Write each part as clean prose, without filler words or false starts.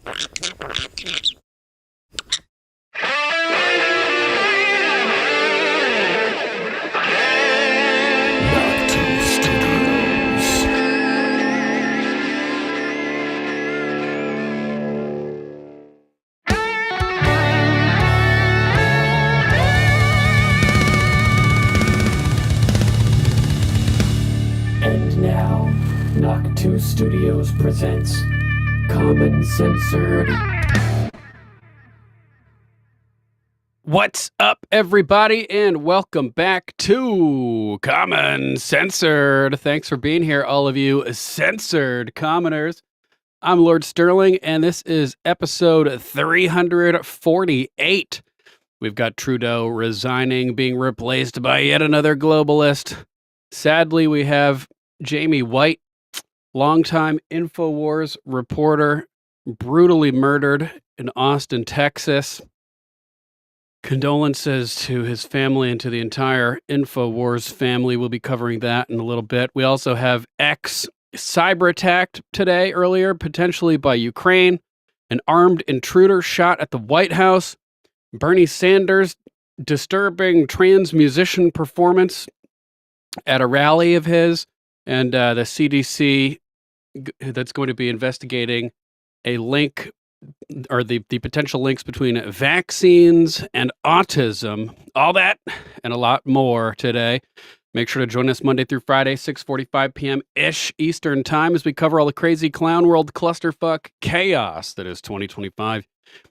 And now, Knock 2 Studios presents Common Censored. What's up, everybody, and welcome back to Common Censored. Thanks for being here, all of you censored commoners. I'm Lord Sterling, and this is episode 348. We've got Trudeau resigning, being replaced by yet another globalist. Sadly, we have Jamie White, longtime InfoWars reporter, brutally murdered in Austin, Texas. Condolences to his family and to the entire InfoWars family. We'll be covering that in a little bit. We also have X cyber attacked today, earlier, potentially by Ukraine. An armed intruder shot at the White House. Bernie Sanders disturbing trans musician performance at a rally of his. And the CDC that's going to be investigating a link or the potential links between vaccines and autism, all that and a lot more today. Make sure to join us Monday through Friday, 6:45 p.m.-ish Eastern Time as we cover all the crazy clown world clusterfuck chaos that is 2025.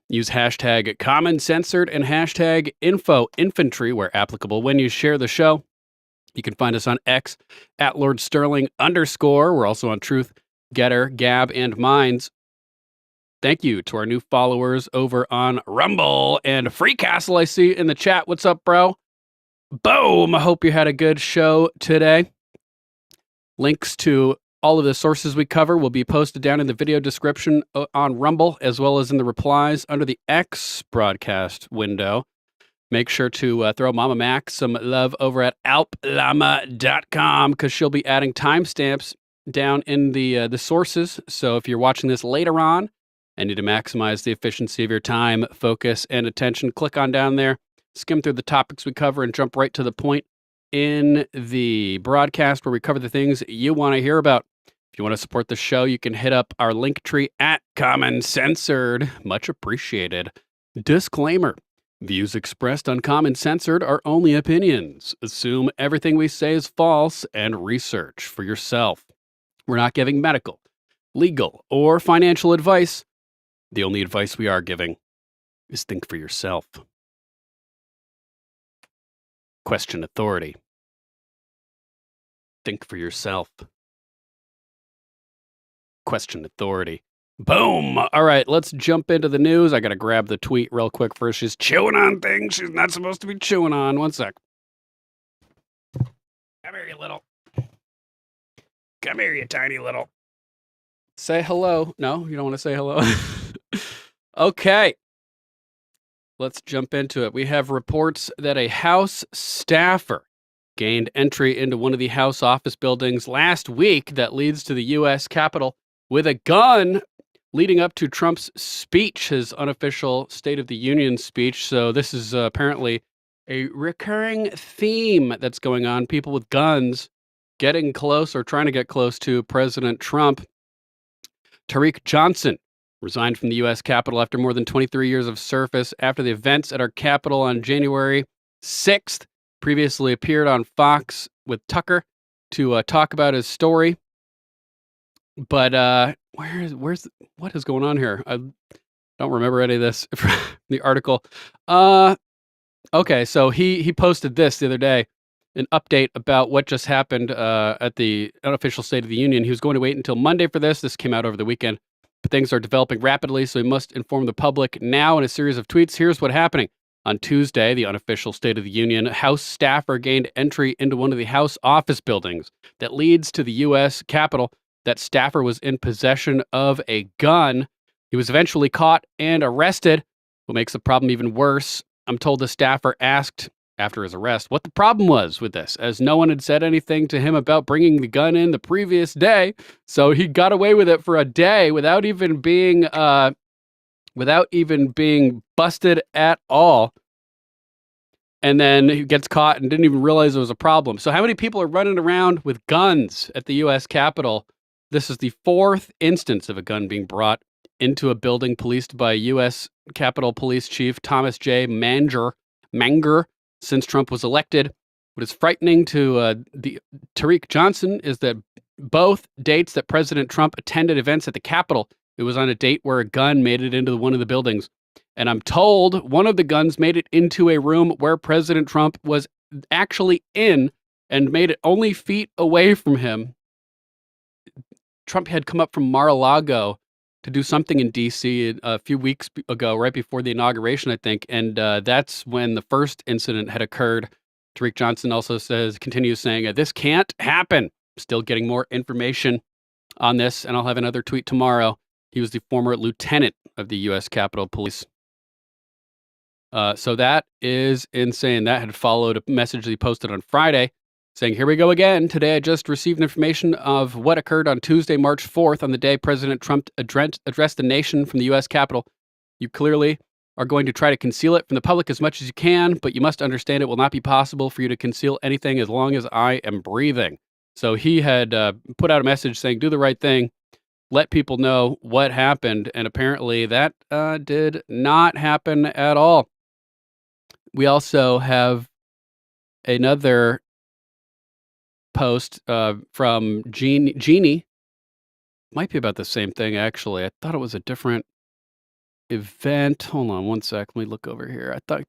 Use hashtag CommonCensored and hashtag InfoInfantry where applicable when you share the show. You can find us on X at Lord Sterling _. We're also on Truth, Getter, Gab, and Minds. Thank you to our new followers over on Rumble and Free Castle. I see in the chat. What's up, bro? Boom. I hope you had a good show today. Links to all of the sources we cover will be posted down in the video description on Rumble, as well as in the replies under the X broadcast window. Make sure to throw Mama Mac some love over at alplama.com because she'll be adding timestamps down in the sources. So if you're watching this later on and need to maximize the efficiency of your time, focus, and attention, click on down there, skim through the topics we cover, and jump right to the point in the broadcast where we cover the things you want to hear about. If you want to support the show, you can hit up our link tree at Common Censored. Much appreciated. Disclaimer. Views expressed on Common Censored are only opinions. Assume everything we say is false and research for yourself. We're not giving medical, legal, or financial advice. The only advice we are giving is think for yourself. Question authority. Think for yourself. Question authority. Boom! All right, let's jump into the news. I gotta grab the tweet real quick first. She's chewing on things she's not supposed to be chewing on. One sec. Come here, you little. Come here, you tiny little. Say hello. No, you don't want to say hello? Okay. Let's jump into it. We have reports that a House staffer gained entry into one of the House office buildings last week that leads to the U.S. Capitol with a gun leading up to Trump's speech, his unofficial State of the Union speech. So this is apparently a recurring theme that's going on. People with guns getting close or trying to get close to President Trump. Tariq Johnson resigned from the U.S. Capitol after more than 23 years of service after the events at our Capitol on January 6th. Previously appeared on Fox with Tucker to talk about his story. But what is going on here? I don't remember any of this from the article. Okay, so he posted this the other day, an update about what just happened at the unofficial State of the Union. He was going to wait until Monday for this. This came out over the weekend. But things are developing rapidly, so he must inform the public now in a series of tweets. Here's what's happening. On Tuesday, the unofficial State of the Union, House staffer gained entry into one of the House office buildings that leads to the U.S. Capitol. That staffer was in possession of a gun. He was eventually caught and arrested. What makes the problem even worse, I'm told the staffer asked after his arrest what the problem was with this, as no one had said anything to him about bringing the gun in the previous day. So he got away with it for a day without even being without even being busted at all. And then he gets caught and didn't even realize it was a problem. So how many people are running around with guns at the U.S. Capitol? This is the fourth instance of a gun being brought into a building policed by U.S. Capitol Police Chief Thomas J. Manger since Trump was elected. What is frightening to the Tariq Johnson is that both dates that President Trump attended events at the Capitol, it was on a date where a gun made it into one of the buildings. And I'm told one of the guns made it into a room where President Trump was actually in and made it only feet away from him. Trump had come up from Mar-a-Lago to do something in D.C. a few weeks ago, right before the inauguration, I think. And that's when the first incident had occurred. Tariq Johnson also continues saying, this can't happen. Still getting more information on this, and I'll have another tweet tomorrow. He was the former lieutenant of the U.S. Capitol Police. So that is insane. That had followed a message that he posted on Friday saying, here we go again. Today I just received information of what occurred on Tuesday, March 4th, on the day President Trump addressed the nation from the U.S. Capitol. You clearly are going to try to conceal it from the public as much as you can, but you must understand it will not be possible for you to conceal anything as long as I am breathing. So he had put out a message saying, do the right thing, let people know what happened, and apparently that did not happen at all. We also have another post from Jeannie. Might be about the same thing, actually. I thought it was a different event. Hold on one sec. Let me look over here. I thought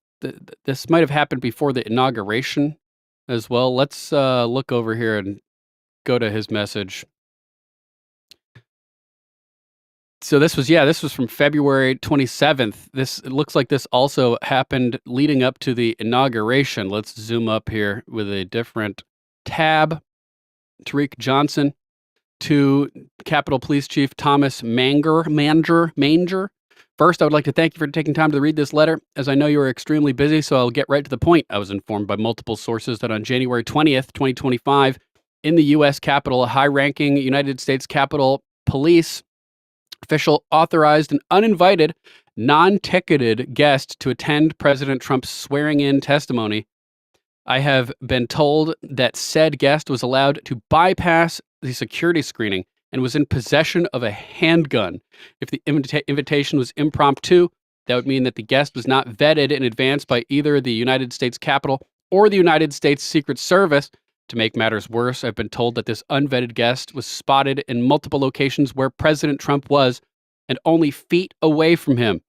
this might have happened before the inauguration as well. Let's look over here and go to his message. So this was from February 27th. It looks like this also happened leading up to the inauguration. Let's zoom up here with a different tab. Tariq Johnson to Capitol Police Chief Thomas Manger. First, I would like to thank you for taking time to read this letter, as I know you are extremely busy, so I'll get right to the point. I was informed by multiple sources that on January 20th, 2025, in the U.S. Capitol, a high-ranking United States Capitol Police official authorized an uninvited, non-ticketed guest to attend President Trump's swearing-in testimony. I have been told that said guest was allowed to bypass the security screening and was in possession of a handgun. If the invitation was impromptu, that would mean that the guest was not vetted in advance by either the United States Capitol or the United States Secret Service. To make matters worse, I've been told that this unvetted guest was spotted in multiple locations where President Trump was and only feet away from him.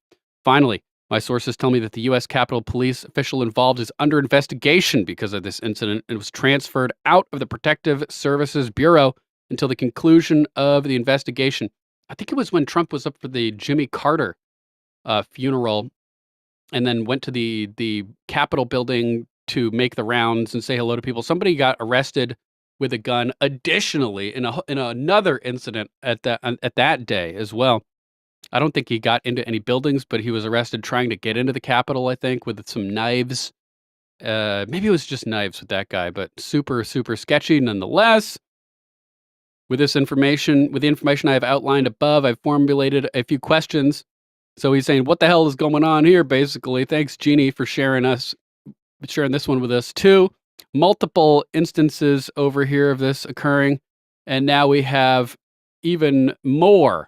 Finally, my sources tell me that the U.S. Capitol Police official involved is under investigation because of this incident and was transferred out of the Protective Services Bureau until the conclusion of the investigation. I think it was when Trump was up for the Jimmy Carter funeral and then went to the Capitol building to make the rounds and say hello to people. Somebody got arrested with a gun additionally in another incident at that day as well. I don't think he got into any buildings, but he was arrested trying to get into the Capitol, I think, with some knives. Maybe it was just knives with that guy, but super, super sketchy nonetheless. With the information I have outlined above, I've formulated a few questions. So he's saying, what the hell is going on here, basically? Thanks, Jeannie, for sharing this one with us too. Multiple instances over here of this occurring, and now we have even more.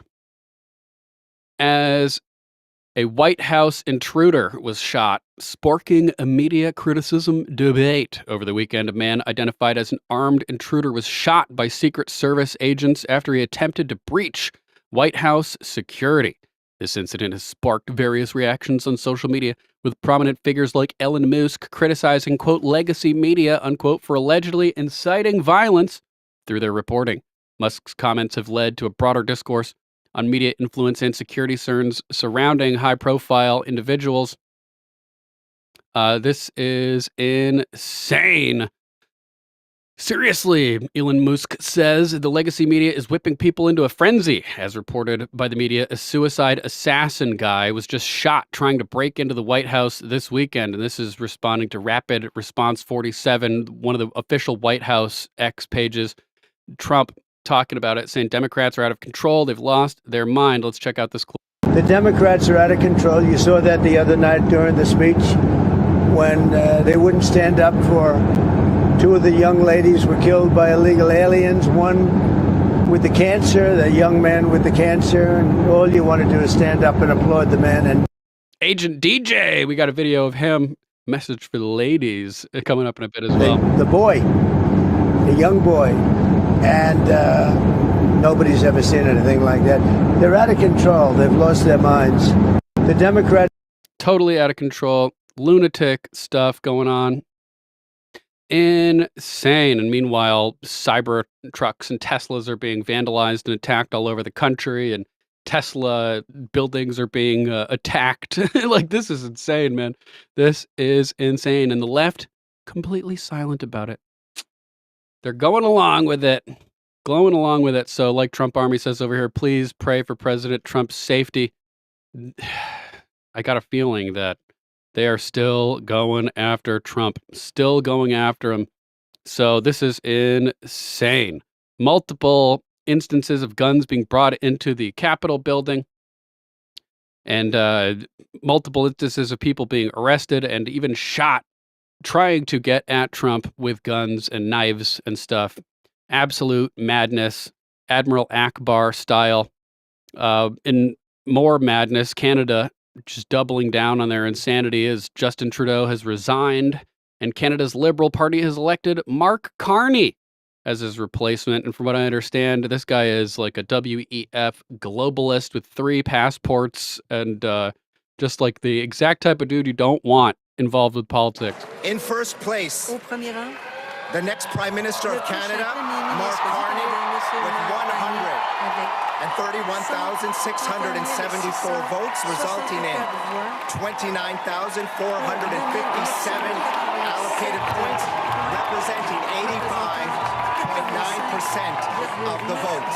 As a White House intruder was shot, sparking a media criticism debate over the weekend. A man identified as an armed intruder was shot by Secret Service agents after he attempted to breach White House security. This incident has sparked various reactions on social media, with prominent figures like Elon Musk criticizing, quote, legacy media, unquote, for allegedly inciting violence through their reporting. Musk's comments have led to a broader discourse on media influence and security concerns surrounding high-profile individuals. This is insane. Seriously, Elon Musk says the legacy media is whipping people into a frenzy. As reported by the media, a suicide assassin guy was just shot trying to break into the White House this weekend. And this is responding to Rapid Response 47, one of the official White House X pages. Trump talking about it, saying Democrats are out of control. They've lost their mind. Let's check out this clip. The Democrats are out of control. You saw that the other night during the speech when they wouldn't stand up for two of the young ladies were killed by illegal aliens, one with the cancer, the young man with the cancer, and all you want to do is stand up and applaud the man. And Agent DJ, we got a video of him. Message for the ladies coming up in a bit as well. The boy, the young boy, and nobody's ever seen anything like that. They're out of control. They've lost their minds. The Democrats Totally out of control. Lunatic stuff going on. Insane. And meanwhile, cyber trucks and Teslas are being vandalized and attacked all over the country, and Tesla buildings are being attacked. Like, this is insane, man. This is insane. And the left, completely silent about it. They're going along with it, glowing along with it. So, like Trump Army says over here, please pray for President Trump's safety. I got a feeling that they are still going after Trump, still going after him. So this is insane. Multiple instances of guns being brought into the Capitol building, and multiple instances of people being arrested and even shot trying to get at Trump with guns and knives and stuff. Absolute madness, Admiral Akbar style. In more madness, Canada just doubling down on their insanity as Justin Trudeau has resigned, and Canada's Liberal Party has elected Mark Carney as his replacement. And from what I understand, this guy is like a WEF globalist with 3 passports, and just like the exact type of dude you don't want involved with politics. In first place, the next Prime Minister of Canada, Mark Carney, with 131,674 votes, resulting in 29,457 allocated points, representing 85.9% of the vote.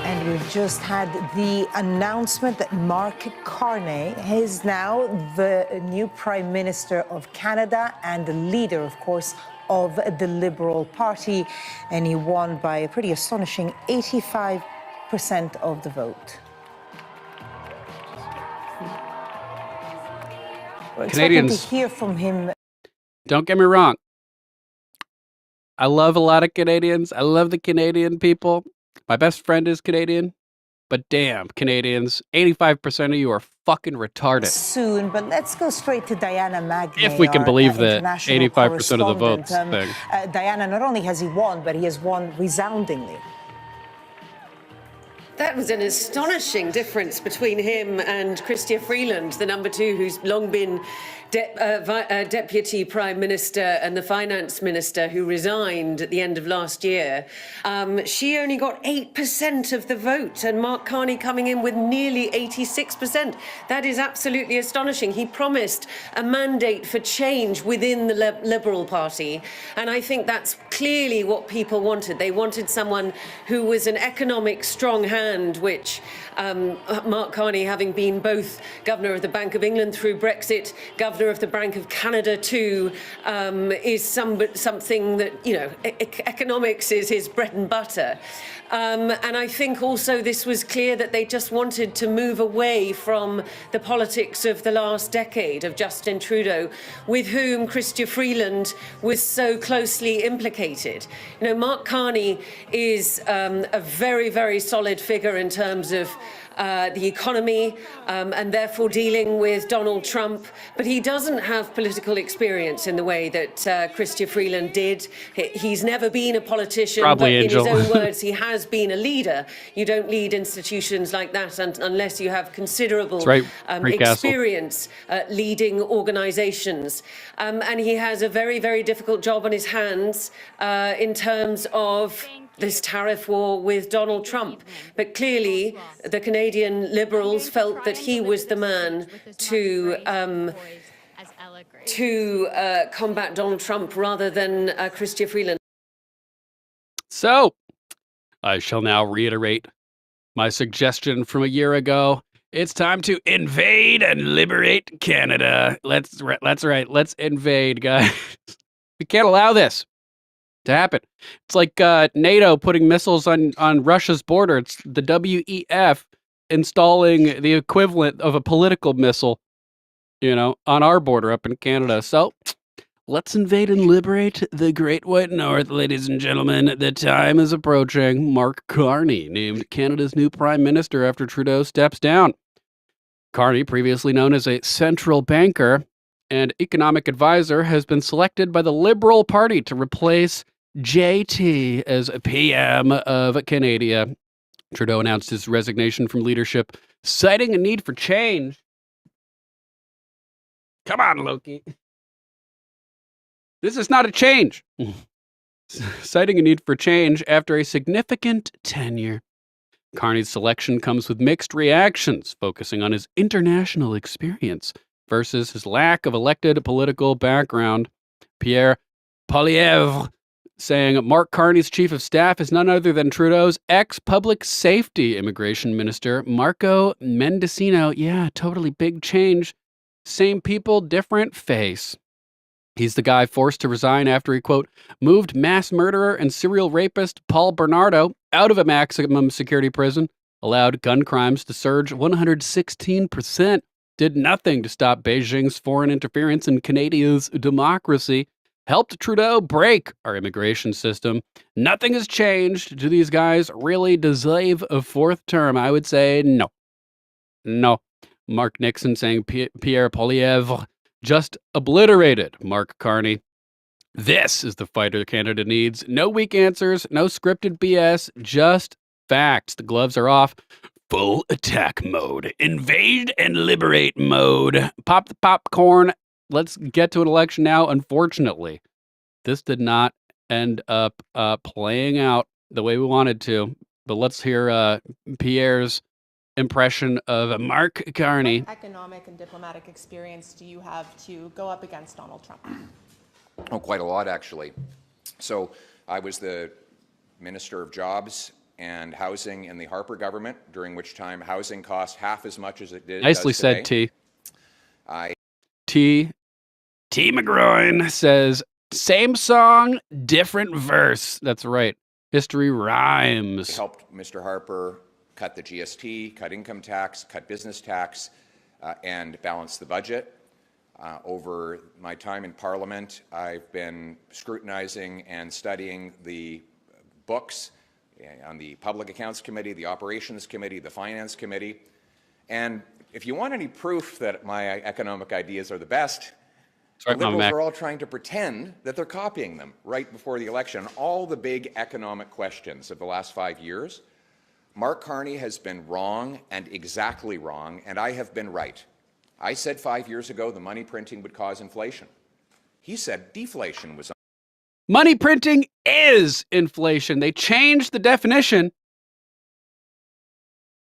And we've just had the announcement that Mark Carney is now the new Prime Minister of Canada and the leader, of course, of the Liberal Party. And he won by a pretty astonishing 85% of the vote. We're expecting to hear from him. Don't get me wrong. I love a lot of Canadians. I love the Canadian people. My best friend is Canadian, but damn, Canadians, 85% of you are fucking retarded. Soon, but let's go straight to Diana Magnay. If we can believe that international 85% of the votes correspondent. thing. Diana, not only has he won, but he has won resoundingly. That was an astonishing difference between him and Chrystia Freeland, the number 2, who's long been Deputy Prime Minister and the Finance Minister, who resigned at the end of last year. She only got 8% of the vote, and Mark Carney coming in with nearly 86%. That is absolutely astonishing. He promised a mandate for change within the Liberal Party, and I think that's clearly what people wanted. They wanted someone who was an economic strong hand, which Mark Carney, having been both Governor of the Bank of England through Brexit, Governor of the Bank of Canada too, is something that, you know, economics is his bread and butter. And I think also this was clear that they just wanted to move away from the politics of the last decade of Justin Trudeau, with whom Chrystia Freeland was so closely implicated. You know, Mark Carney is a very, very solid figure in terms of the economy and therefore dealing with Donald Trump, but he doesn't have political experience in the way that Chrystia Freeland did. He's never been a politician, Probably, but Angel. in his own words, he has been a leader. You don't lead institutions like that unless you have considerable experience leading organizations. And he has a very, very difficult job on his hands in terms of this tariff war with Donald Trump. But clearly, the Canadian Liberals felt that he was the man to combat Donald Trump rather than Chrystia Freeland. So, I shall now reiterate my suggestion from a year ago. It's time to invade and liberate Canada. That's right. Let's invade, guys. We can't allow this to happen. It's like NATO putting missiles on Russia's border. It's the WEF installing the equivalent of a political missile, on our border up in Canada. So let's invade and liberate the Great White North, ladies and gentlemen. The time is approaching. Mark Carney named Canada's new prime minister after Trudeau steps down. Carney, previously known as a central banker and economic advisor, has been selected by the Liberal Party to replace JT as PM of Canada. Trudeau announced his resignation from leadership, citing a need for change. Come on, Loki. This is not a change. Citing a need for change after a significant tenure. Carney's selection comes with mixed reactions, focusing on his international experience versus his lack of elected political background. Pierre Poilievre saying Mark Carney's chief of staff is none other than Trudeau's ex-public safety immigration minister, Marco Mendicino. Yeah, totally big change. Same people, different face. He's the guy forced to resign after he, quote, moved mass murderer and serial rapist Paul Bernardo out of a maximum security prison, allowed gun crimes to surge 116%, did nothing to stop Beijing's foreign interference in Canada's democracy, helped Trudeau break our immigration system. Nothing has changed. Do these guys really deserve a fourth term? I would say no. No. Mark Nixon saying Pierre Poilievre just obliterated Mark Carney. This is the fighter Canada needs. No weak answers, no scripted BS, just facts. The gloves are off. Full attack mode. Invade and liberate mode. Pop the popcorn. Let's get to an election now. Unfortunately, this did not end up playing out the way we wanted to. But let's hear Pierre's impression of Mark Carney. What economic and diplomatic experience do you have to go up against Donald Trump? Oh, quite a lot, actually. So I was the Minister of Jobs and Housing in the Harper government, during which time housing cost half as much as it did. Nicely said, T. T. McGroin says, same song, different verse. That's right. History rhymes. Helped Mr. Harper cut the GST, cut income tax, cut business tax, and balance the budget. Over my time in Parliament, I've been scrutinizing and studying the books on the Public Accounts Committee, the Operations Committee, the Finance Committee. And if you want any proof that my economic ideas are the best, the Liberals are all trying to pretend that they're copying them right before the election. All the big economic questions of the last 5 years, Mark Carney has been wrong and exactly wrong, and I have been right. I said 5 years ago the money printing would cause inflation. He said deflation was. Money printing is inflation. They changed the definition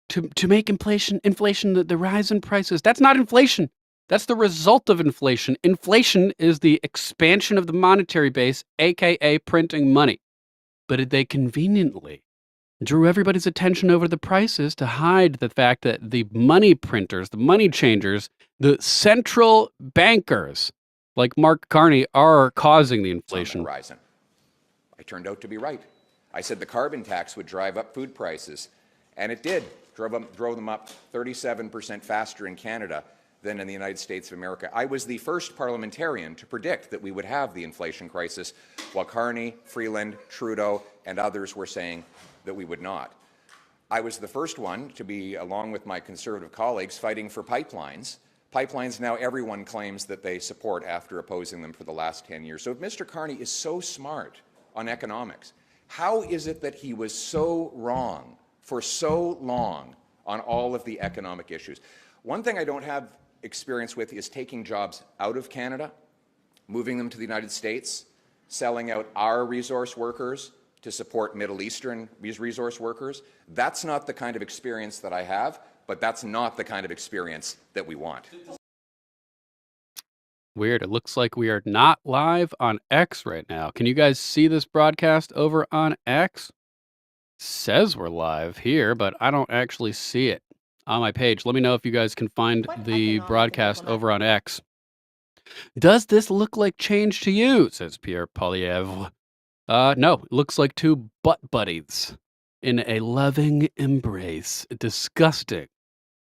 to make inflation the rise in prices. That's not inflation. That's the result of inflation. Inflation is the expansion of the monetary base, aka printing money. But they conveniently drew everybody's attention over the prices to hide the fact that the money printers, the money changers, the central bankers like Mark Carney are causing the inflation. Horizon. I turned out to be right. I said the carbon tax would drive up food prices, and it did. Drove them up 37% faster in Canada than in the United States of America. I was the first parliamentarian to predict that we would have the inflation crisis, while Carney, Freeland, Trudeau, and others were saying that we would not. I was the first one to be, along with my Conservative colleagues, fighting for pipelines. Pipelines now everyone claims that they support after opposing them for the last 10 years. So if Mr. Carney is so smart on economics, how is it that he was so wrong for so long on all of the economic issues? One thing I don't have experience with is taking jobs out of Canada, moving them to the United States, selling out our resource workers to support Middle Eastern resource workers. That's not the kind of experience that I have, but that's not the kind of experience that we want. Weird. It looks like we are not live on X right now. Can you guys see this broadcast over on X? Says we're live here, but I don't actually see it on my page. Let me know if you guys can find the broadcast over on X. Does this look like change to you? Says Pierre Poilievre. No, it looks like two butt buddies in a loving embrace. Disgusting.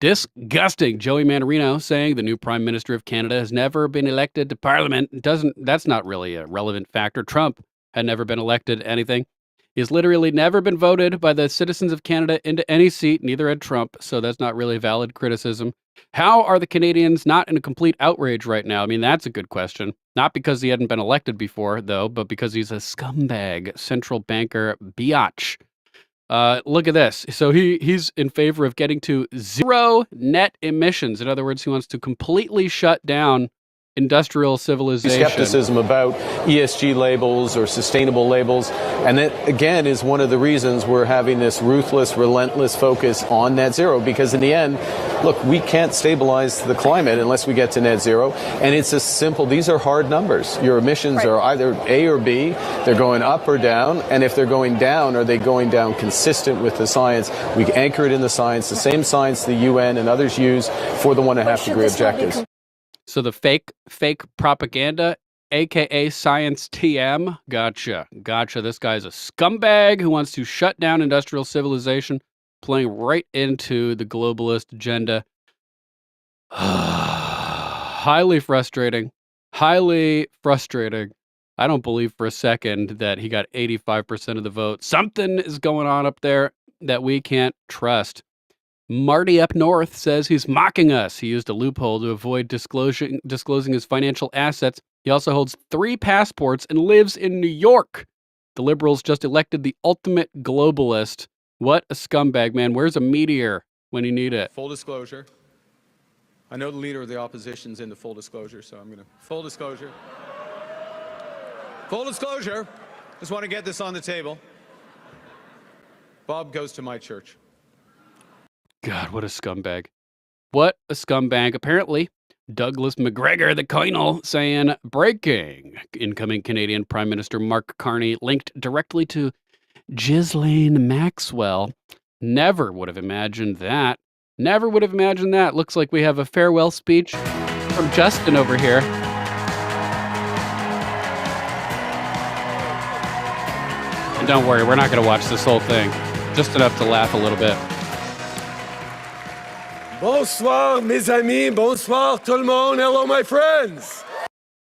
Disgusting. Joey Manarino saying the new Prime Minister of Canada has never been elected to Parliament. That's not really a relevant factor. Trump had never been elected to anything. He's literally never been voted by the citizens of Canada into any seat, neither had Trump, so that's not really valid criticism. How are the Canadians not in a complete outrage right now? I mean, that's a good question. Not because he hadn't been elected before, though, but because he's a scumbag central banker biatch. Look at this. So he's in favor of getting to zero net emissions. In other words, he wants to completely shut down industrial civilization. Skepticism about ESG labels or sustainable labels. And that, again, is one of the reasons we're having this ruthless, relentless focus on net zero. Because in the end, look, we can't stabilize the climate unless we get to net zero. And it's as simple. These are hard numbers. Your emissions are either A or B. They're going up or down. And if they're going down, are they going down consistent with the science? We anchor it in the science, the same science the UN and others use for the 1.5 degree objectives. So the fake propaganda, aka Science TM, gotcha. This guy's a scumbag who wants to shut down industrial civilization, playing right into the globalist agenda. Highly frustrating. I don't believe for a second that he got 85% of the vote. Something is going on up there that we can't trust. Marty up north says he's mocking us. He used a loophole to avoid disclosing his financial assets. He also holds 3 passports and lives in New York. The Liberals just elected the ultimate globalist. What a scumbag, man. Where's a meteor when you need it? Full disclosure. I know the leader of the opposition's into full disclosure, so I'm going to... Full disclosure. Full disclosure. Just want to get this on the table. Bob goes to my church. God, what a scumbag. What a scumbag. Apparently, Douglas McGregor, the Colonel, saying, breaking. Incoming Canadian Prime Minister Mark Carney linked directly to Ghislaine Maxwell. Never would have imagined that. Looks like we have a farewell speech from Justin over here. And don't worry, we're not going to watch this whole thing. Just enough to laugh a little bit. Bonsoir, mes amis. Bonsoir, tout le monde. Hello, my friends.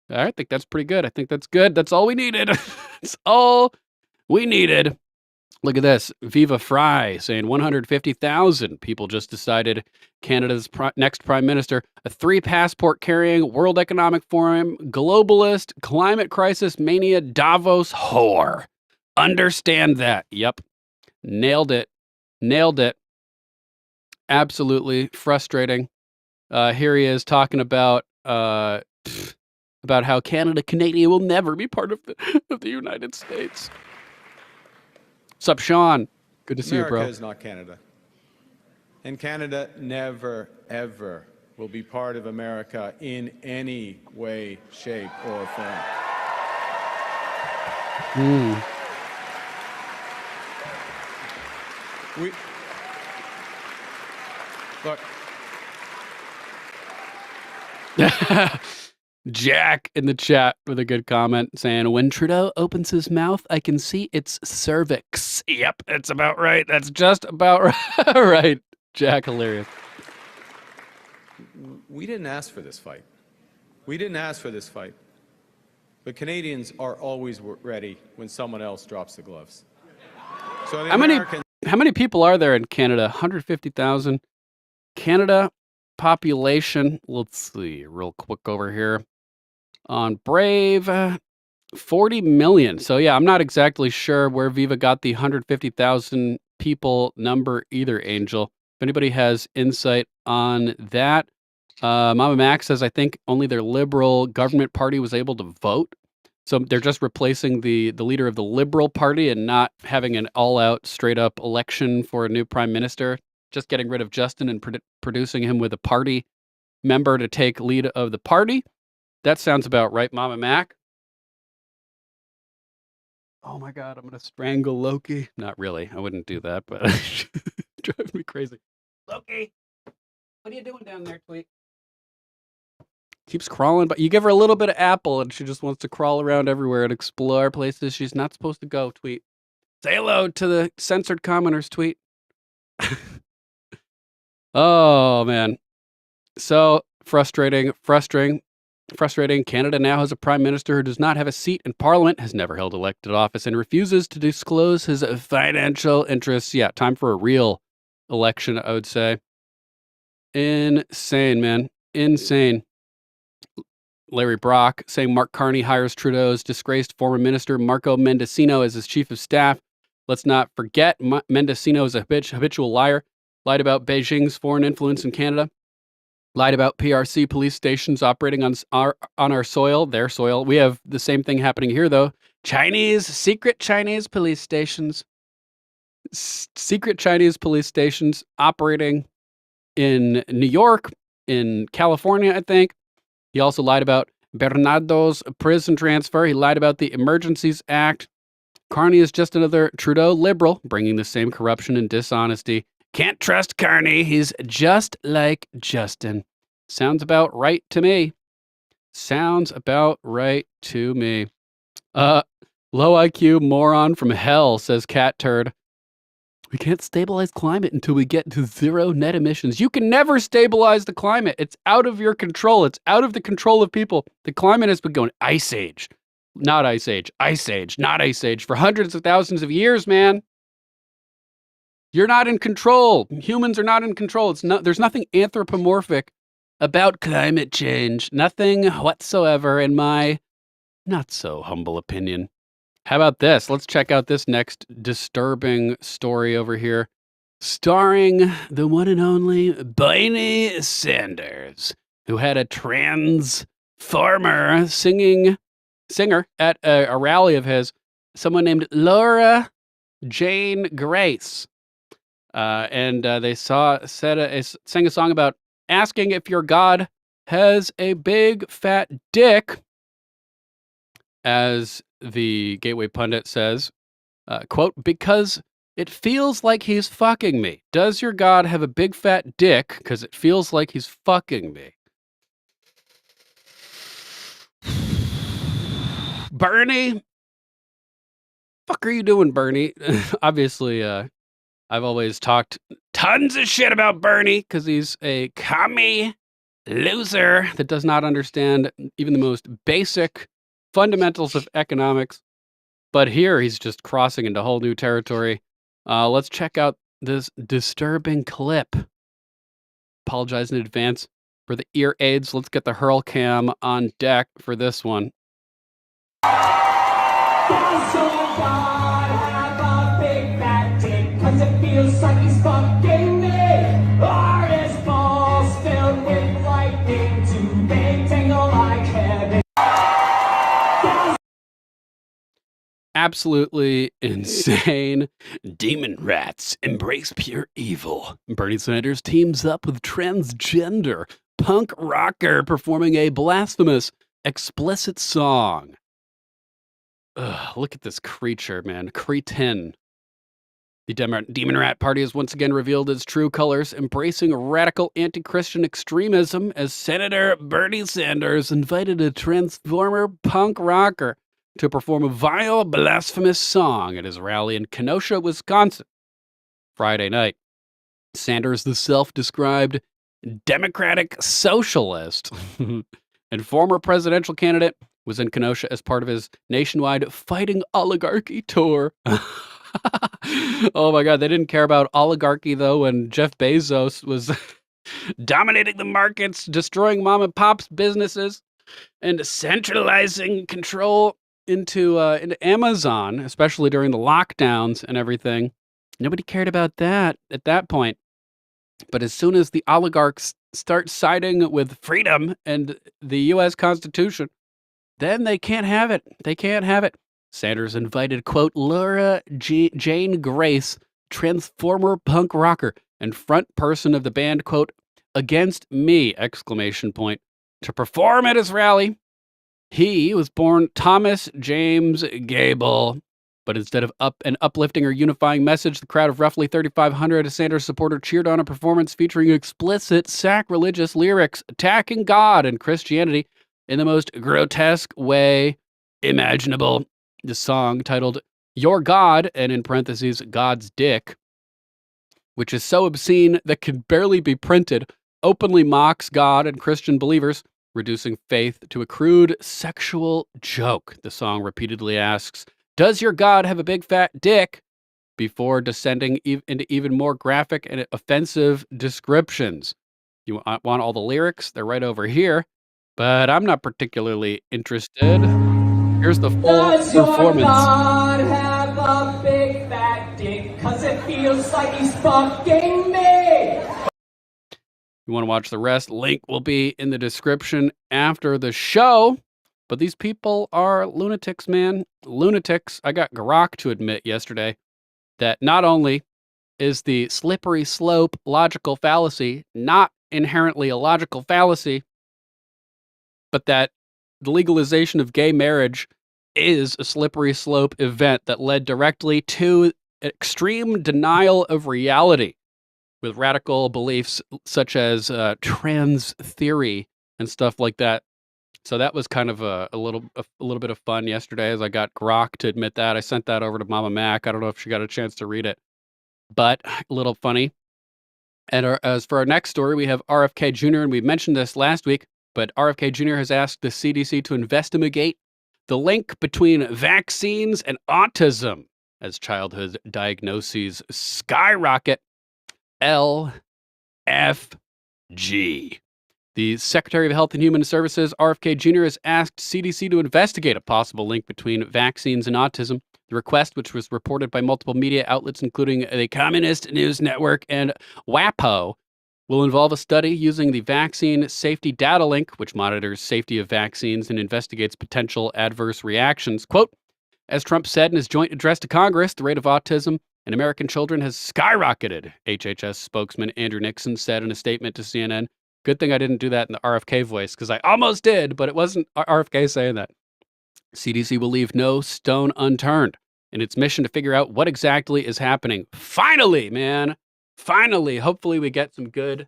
I think that's pretty good. I think that's good. That's all we needed. That's all we needed. Look at this. Viva Fry saying 150,000 people just decided Canada's next prime minister. A 3 passport carrying World Economic Forum, globalist, climate crisis mania, Davos whore. Understand that. Yep. Nailed it. Absolutely frustrating. Here he is talking about how Canadian will never be part of the United States. Sup, Sean? Good to see you, bro. America is not Canada. And Canada never, ever will be part of America in any way, shape, or form. Look. Jack in the chat with a good comment saying, when Trudeau opens his mouth, I can see its cervix. Yep, that's about right. That's just about right. Jack, hilarious. We didn't ask for this fight. But Canadians are always ready when someone else drops the gloves. So how many people are there in Canada? 150,000. Canada population, let's see real quick over here on Brave, 40 million. So yeah, I'm not exactly sure where Viva got the 150,000 people number either, Angel. If anybody has insight on that. Mama Max says, I think only their Liberal government party was able to vote. So they're just replacing the leader of the Liberal Party and not having an all-out, straight-up election for a new prime minister. Just getting rid of Justin and producing him with a party member to take lead of the party. That sounds about right, Mama Mac. Oh my God, I'm going to strangle Loki. Not really. I wouldn't do that, but drives me crazy. Loki, what are you doing down there, Tweet? Keeps crawling, but you give her a little bit of apple and she just wants to crawl around everywhere and explore places she's not supposed to go. Tweet. Say hello to the censored commenters. Tweet. Oh, man. So frustrating. Canada now has a prime minister who does not have a seat in parliament, has never held elected office, and refuses to disclose his financial interests. Yeah, time for a real election, I would say. Insane, man. Insane. Larry Brock saying Mark Carney hires Trudeau's disgraced former minister Marco Mendicino as his chief of staff. Let's not forget, Mendicino is a habitual liar. Lied about Beijing's foreign influence in Canada. Lied about PRC police stations operating on our soil, their soil. We have the same thing happening here, though. Secret Chinese police stations. Secret Chinese police stations operating in New York, in California, I think. He also lied about Bernardo's prison transfer. He lied about the Emergencies Act. Carney is just another Trudeau liberal, bringing the same corruption and dishonesty. Can't trust Carney. He's just like Justin. Sounds about right to me. Low IQ moron from hell, says Cat Turd. We can't stabilize climate until we get to zero net emissions. You can never stabilize the climate. It's out of your control. It's out of the control of people. The climate has been going ice age, not ice age, ice age, not ice age for hundreds of thousands of years, man. You're not in control. Humans are not in control. There's nothing anthropomorphic about climate change. Nothing whatsoever, in my not so humble opinion. How about this? Let's check out this next disturbing story over here. Starring the one and only Bernie Sanders, who had a transformer singer at a rally of his, someone named Laura Jane Grace. They sang a song about asking if your God has a big fat dick, as the Gateway Pundit says, quote, because it feels like he's fucking me. Does your God have a big fat dick? Because it feels like he's fucking me. Bernie? Fuck are you doing, Bernie? Obviously, I've always talked tons of shit about Bernie because he's a commie loser that does not understand even the most basic fundamentals of economics. But here he's just crossing into whole new territory. Let's check out this disturbing clip. Apologize in advance for the ear aids. Let's get the hurl cam on deck for this one. It feels like he's fucking me. Or his balls filled with lightning to they tingle like heaven. Absolutely insane. Demon rats embrace pure evil. Bernie Sanders teams up with transgender punk rocker performing a blasphemous, explicit song. Ugh, look at this creature, man. Cretin. The Demon Rat Party has once again revealed its true colors, embracing radical anti-Christian extremism as Senator Bernie Sanders invited a transformer punk rocker to perform a vile, blasphemous song at his rally in Kenosha, Wisconsin, Friday night. Sanders, the self-described Democratic socialist and former presidential candidate, was in Kenosha as part of his nationwide Fighting Oligarchy tour. Oh my God, they didn't care about oligarchy though when Jeff Bezos was dominating the markets, destroying mom and pop's businesses, and centralizing control into Amazon, especially during the lockdowns and everything. Nobody cared about that at that point. But as soon as the oligarchs start siding with freedom and the U.S. Constitution, then they can't have it. They can't have it. Sanders invited, quote, Laura Jane Grace, transformer punk rocker and front person of the band, quote, Against Me, exclamation point, to perform at his rally. He was born Thomas James Gable. But instead of an uplifting or unifying message, the crowd of roughly 3,500 Sanders supporters cheered on a performance featuring explicit sacrilegious lyrics attacking God and Christianity in the most grotesque way imaginable. The song, titled Your God, and in parentheses, God's Dick, which is so obscene that can barely be printed, openly mocks God and Christian believers, reducing faith to a crude sexual joke. The song repeatedly asks, does your God have a big fat dick? Before descending into even more graphic and offensive descriptions. You want all the lyrics? They're right over here, but I'm not particularly interested. Here's the full Does your performance. God have a big fat dick? 'Cause it feels like he's fucking me. You want to watch the rest? Link will be in the description after the show. But these people are lunatics, man. Lunatics. I got Grok to admit yesterday that not only is the slippery slope logical fallacy not inherently a logical fallacy, but that the legalization of gay marriage is a slippery slope event that led directly to extreme denial of reality with radical beliefs such as trans theory and stuff like that. So that was kind of a little bit of fun yesterday as I got Grok to admit that. I sent that over to Mama Mac. I don't know if she got a chance to read it, but a little funny. And as for our next story, we have RFK Jr., and we mentioned this last week, but RFK Jr. has asked the CDC to investigate the link between vaccines and autism as childhood diagnoses skyrocket. LFG. The Secretary of Health and Human Services, RFK Jr., has asked CDC to investigate a possible link between vaccines and autism. The request, which was reported by multiple media outlets, including the Communist News Network and WAPO, will involve a study using the Vaccine Safety Data Link, which monitors safety of vaccines and investigates potential adverse reactions. Quote, as Trump said in his joint address to Congress, the rate of autism in American children has skyrocketed, HHS spokesman Andrew Nixon said in a statement to CNN. Good thing I didn't do that in the RFK voice, because I almost did, but it wasn't RFK saying that. CDC will leave no stone unturned in its mission to figure out what exactly is happening. Finally, man. Finally. Hopefully we get some good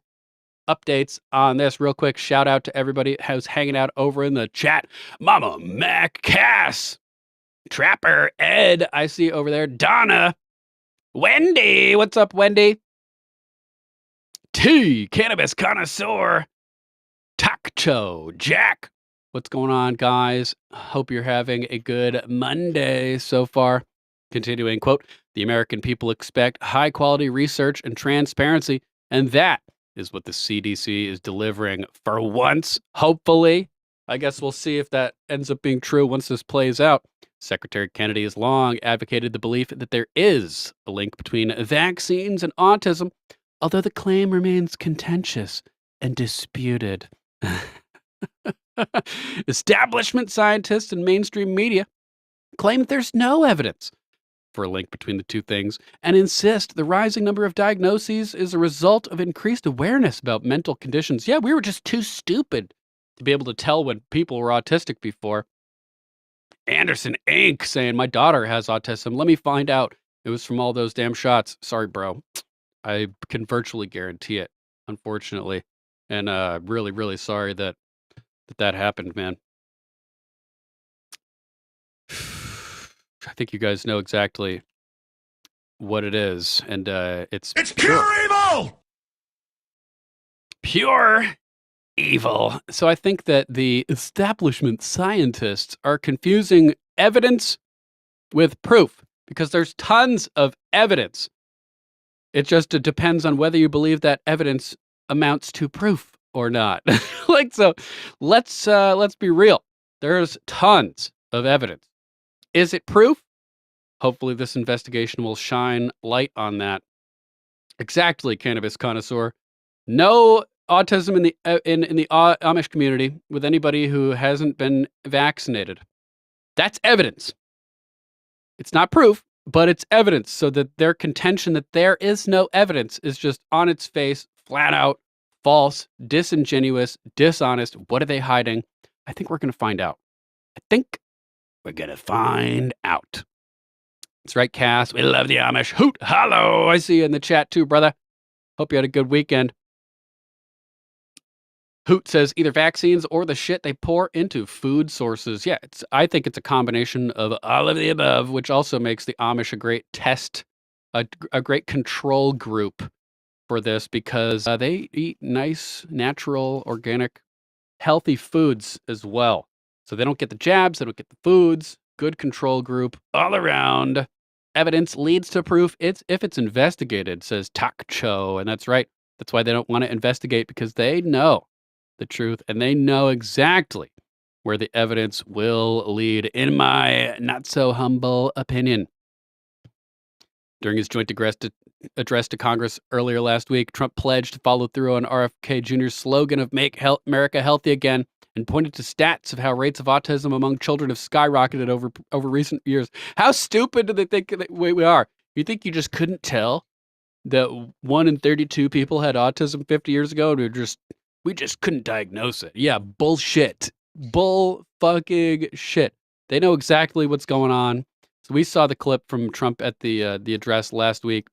updates on this. Real quick, shout out to everybody who's hanging out over in the chat. Mama Mac Cass. Trapper Ed, I see over there. Donna. Wendy. What's up, Wendy? T, Cannabis Connoisseur, Takcho, Jack. What's going on, guys? Hope you're having a good Monday so far. Continuing, quote, the American people expect high-quality research and transparency, and that is what the CDC is delivering for once, hopefully. I guess we'll see if that ends up being true once this plays out. Secretary Kennedy has long advocated the belief that there is a link between vaccines and autism, although the claim remains contentious and disputed. Establishment scientists and mainstream media claim that there's no evidence for a link between the two things and insist the rising number of diagnoses is a result of increased awareness about mental conditions. Yeah, we were just too stupid to be able to tell when people were autistic before. Anderson Inc. saying, my daughter has autism. Let me find out. It was from all those damn shots. Sorry, bro. I can virtually guarantee it, unfortunately. And really, really sorry that happened, man. I think you guys know exactly what it is. And it's pure evil! Pure evil. So I think that the establishment scientists are confusing evidence with proof because there's tons of evidence. It just depends on whether you believe that evidence amounts to proof or not. So let's be real. There's tons of evidence. Is it proof? Hopefully this investigation will shine light on that. Exactly, Cannabis Connoisseur. No autism in the Amish community with anybody who hasn't been vaccinated. That's evidence. It's not proof, but it's evidence, so that their contention that there is no evidence is just on its face, flat out, false, disingenuous, dishonest. What are they hiding? I think we're going to find out. That's right, Cass. We love the Amish. Hoot, hello. I see you in the chat too, brother. Hope you had a good weekend. Hoot says either vaccines or the shit they pour into food sources. Yeah, I think it's a combination of all of the above, which also makes the Amish a great test, a great control group for this because they eat nice, natural, organic, healthy foods as well. So they don't get the jabs, they don't get the foods. Good control group all around. Evidence leads to proof if it's investigated, says Tak Cho. And that's right. That's why they don't want to investigate, because they know the truth and they know exactly where the evidence will lead, in my not so humble opinion. During his joint address to Congress earlier last week, Trump pledged to follow through on RFK Jr.'s slogan of Make America Healthy Again, and pointed to stats of how rates of autism among children have skyrocketed over recent years. How stupid do they think that we are? You think you just couldn't tell that 1 in 32 people had autism 50 years ago, and we just couldn't diagnose it? Yeah, bullshit. Bull fucking shit. They know exactly what's going on. So we saw the clip from Trump at the address last week.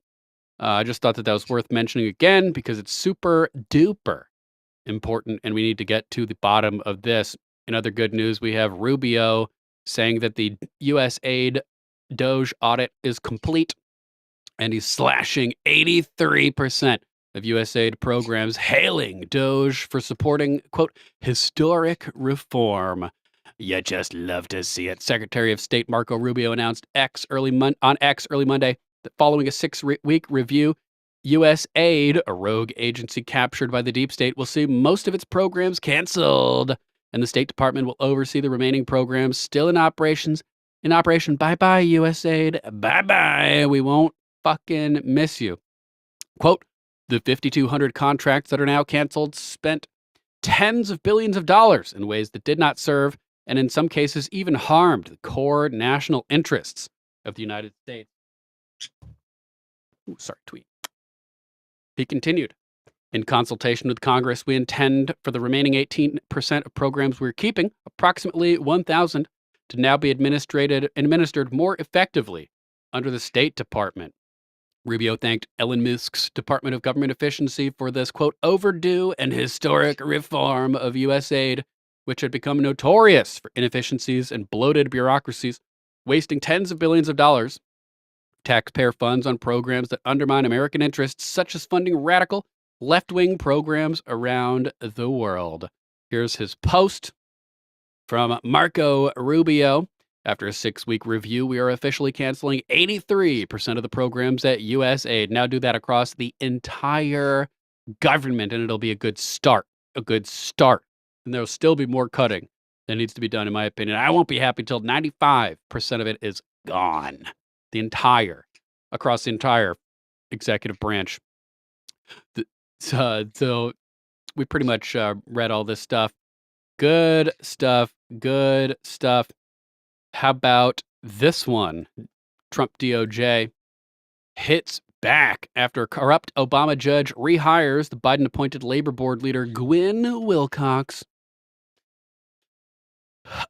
I just thought that was worth mentioning again because it's super duper important, and we need to get to the bottom of this. In other good news, we have Rubio saying that the USAID Doge audit is complete, and he's slashing 83% of USAID programs, hailing Doge for supporting, quote, historic reform. You just love to see it. Secretary of State Marco Rubio announced on X early Monday that following a 6-week review, USAID, a rogue agency captured by the deep state, will see most of its programs canceled, and the State Department will oversee the remaining programs still in operation. Bye-bye, USAID. Bye-bye. We won't fucking miss you. Quote, the 5,200 contracts that are now canceled spent tens of billions of dollars in ways that did not serve, and in some cases even harmed the core national interests of the United States. Ooh, sorry, tweet. He continued, in consultation with Congress, we intend for the remaining 18% of programs we're keeping, approximately 1,000, to now be administered more effectively under the State Department. Rubio thanked Elon Musk's Department of Government Efficiency for this, quote, overdue and historic reform of USAID, which had become notorious for inefficiencies and bloated bureaucracies, wasting tens of billions of dollars taxpayer funds on programs that undermine American interests, such as funding radical left-wing programs around the world. Here's his post from Marco Rubio. After a 6-week review, we are officially canceling 83% of the programs at USAID. Now do that across the entire government, and it'll be a good start. A good start. And there'll still be more cutting that needs to be done, in my opinion. I won't be happy till 95% of it is gone. Across the entire executive branch. So we pretty much read all this stuff. Good stuff. Good stuff. How about this one? Trump DOJ hits back after a corrupt Obama judge rehires the Biden-appointed labor board leader Gwen Wilcox.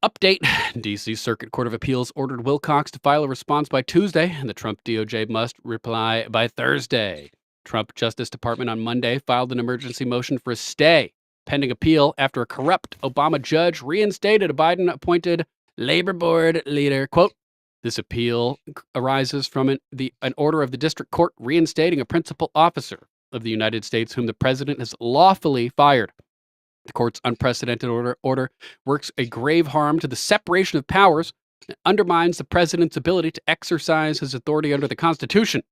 Update. D.C. Circuit Court of Appeals ordered Wilcox to file a response by Tuesday, and the Trump DOJ must reply by Thursday. Trump Justice Department on Monday filed an emergency motion for a stay pending appeal after a corrupt Obama judge reinstated a Biden-appointed labor board leader. Quote, this appeal arises from an order of the district court reinstating a principal officer of the United States whom the president has lawfully fired. The court's unprecedented order works a grave harm to the separation of powers and undermines the president's ability to exercise his authority under the Constitution.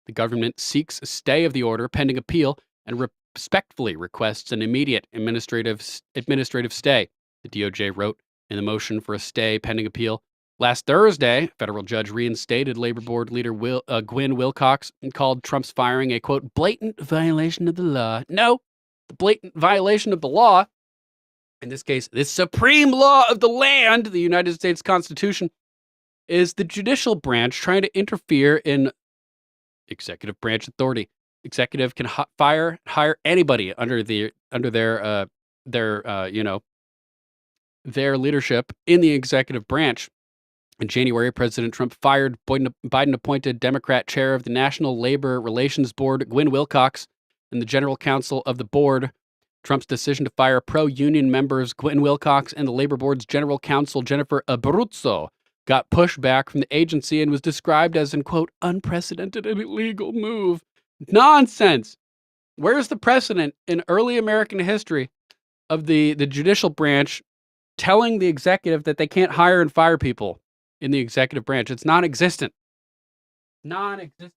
The government seeks a stay of the order pending appeal and respectfully requests an immediate administrative stay, the DOJ wrote in the motion for a stay pending appeal. Last Thursday, a federal judge reinstated labor board leader Gwen Wilcox and called Trump's firing a, quote, blatant violation of the law. No, the blatant violation of the law, in this case, the supreme law of the land, the United States Constitution, is the judicial branch trying to interfere in executive branch authority. Executive can hire anybody under their leadership in the executive branch. In January, President Trump fired Biden-appointed Democrat chair of the National Labor Relations Board, Gwynne Wilcox, and the general counsel of the board. Trump's decision to fire pro-union members Gwynne Wilcox and the Labor Board's general counsel, Jennifer Abruzzo, got pushback from the agency and was described as an, quote, unprecedented and illegal move. Nonsense! Where's the precedent in early American history of the judicial branch telling the executive that they can't hire and fire people in the executive branch? It's non-existent. Non-existent.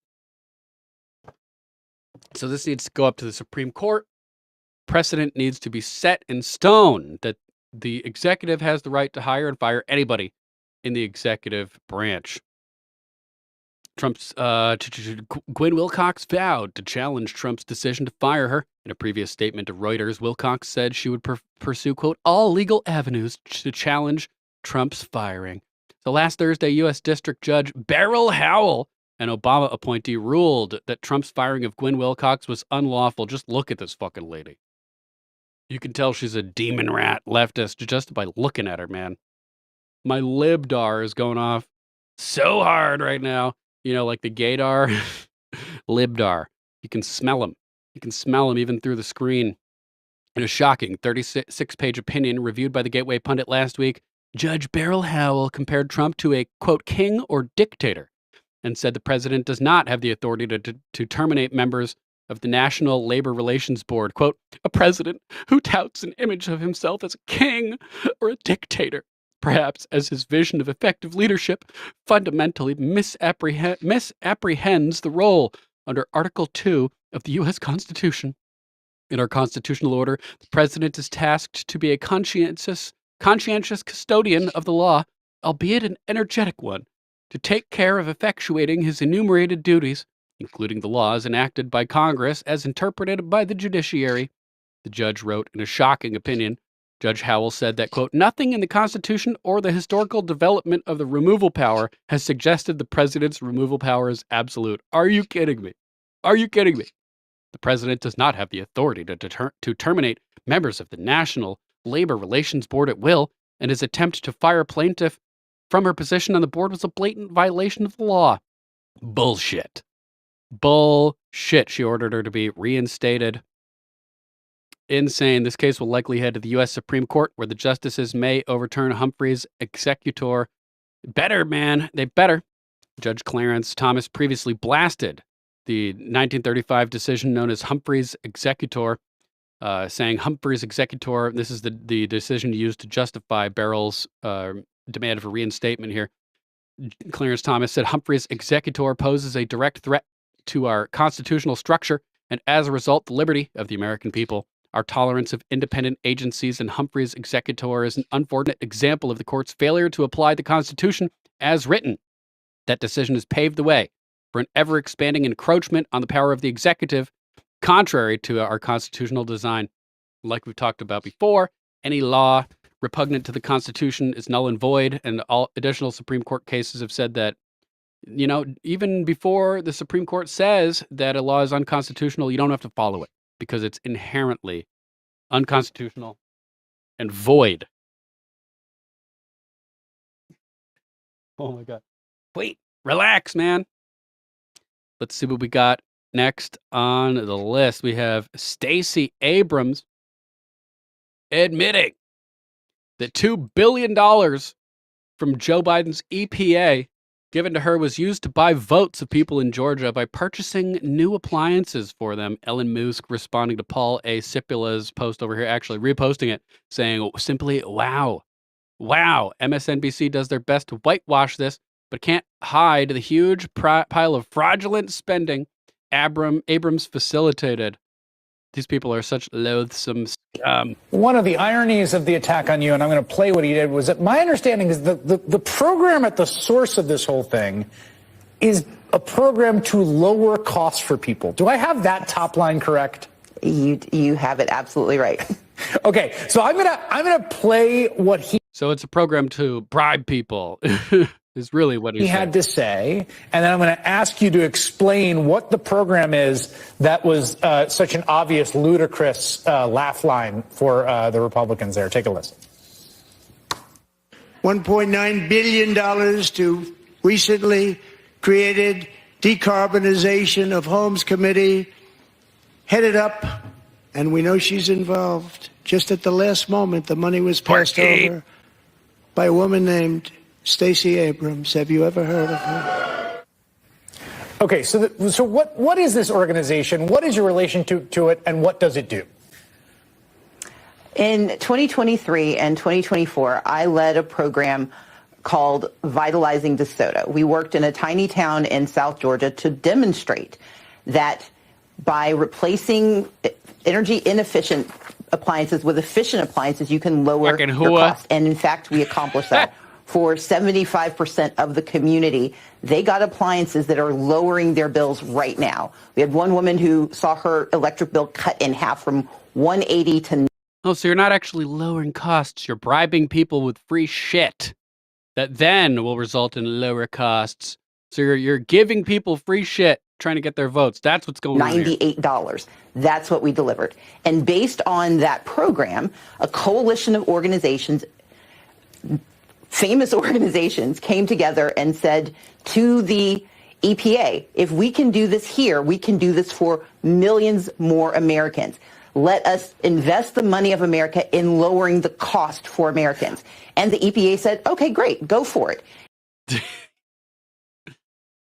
So this needs to go up to the Supreme Court. Precedent needs to be set in stone that the executive has the right to hire and fire anybody in the executive branch. Trump's Gwynne Wilcox vowed to challenge Trump's decision to fire her. In a previous statement to Reuters, Wilcox said she would pursue, quote, all legal avenues to challenge Trump's firing. So last Thursday, U.S. District Judge Beryl Howell, an Obama appointee, ruled that Trump's firing of Gwynne Wilcox was unlawful. Just look at this fucking lady. You can tell she's a demon rat leftist just by looking at her, man. My libdar is going off so hard right now. You know, like the gaydar. Libdar. You can smell him. You can smell him even through the screen. In a shocking 36-page opinion reviewed by the Gateway Pundit last week, Judge Beryl Howell compared Trump to a, quote, king or dictator, and said the president does not have the authority to terminate members of the National Labor Relations Board, quote, a president who touts an image of himself as a king or a dictator, perhaps as his vision of effective leadership fundamentally misapprehends the role under Article 2 of the U.S. Constitution. In our constitutional order, the president is tasked to be a conscientious custodian of the law, albeit an energetic one, to take care of effectuating his enumerated duties, including the laws enacted by Congress as interpreted by the judiciary. The judge wrote in a shocking opinion. Judge Howell said that, quote, nothing in the Constitution or the historical development of the removal power has suggested the president's removal power is absolute. Are you kidding me? Are you kidding me? The president does not have the authority to terminate members of the National Labor Relations Board at will, and his attempt to fire a plaintiff from her position on the board was a blatant violation of the law. Bullshit. Bullshit. She ordered her to be reinstated. Insane. This case will likely head to the U.S. Supreme Court, where the justices may overturn Humphrey's executor. Better, man. They better. Judge Clarence Thomas previously blasted the 1935 decision known as Humphrey's executor, saying Humphrey's executor, this is the decision used to justify Beryl's demand for reinstatement here. Clarence Thomas said Humphrey's executor poses a direct threat to our constitutional structure and, as a result, the liberty of the American people. Our tolerance of independent agencies and Humphrey's executor is an unfortunate example of the court's failure to apply the Constitution as written. That decision has paved the way for an ever-expanding encroachment on the power of the executive, contrary to our constitutional design. Like we've talked about before, any law repugnant to the Constitution is null and void, and all additional Supreme Court cases have said that, you know, even before the Supreme Court says that a law is unconstitutional, you don't have to follow it, because it's inherently unconstitutional and void. Oh my God. Wait, relax, man. Let's see what we got next on the list. We have Stacey Abrams admitting that $2 billion from Joe Biden's EPA given to her was used to buy votes of people in Georgia by purchasing new appliances for them. Ellen Musk responding to Paul A. Cipula's post over here, actually reposting it, saying simply, wow. Wow. MSNBC does their best to whitewash this, but can't hide the huge pile of fraudulent spending Abrams facilitated. These people are such loathsome scum. One of the ironies of the attack on you, and I'm going to play what he did, was that my understanding is the program at the source of this whole thing is a program to lower costs for people. Do I have that top line correct? You have it absolutely right. Okay, so I'm gonna play what he. So it's a program to bribe people. Is really what he had to say, and then I'm going to ask you to explain what the program is that was such an obvious, ludicrous laugh line for the Republicans there. Take a listen. $1.9 billion to recently created Decarbonization of Homes Committee, headed up, and we know she's involved. Just at the last moment, the money was passed over by a woman named Stacey Abrams. Have you ever heard of her? Okay, so what is this organization? What is your relation to it, and what does it do? In 2023 and 2024, I led a program called Vitalizing DeSoto. We worked in a tiny town in South Georgia to demonstrate that by replacing energy inefficient appliances with efficient appliances, you can lower your cost. And in fact, we accomplished that. For 75% of the community, they got appliances that are lowering their bills right now. We had one woman who saw her electric bill cut in half from $180 to... Oh, so you're not actually lowering costs. You're bribing people with free shit that then will result in lower costs. So you're giving people free shit, trying to get their votes. That's what's going on here. $98. That's what we delivered. And based on that program, a coalition of organizations, famous organizations, came together and said to the EPA, if we can do this here, we can do this for millions more Americans. Let us invest the money of America in lowering the cost for Americans. And the EPA said, okay, great, go for it.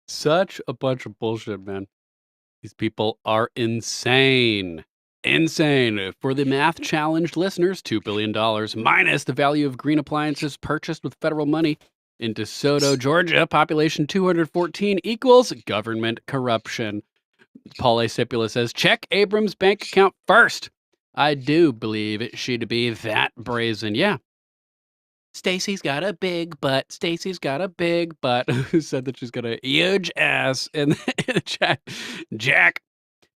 Such a bunch of bullshit, man. These people are insane. Insane. For the math challenged listeners, $2 billion minus the value of green appliances purchased with federal money in DeSoto, Georgia, population 214 equals government corruption. Paul A. Sipula says, check Abrams' bank account first. I do believe it should be that brazen. Yeah. Stacey's got a big butt. Stacey's got a big butt. Who said that she's got a huge ass in the chat? Jack.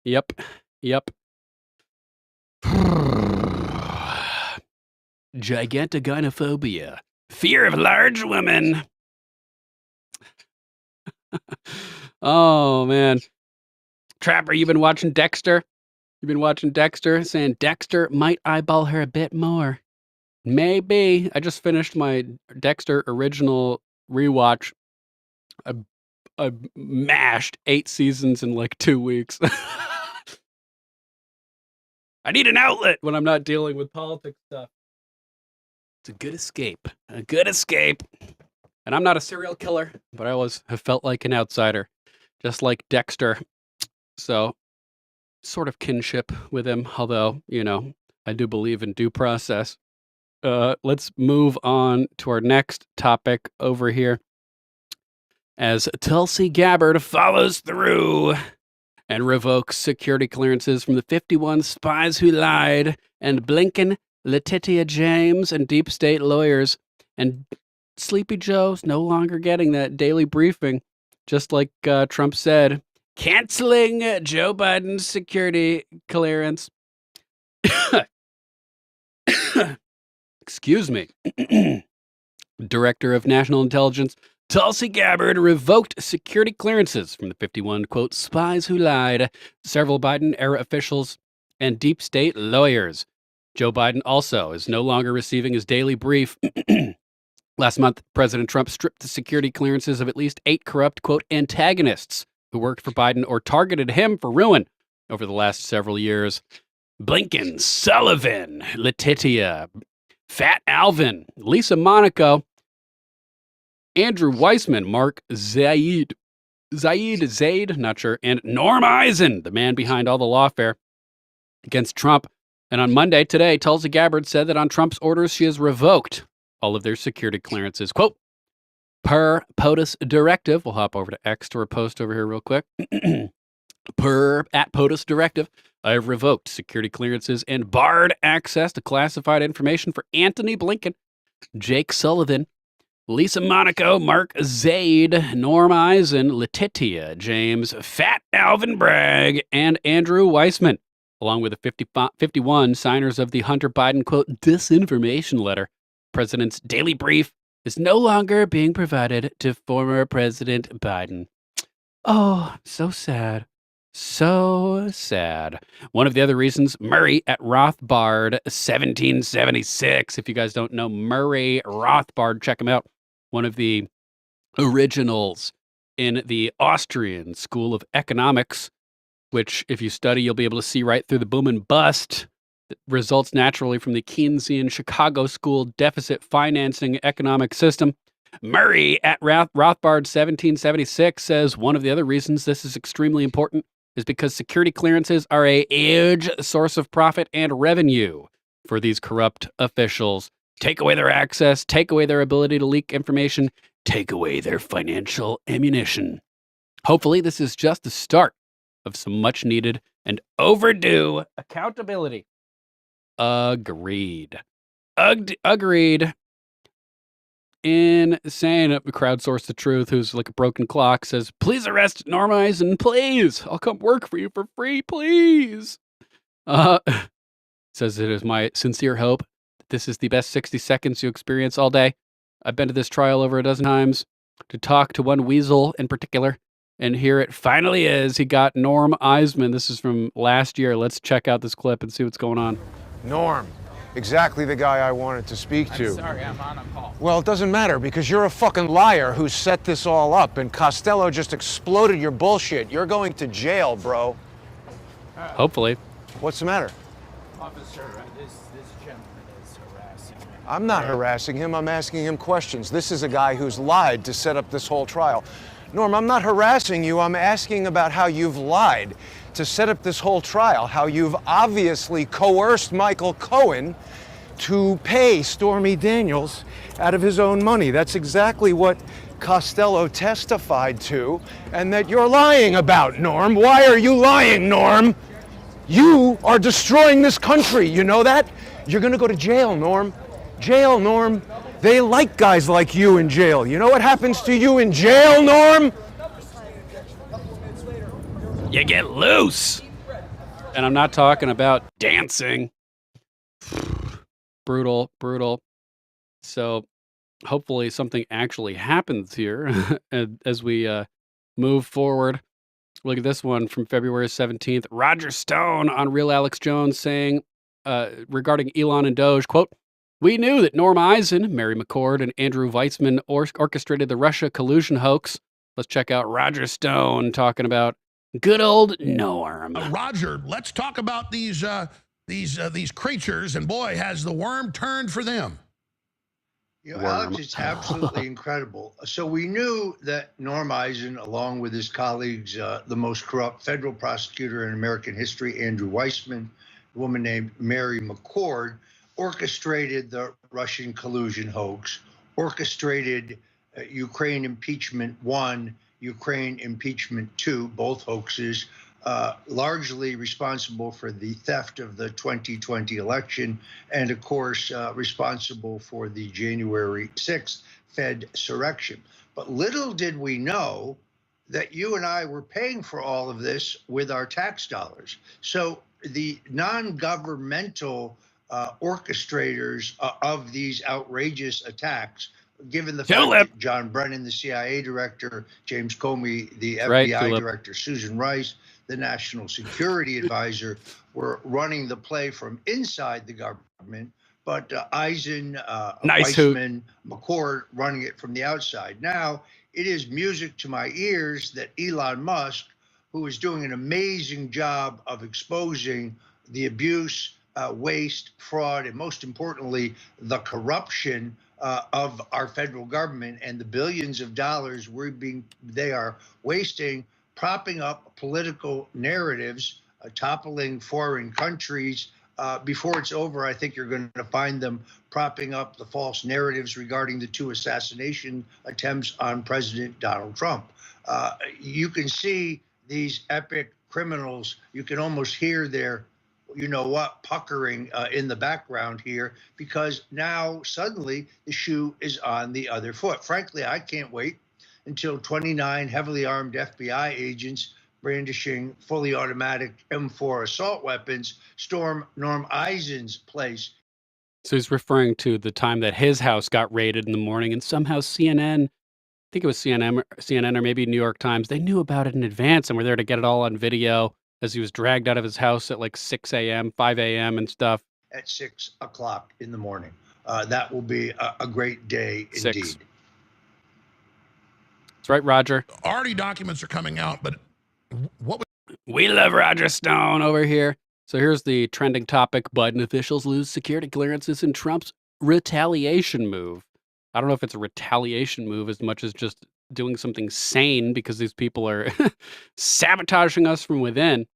Yep. Gigantogynophobia. Fear of large women. Oh, man. Trapper, you been watching Dexter? You've been watching Dexter, saying Dexter might eyeball her a bit more. Maybe. I just finished my Dexter original rewatch. I mashed 8 seasons in like 2 weeks. I need an outlet when I'm not dealing with politics stuff. It's a good escape. A good escape. And I'm not a serial killer, but I always have felt like an outsider, just like Dexter. So, sort of kinship with him, although, I do believe in due process. Let's move on to our next topic over here. As Tulsi Gabbard follows through and revokes security clearances from the 51 spies who lied, and Blinken, Letitia James, and deep state lawyers, and Sleepy Joe's no longer getting that daily briefing, just like Trump said, canceling Joe Biden's security clearance. Excuse me. Director of National Intelligence Tulsi Gabbard revoked security clearances from the 51, quote, spies who lied, several Biden-era officials, and deep state lawyers. Joe Biden also is no longer receiving his daily brief. Last month, President Trump stripped the security clearances of at least 8 corrupt, quote, antagonists who worked for Biden or targeted him for ruin over the last several years. Blinken, Sullivan, Letitia, Fat Alvin, Lisa Monaco, Andrew Weissman, Mark Zaid, not sure, and Norm Eisen, the man behind all the lawfare against Trump. And on Monday, today, Tulsi Gabbard said that on Trump's orders, she has revoked all of their security clearances. Quote, per POTUS directive, we'll hop over to X to her post over here real quick. Per at POTUS directive, I have revoked security clearances and barred access to classified information for Anthony Blinken, Jake Sullivan, Lisa Monaco, Mark Zaid, Norm Eisen, Letitia James, Fat Alvin Bragg, and Andrew Weissman, along with the 51 signers of the Hunter Biden, quote, disinformation letter. President's daily brief is no longer being provided to former President Biden. Oh, so sad. So sad. One of the other reasons, Murray at Rothbard 1776. If you guys don't know Murray Rothbard, check him out. One of the originals in the Austrian School of Economics, which if you study, you'll be able to see right through the boom and bust that results naturally from the Keynesian Chicago School deficit financing economic system. Murray at Rothbard 1776 says one of the other reasons this is extremely important is because security clearances are a huge source of profit and revenue for these corrupt officials. Take away their access, take away their ability to leak information, take away their financial ammunition. Hopefully, this is just the start of some much needed and overdue accountability. Agreed. Agreed. Insane. Crowdsource the truth, who's like a broken clock, says, please arrest Norm Eisen, please. I'll come work for you for free, please. Says it is my sincere hope that this is the best 60 seconds you experience all day. I've been to this trial over a dozen times to talk to one weasel in particular, and here it finally is. He got Norm Eisman. This is from last year. Let's check out this clip and see what's going on. Norm, exactly the guy I wanted to speak to. I'm sorry, I'm on a call. Well, it doesn't matter because you're a fucking liar who set this all up, and Costello just exploded your bullshit. You're going to jail, bro. Hopefully. What's the matter? Officer, this gentleman is harassing me. I'm not harassing him. I'm asking him questions. This is a guy who's lied to set up this whole trial. Norm, I'm not harassing you. I'm asking about how you've lied to set up this whole trial, how you've obviously coerced Michael Cohen to pay Stormy Daniels out of his own money. That's exactly what Costello testified to, and that you're lying about, Norm. Why are you lying, Norm? You are destroying this country, you know that? You're gonna go to jail, Norm. Jail, Norm. They like guys like you in jail. You know what happens to you in jail, Norm? You get loose. And I'm not talking about dancing. Brutal, brutal. So hopefully something actually happens here as we move forward. Look at this one from February 17th. Roger Stone on Real Alex Jones saying regarding Elon and Doge, quote, we knew that Norm Eisen, Mary McCord, and Andrew Weissman orchestrated the Russia collusion hoax. Let's check out Roger Stone talking about good old Norm. Roger, let's talk about these creatures, and boy, has the worm turned for them. You know, Alex, it's absolutely incredible. So we knew that Norm Eisen, along with his colleagues, the most corrupt federal prosecutor in American history, Andrew Weissman, a woman named Mary McCord, orchestrated the Russian collusion hoax, orchestrated Ukraine impeachment 1, Ukraine impeachment 2, both hoaxes, largely responsible for the theft of the 2020 election, and of course, responsible for the January 6th Fed surrection. But little did we know that you and I were paying for all of this with our tax dollars. So the non-governmental orchestrators of these outrageous attacks, given the fact that John Brennan, the CIA director, James Comey, the FBI director, Susan Rice, the national security advisor, were running the play from inside the government, but Eisen, Weissman, McCord running it from the outside. Now, it is music to my ears that Elon Musk, who is doing an amazing job of exposing the abuse, waste, fraud, and most importantly, the corruption of our federal government and the billions of dollars they are wasting, propping up political narratives, toppling foreign countries. Before it's over, I think you're going to find them propping up the false narratives regarding the 2 assassination attempts on President Donald Trump. You can see these epic criminals. You can almost hear their, you know what, puckering in the background here, because now suddenly the shoe is on the other foot. Frankly, I can't wait until 29 heavily armed FBI agents brandishing fully automatic M4 assault weapons storm Norm Eisen's place. So he's referring to the time that his house got raided in the morning, and somehow CNN, think it was CNN or maybe New York Times. They knew about it in advance and were there to get it all on video as he was dragged out of his house at like 6 a.m., 5 a.m. and stuff. At 6 o'clock in the morning. That will be a great day indeed. 6. That's right, Roger. Already documents are coming out, but what we love Roger Stone over here. So here's the trending topic. Biden officials lose security clearances in Trump's retaliation move. I don't know if it's a retaliation move as much as just doing something sane because these people are sabotaging us from within.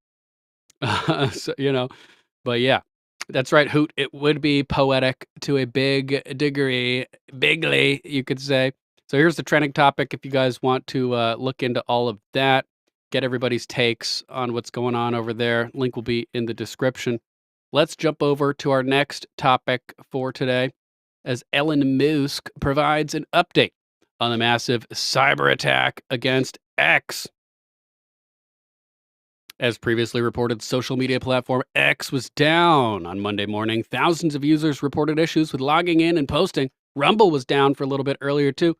So, but yeah, that's right, Hoot. It would be poetic to a big degree, bigly, you could say. So here's the trending topic. If you guys want to look into all of that, get everybody's takes on what's going on over there. Link will be in the description. Let's jump over to our next topic for today, as Elon Musk provides an update on the massive cyber attack against X. As previously reported, social media platform X was down on Monday morning. Thousands of users reported issues with logging in and posting. Rumble was down for a little bit earlier too.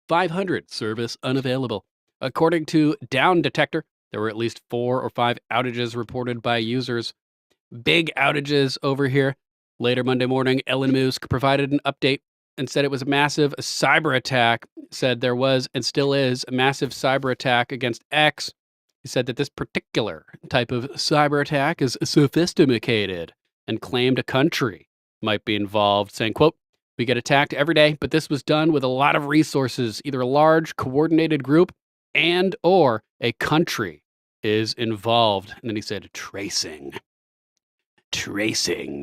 500 service unavailable. According to Down Detector, there were at least 4 or 5 outages reported by users. Big outages over here. Later Monday morning, Elon Musk provided an update and said it was a massive cyber attack. Said there was and still is a massive cyber attack against X. He said that this particular type of cyber attack is sophisticated and claimed a country might be involved, saying, quote, "We get attacked every day, but this was done with a lot of resources, either a large coordinated group and or a country is involved." And then he said, tracing.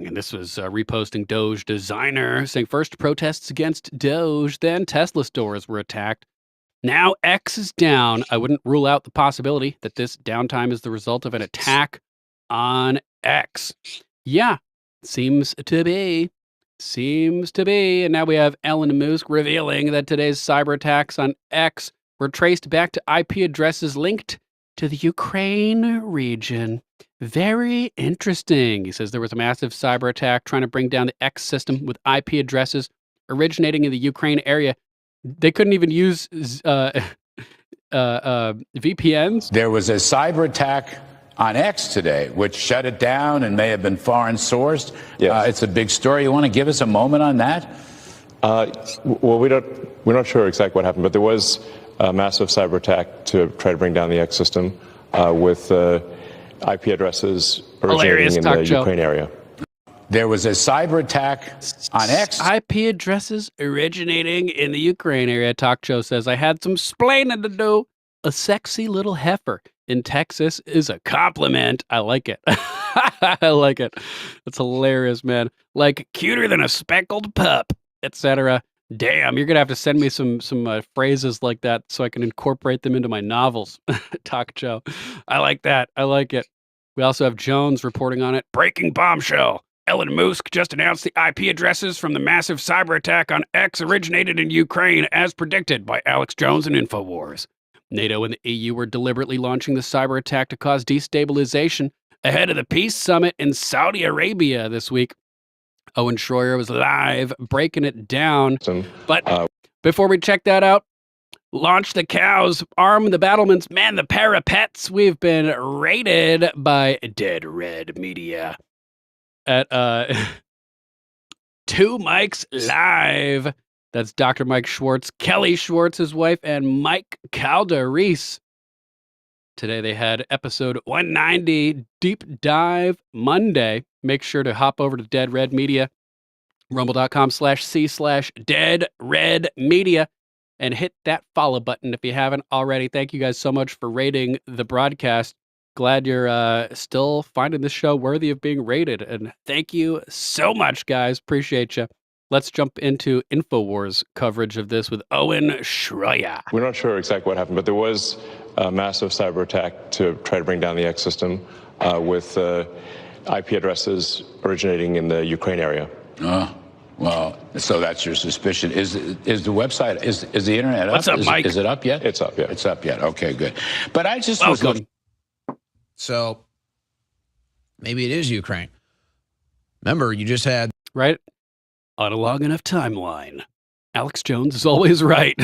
And this was reposting Doge Designer, saying first protests against Doge, then Tesla stores were attacked. Now X is down. I wouldn't rule out the possibility that this downtime is the result of an attack on X. Yeah, seems to be. And now we have Elon Musk revealing that today's cyber attacks on X were traced back to IP addresses linked to the Ukraine region. Very interesting. He says there was a massive cyber attack trying to bring down the X system with IP addresses originating in the Ukraine area. They couldn't even use VPNs. There was a cyber attack on X today, which shut it down and may have been foreign sourced. Yes. It's a big story. You want to give us a moment on that? Well, we're not sure exactly what happened, but there was a massive cyber attack to try to bring down the X system with IP addresses originating in the Ukraine area. There was a cyber attack on X. IP addresses originating in the Ukraine area. Talk Show says, I had some splaining to do. A sexy little heifer in Texas is a compliment. I like it. I like it. It's hilarious, man. Like cuter than a speckled pup, etc. Damn, you're going to have to send me some phrases like that so I can incorporate them into my novels. Talk Show. I like that. I like it. We also have Jones reporting on it. Breaking bombshell. Elon Musk just announced the IP addresses from the massive cyber attack on X originated in Ukraine, as predicted by Alex Jones and InfoWars. NATO and the EU were deliberately launching the cyber attack to cause destabilization ahead of the peace summit in Saudi Arabia this week. Owen Schroyer was live breaking it down. But before we check that out, launch the cows, arm the battlements, man the parapets. We've been raided by Dead Red Media at 2 Mics Live. That's Dr. Mike Schwartz, Kelly Schwartz, his wife, and Mike Calderis. Today they had episode 190, Deep Dive Monday. Make sure to hop over to Dead Red Media, rumble.com/c/Dead Red Media, and hit that follow button if you haven't already. Thank you guys so much for rating the broadcast. Glad you're still finding this show worthy of being rated. And thank you so much, guys. Appreciate you. Let's jump into InfoWars coverage of this with Owen Schroyer. We're not sure exactly what happened, but there was a massive cyber attack to try to bring down the X system with IP addresses originating in the Ukraine area. Oh, well, so that's your suspicion. Is the website, is the internet up? What's up, Mike? Is it up yet? It's up, yeah. It's up yet. Okay, good. But I just was Welcome. So maybe it is Ukraine. Remember, you just had... Right? On a long enough timeline, Alex Jones is always right.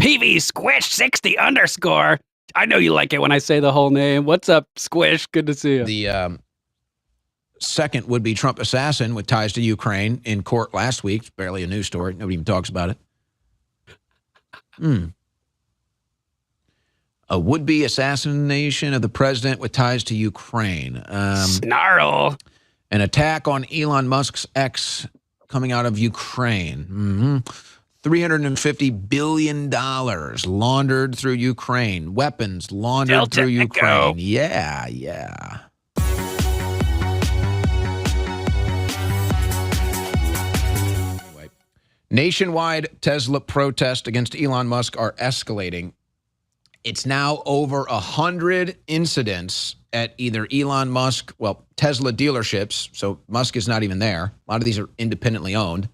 PV Squish 60 _ I know you like it when I say the whole name. What's up, Squish? Good to see you. The second would-be Trump assassin with ties to Ukraine in court last week. It's barely a news story. Nobody even talks about it. A would-be assassination of the president with ties to Ukraine. Snarl. An attack on Elon Musk's X coming out of Ukraine. $350 billion laundered through Ukraine. Weapons laundered through Ukraine. Yeah. Anyway, nationwide Tesla protests against Elon Musk are escalating. It's now over 100 incidents at either Elon Musk, Tesla dealerships. So Musk is not even there. A lot of these are independently owned.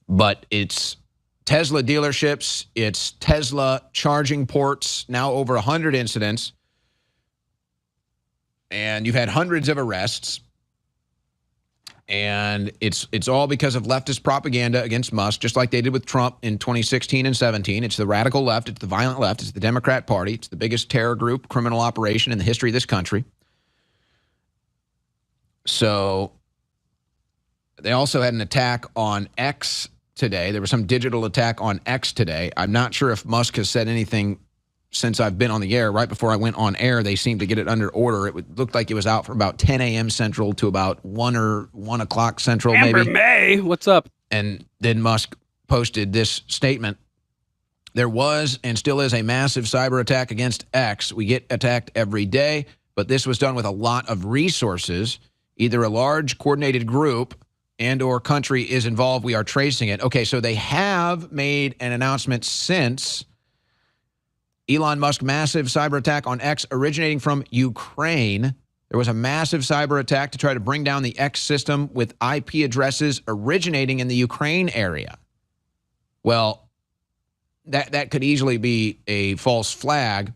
But it's Tesla dealerships, it's Tesla charging ports, now over 100 incidents. And you've had hundreds of arrests. And it's all because of leftist propaganda against Musk, just like they did with Trump in 2016 and 17. It's the radical left, it's the violent left, it's the Democrat Party, it's the biggest terror group, criminal operation in the history of this country. So they also had an attack on X today. There was some digital attack on X today. I'm not sure if Musk has said anything since I've been on the air. Right before I went on air, they seemed to get it under order. It looked like it was out from about 10 a.m. Central to about 1 or 1 o'clock Central, Amber maybe. May, what's up? And then Musk posted this statement. There was and still is a massive cyber attack against X. We get attacked every day, but this was done with a lot of resources. Either a large coordinated group and or country is involved. We are tracing it. Okay, so they have made an announcement since Elon Musk massive cyber attack on X originating from Ukraine. There was a massive cyber attack to try to bring down the X system with IP addresses originating in the Ukraine area. Well, that could easily be a false flag.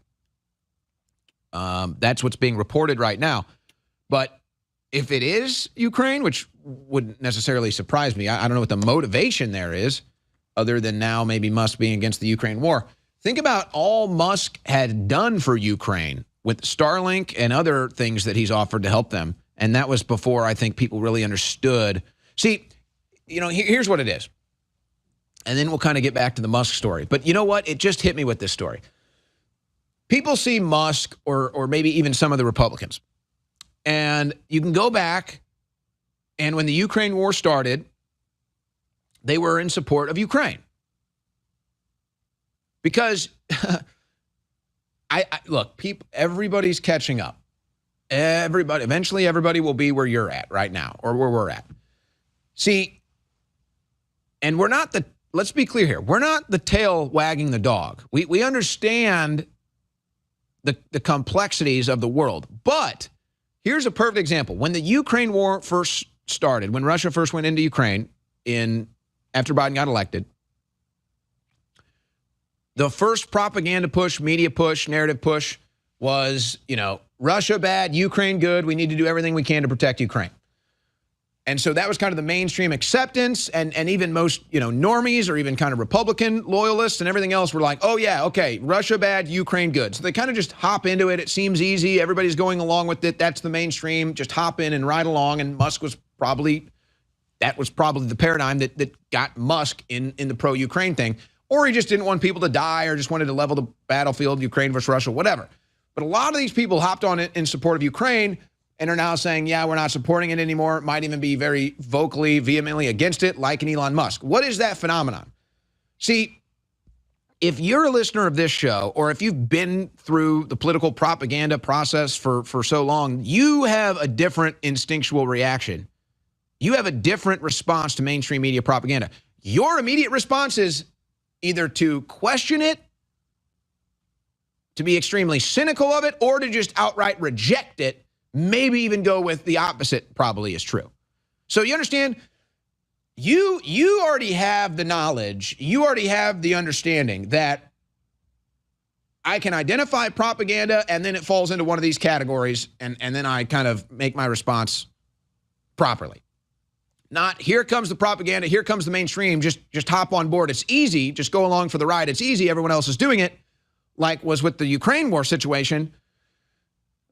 That's what's being reported right now. But if it is Ukraine, which wouldn't necessarily surprise me, I don't know what the motivation there is, other than now maybe Musk being against the Ukraine war. Think about all Musk had done for Ukraine with Starlink and other things that he's offered to help them. And that was before I think people really understood. See, here's what it is. And then we'll kind of get back to the Musk story. But you know what? It just hit me with this story. People see Musk or maybe even some of the Republicans. And you can go back, and when the Ukraine war started, they were in support of Ukraine. Because, look, everybody's catching up. Eventually everybody will be where you're at right now, or where we're at. See, and let's be clear here, we're not the tail wagging the dog. We understand the complexities of the world. But here's a perfect example. When the Ukraine war first started, when Russia first went into Ukraine after Biden got elected, the first propaganda push, media push, narrative push was, Russia bad, Ukraine good. We need to do everything we can to protect Ukraine. And so that was kind of the mainstream acceptance. And even most, normies or even kind of Republican loyalists and everything else were like, oh, yeah, okay, Russia bad, Ukraine good. So they kind of just hop into it. It seems easy. Everybody's going along with it. That's the mainstream. Just hop in and ride along. And Musk was probably the paradigm that got Musk in the pro-Ukraine thing. Or he just didn't want people to die or just wanted to level the battlefield, Ukraine versus Russia, whatever. But a lot of these people hopped on it in support of Ukraine and are now saying, yeah, we're not supporting it anymore. Might even be very vocally, vehemently against it, like an Elon Musk. What is that phenomenon? See, if you're a listener of this show, or if you've been through the political propaganda process for so long, you have a different instinctual reaction. You have a different response to mainstream media propaganda. Your immediate response is either to question it, to be extremely cynical of it, or to just outright reject it, maybe even go with the opposite probably is true. So you understand, you already have the knowledge, you already have the understanding that I can identify propaganda and then it falls into one of these categories and then I kind of make my response properly. Not here comes the propaganda, here comes the mainstream, just hop on board. It's easy, just go along for the ride. It's easy, everyone else is doing it, like was with the Ukraine war situation.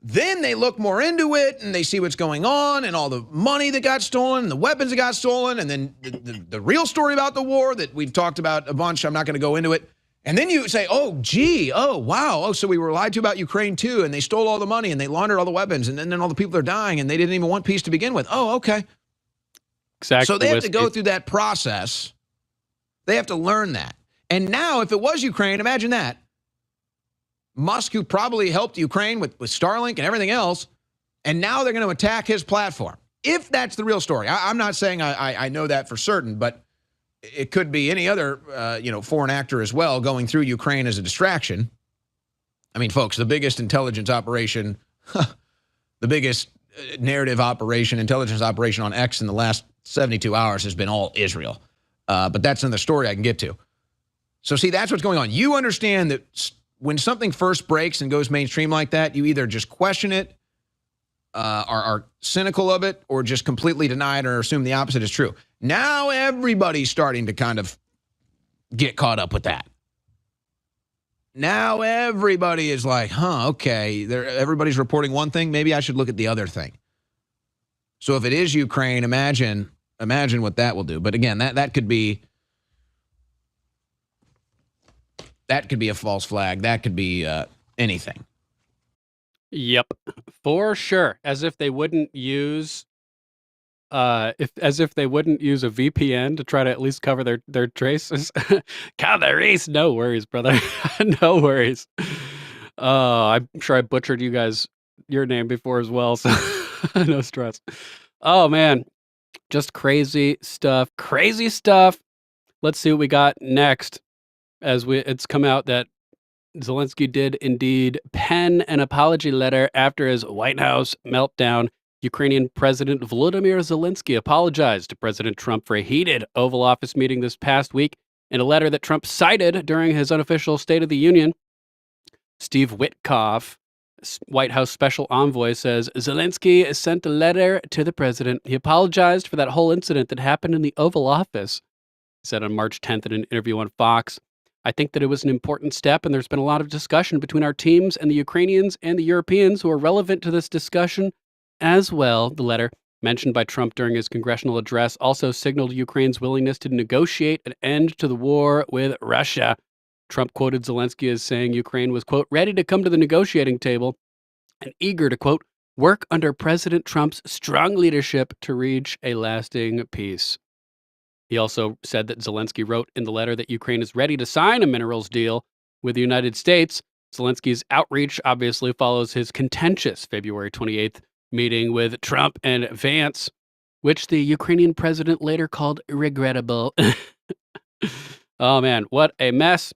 Then they look more into it and they see what's going on and all the money that got stolen and the weapons that got stolen and then the real story about the war that we've talked about a bunch. I'm not going to go into it. And then you say, oh, gee, oh, wow. Oh, so we were lied to about Ukraine too, and they stole all the money and they laundered all the weapons and then all the people are dying and they didn't even want peace to begin with. Oh, okay. Exactly. So they have to go through that process. They have to learn that. And now, if it was Ukraine, imagine that. Musk, who probably helped Ukraine with Starlink and everything else, and now they're going to attack his platform. If that's the real story. I'm not saying I know that for certain, but it could be any other foreign actor as well going through Ukraine as a distraction. I mean, folks, the biggest intelligence operation, the biggest narrative operation, intelligence operation on X in the last 72 hours has been all Israel. But that's another story I can get to. So see, that's what's going on. You understand that when something first breaks and goes mainstream like that, you either just question it, are cynical of it, or just completely deny it or assume the opposite is true. Now everybody's starting to kind of get caught up with that. Now everybody is like, huh, okay, everybody's reporting one thing. Maybe I should look at the other thing. So if it is Ukraine, imagine what that will do. But again, that could be a false flag. That could be anything. Yep, for sure. As if they wouldn't use a VPN to try to at least cover their traces. Calories, no worries, brother. No worries. I'm sure I butchered your name before as well, so no stress. Oh man, just crazy stuff. Crazy stuff. Let's see what we got next. It's come out that Zelensky did indeed pen an apology letter after his White House meltdown. Ukrainian President Volodymyr Zelensky apologized to President Trump for a heated Oval Office meeting this past week in a letter that Trump cited during his unofficial State of the Union. Steve Witkoff, White House special envoy, says Zelensky sent a letter to the president. He apologized for that whole incident that happened in the Oval Office. He said on March 10th in an interview on Fox, I think that it was an important step, and there's been a lot of discussion between our teams and the Ukrainians and the Europeans who are relevant to this discussion as well. The letter, mentioned by Trump during his congressional address, also signaled Ukraine's willingness to negotiate an end to the war with Russia. Trump quoted Zelensky as saying Ukraine was, quote, ready to come to the negotiating table and eager to, quote, work under President Trump's strong leadership to reach a lasting peace. He also said that Zelensky wrote in the letter that Ukraine is ready to sign a minerals deal with the United States. Zelensky's outreach obviously follows his contentious February 28th meeting with Trump and Vance, which the Ukrainian president later called regrettable. Oh man, what a mess.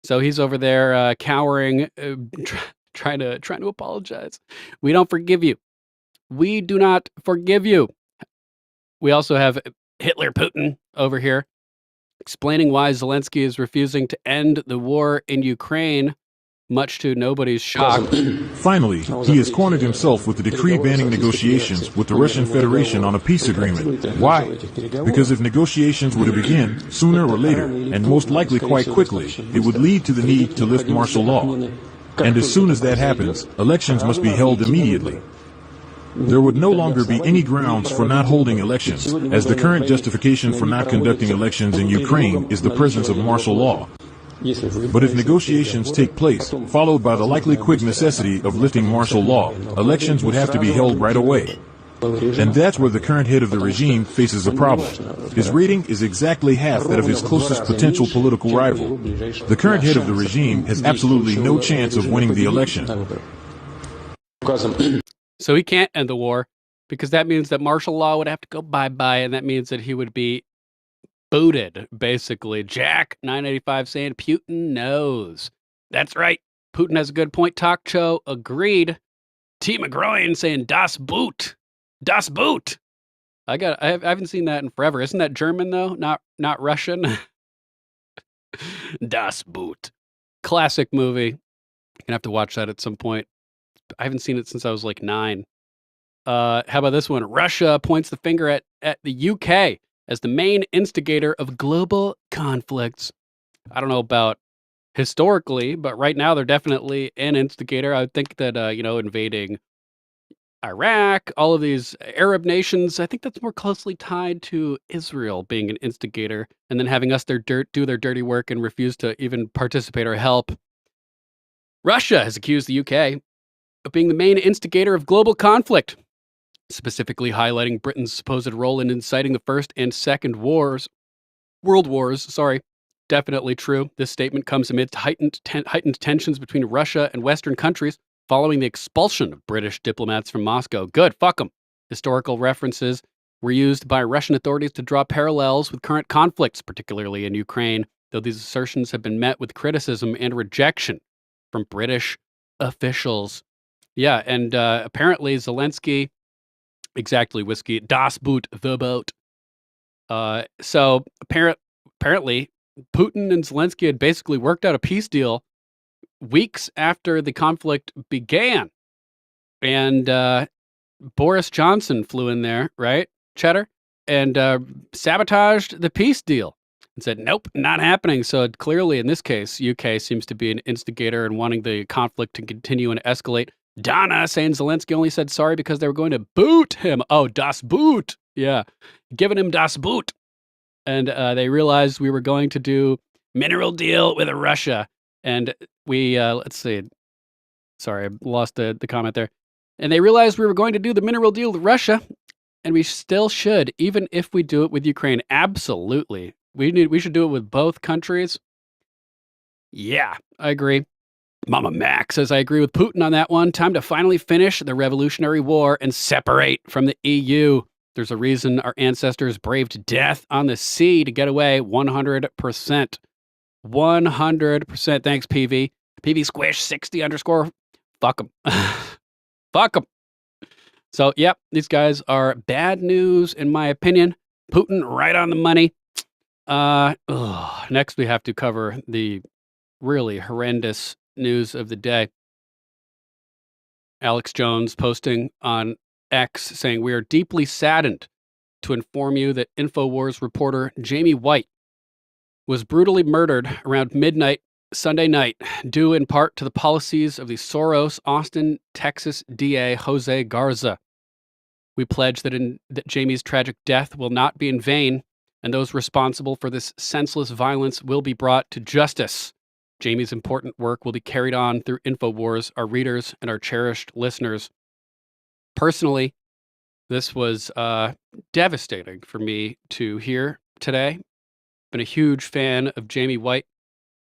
So he's over there cowering, trying to apologize. We don't forgive you. We do not forgive you. We also have Hitler Putin over here explaining why Zelensky is refusing to end the war in Ukraine, much to nobody's shock. Finally, he has cornered himself with the decree banning negotiations with the Russian Federation on a peace agreement. Why? Because if negotiations were to begin sooner or later, and most likely quite quickly, it would lead to the need to lift martial law. And as soon as that happens, elections must be held immediately. There would no longer be any grounds for not holding elections, as the current justification for not conducting elections in Ukraine is the presence of martial law. But if negotiations take place, followed by the likely quick necessity of lifting martial law, elections would have to be held right away. And that's where the current head of the regime faces a problem. His rating is exactly half that of his closest potential political rival. The current head of the regime has absolutely no chance of winning the election. So he can't end the war because that means that martial law would have to go bye-bye, and that means that he would be booted, basically. Jack 985 saying Putin knows. That's right. Putin has a good point. Talk show agreed. T. McGroin saying Das Boot. Das Boot. I haven't seen that in forever. Isn't that German though? Not Russian. Das Boot. Classic movie. You're gonna have to watch that at some point. I haven't seen it since I was like 9. How about this one? Russia points the finger at at the UK as the main instigator of global conflicts. I don't know about historically, but right now they're definitely an instigator. I would think that, invading Iraq, all of these Arab nations, I think that's more closely tied to Israel being an instigator and then having us do their dirty work and refuse to even participate or help. Russia has accused the UK of being the main instigator of global conflict, specifically highlighting Britain's supposed role in inciting the First and Second World Wars. Definitely true. This statement comes amidst heightened tensions between Russia and Western countries following the expulsion of British diplomats from Moscow. Good, fuck them. Historical references were used by Russian authorities to draw parallels with current conflicts, particularly in Ukraine, though these assertions have been met with criticism and rejection from British officials. Yeah, and apparently Zelensky, exactly, whiskey, das Boot, the boat. So apparently Putin and Zelensky had basically worked out a peace deal weeks after the conflict began. And Boris Johnson flew in there, right, Cheddar? And sabotaged the peace deal and said, nope, not happening. So clearly, in this case, UK seems to be an instigator and wanting the conflict to continue and escalate. Donna saying Zelensky only said sorry because they were going to boot him. Oh, das Boot. Yeah, giving him das Boot. And they realized we were going to do mineral deal with Russia. And we, let's see. Sorry, I lost the comment there. And they realized we were going to do the mineral deal with Russia. And we still should, even if we do it with Ukraine. Absolutely. We should do it with both countries. Yeah, I agree. Mama Mac says, I agree with Putin on that one. Time to finally finish the Revolutionary War and separate from the EU. There's a reason our ancestors braved death on the sea to get away. 100%. 100%. Thanks, PV. PV Squish 60 _ Fuck them. Fuck them. So, yep, these guys are bad news, in my opinion. Putin, right on the money. Next, we have to cover the really horrendous news of the day. Alex Jones posting on X saying, we are deeply saddened to inform you that InfoWars reporter Jamie White was brutally murdered around midnight Sunday night, due in part to the policies of the Soros Austin, Texas DA Jose Garza. We pledge that Jamie's tragic death will not be in vain, and those responsible for this senseless violence will be brought to justice. Jamie's important work will be carried on through InfoWars, our readers, and our cherished listeners. Personally, this was devastating for me to hear today. Been a huge fan of Jamie White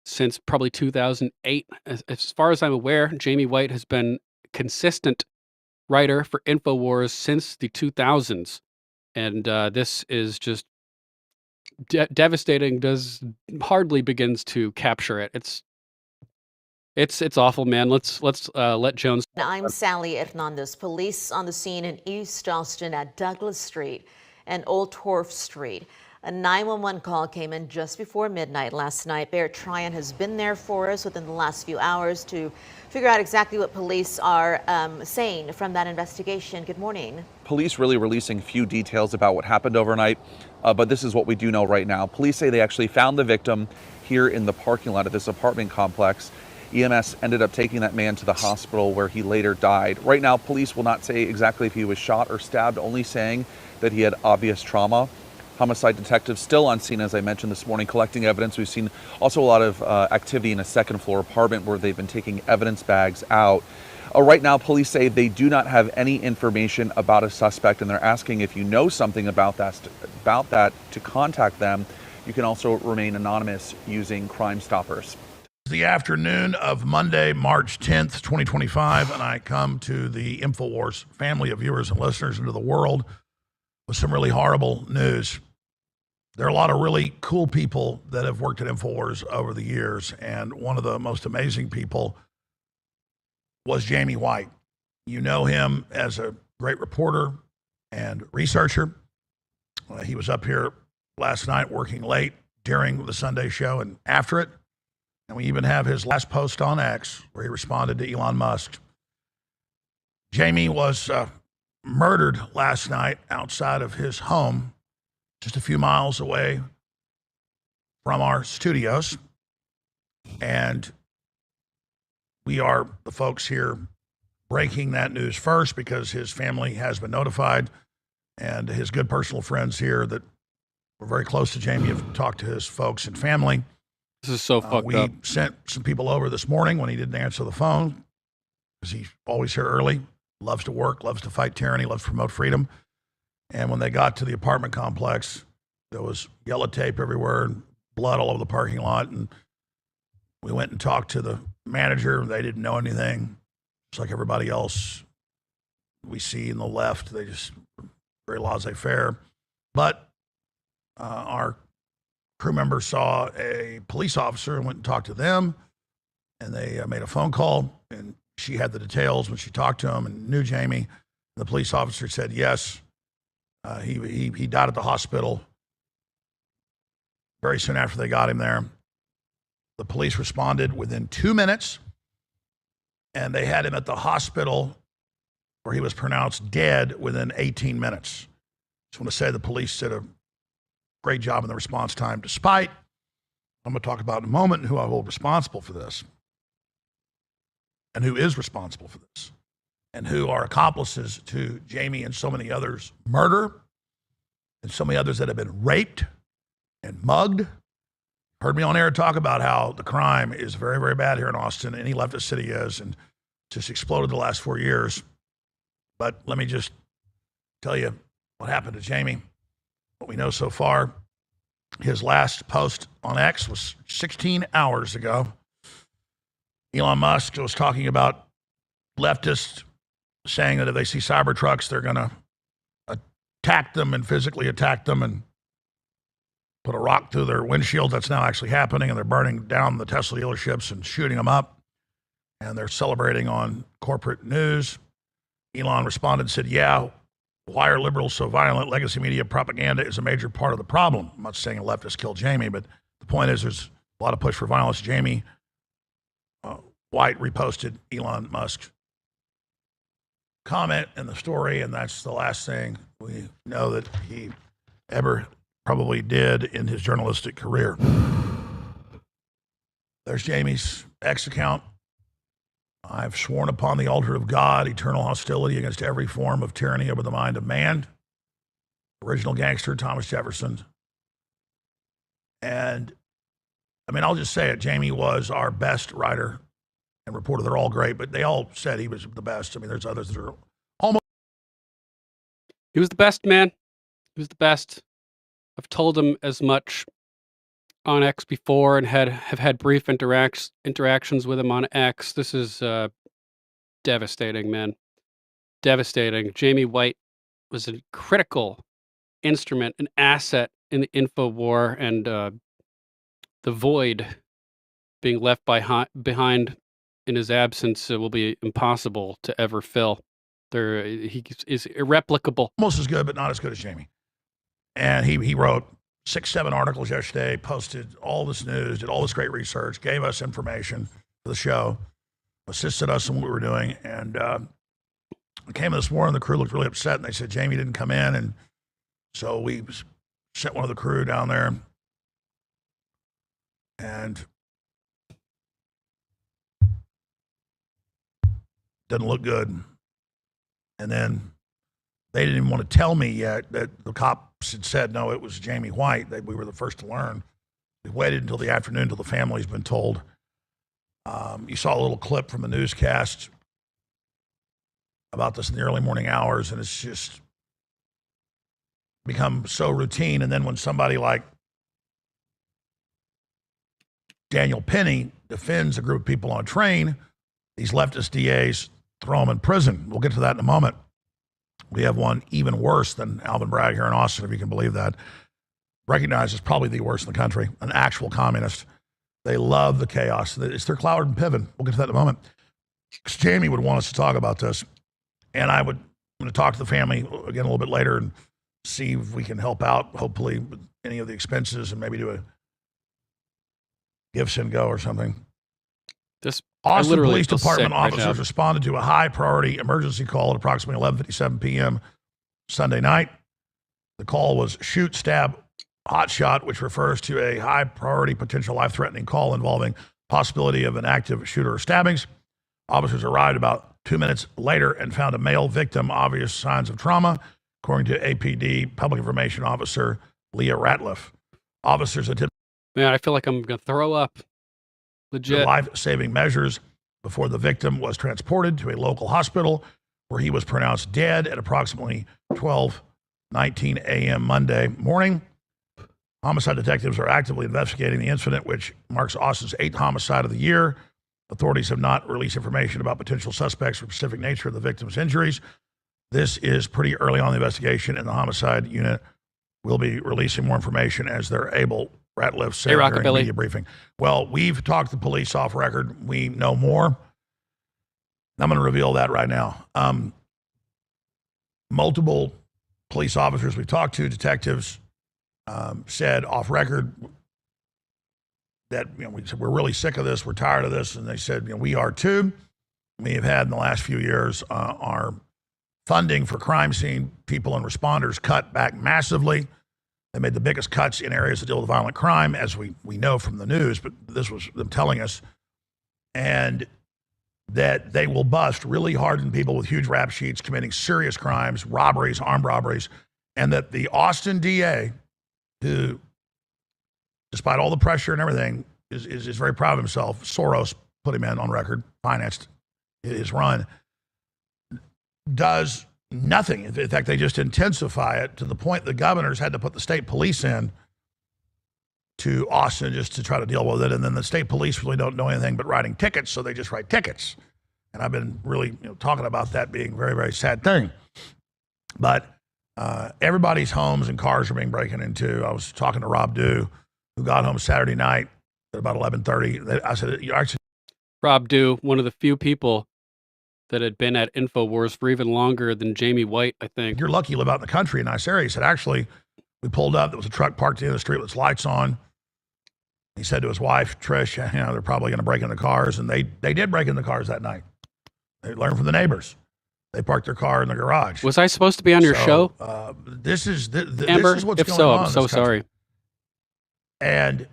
since probably 2008. As far as I'm aware, Jamie White has been a consistent writer for InfoWars since the 2000s. And this is just devastating, hardly begins to capture it. It's awful, man. Let's let Jones. I'm Sally Hernandez. Police on the scene in East Austin at Douglas Street and Old Torf Street. A 911 call came in just before midnight last night. Bear Tryon has been there for us within the last few hours to figure out exactly what police are saying from that investigation. Good morning. Police really releasing few details about what happened overnight, but this is what we do know right now. Police say they actually found the victim here in the parking lot of this apartment complex. EMS ended up taking that man to the hospital where he later died. Right now, police will not say exactly if he was shot or stabbed, only saying that he had obvious trauma. Homicide detectives still on scene, as I mentioned this morning, collecting evidence. We've seen also a lot of activity in a second floor apartment where they've been taking evidence bags out. Right now, police say they do not have any information about a suspect, and they're asking if you know something about that to contact them. You can also remain anonymous using Crime Stoppers. The afternoon of Monday, March 10th, 2025, and I come to the InfoWars family of viewers and listeners into the world with some really horrible news. There are a lot of really cool people that have worked at InfoWars over the years, and one of the most amazing people was Jamie White. You know him as a great reporter and researcher. He was up here last night working late during the Sunday show and after it. And we even have his last post on X where he responded to Elon Musk. Jamie was murdered last night outside of his home, just a few miles away from our studios. And we are the folks here breaking that news first because his family has been notified, and his good personal friends here that were very close to Jamie have talked to his folks and family. This is so fucked up. We sent some people over this morning when he didn't answer the phone because he's always here early, loves to work, loves to fight tyranny, loves to promote freedom. And when they got to the apartment complex, there was yellow tape everywhere and blood all over the parking lot. And we went and talked to the manager. They didn't know anything. Just like everybody else we see in the left, they just very laissez-faire. But our crew member saw a police officer and went and talked to them, and they made a phone call, and she had the details when she talked to him and knew Jamie. The police officer said yes, he died at the hospital very soon after they got him there. The police responded within 2 minutes, and they had him at the hospital where he was pronounced dead within 18 minutes. Just want to say the police did a great job in the response time, despite, I'm going to talk about in a moment, who I hold responsible for this, and who is responsible for this, and who are accomplices to Jamie and so many others' murder, and so many others that have been raped and mugged. Heard me on air talk about how the crime is very, very bad here in Austin. Any leftist city is, and just exploded the last 4 years. But let me just tell you what happened to Jamie. What we know so far, his last post on X was 16 hours ago. Elon Musk was talking about leftists saying that if they see cyber trucks, they're going to attack them and physically attack them and put a rock through their windshield. That's now actually happening, and they're burning down the Tesla dealerships and shooting them up, and they're celebrating on corporate news. Elon responded and said, yeah, why are liberals so violent? Legacy media propaganda is a major part of the problem. I'm not saying a leftist killed Jamie, but the point is there's a lot of push for violence. Jamie White reposted Elon Musk's comment in the story, and that's the last thing we know that he ever probably did in his journalistic career. There's Jamie's X account. I've sworn upon the altar of God eternal hostility against every form of tyranny over the mind of man. Original gangster Thomas Jefferson. And I mean, I'll just say it. Jamie was our best writer and reporter. They're all great, but they all said he was the best. I mean, there's others that are almost. He was the best, man. He was the best. I've told him as much on X before and have had brief interactions with him on X. This is devastating, man. Devastating. Jamie White was a critical instrument, an asset in the info war, and the void being left behind in his absence will be impossible to ever fill. He is irreplicable. Almost as good, but not as good as Jamie. And he wrote 6-7 articles yesterday, posted all this news, did all this great research, gave us information for the show, assisted us in what we were doing. And we came in this morning, the crew looked really upset, and they said Jamie didn't come in. And so we sent one of the crew down there. And didn't look good. And then they didn't even want to tell me yet that the cops had said, no, it was Jamie White. We were the first to learn. We waited until the afternoon until the family's been told. You saw a little clip from the newscast about this in the early morning hours, and it's just become so routine. And then when somebody like Daniel Penny defends a group of people on a train, these leftist DAs throw them in prison. We'll get to that in a moment. We have one even worse than Alvin Bragg here in Austin, if you can believe that. Recognized as probably the worst in the country, an actual communist. They love the chaos. It's their Cloward and Piven. We'll get to that in a moment. Jamie would want us to talk about this. And I'm going to talk to the family again a little bit later and see if we can help out, hopefully, with any of the expenses and maybe do a give, send, go or something. This Austin literally Police feel Department sick right officers now. responded to a high-priority emergency call at approximately 11:57 p.m. Sunday night. The call was shoot, stab, hot shot, which refers to a high-priority potential life-threatening call involving possibility of an active shooter or stabbings. Officers arrived about 2 minutes later and found a male victim, obvious signs of trauma, according to APD Public Information Officer Leah Ratliff. Officers attempted Man, I feel like I'm going to throw up. Legit. life-saving measures before the victim was transported to a local hospital where he was pronounced dead at approximately 12:19 a.m. Monday morning. Homicide detectives are actively investigating the incident, which marks Austin's 8th homicide of the year. Authorities have not released information about potential suspects or specific nature of the victim's injuries. This is pretty early on in the investigation, and the homicide unit will be releasing more information as they're able, Ratliff said during a media briefing. Well, we've talked to police off record. We know more. I'm going to reveal that right now. Multiple police officers we've talked to, detectives, said off record that we said, we're really sick of this, we're tired of this, and they said we are too. We have had in the last few years our funding for crime scene people and responders cut back massively. They made the biggest cuts in areas that deal with violent crime, as we know from the news, but this was them telling us, and that they will bust really hardened people with huge rap sheets committing serious crimes, robberies, armed robberies, and that the Austin DA, who, despite all the pressure and everything, is very proud of himself. Soros put him in on record, financed his run, does nothing. In fact, they just intensify it to the point the governors had to put the state police in to Austin just to try to deal with it. And then the state police really don't know anything but writing tickets, so they just write tickets. And I've been really talking about that being a very, very sad thing. But everybody's homes and cars are being broken into. I was talking to Rob Dew, who got home Saturday night at about 11:30. I said, "You actually." Rob Dew, one of the few people that had been at InfoWars for even longer than Jamie White, I think. You're lucky you live out in the country, in a nice area. He said, actually, we pulled up. There was a truck parked at the end of the street with its lights on. He said to his wife, Trish, they're probably going to break into cars. And they did break into cars that night. They learned from the neighbors. They parked their car in the garage. Was I supposed to be on your show? This is Amber, this is what's if going so, on. I'm so sorry. And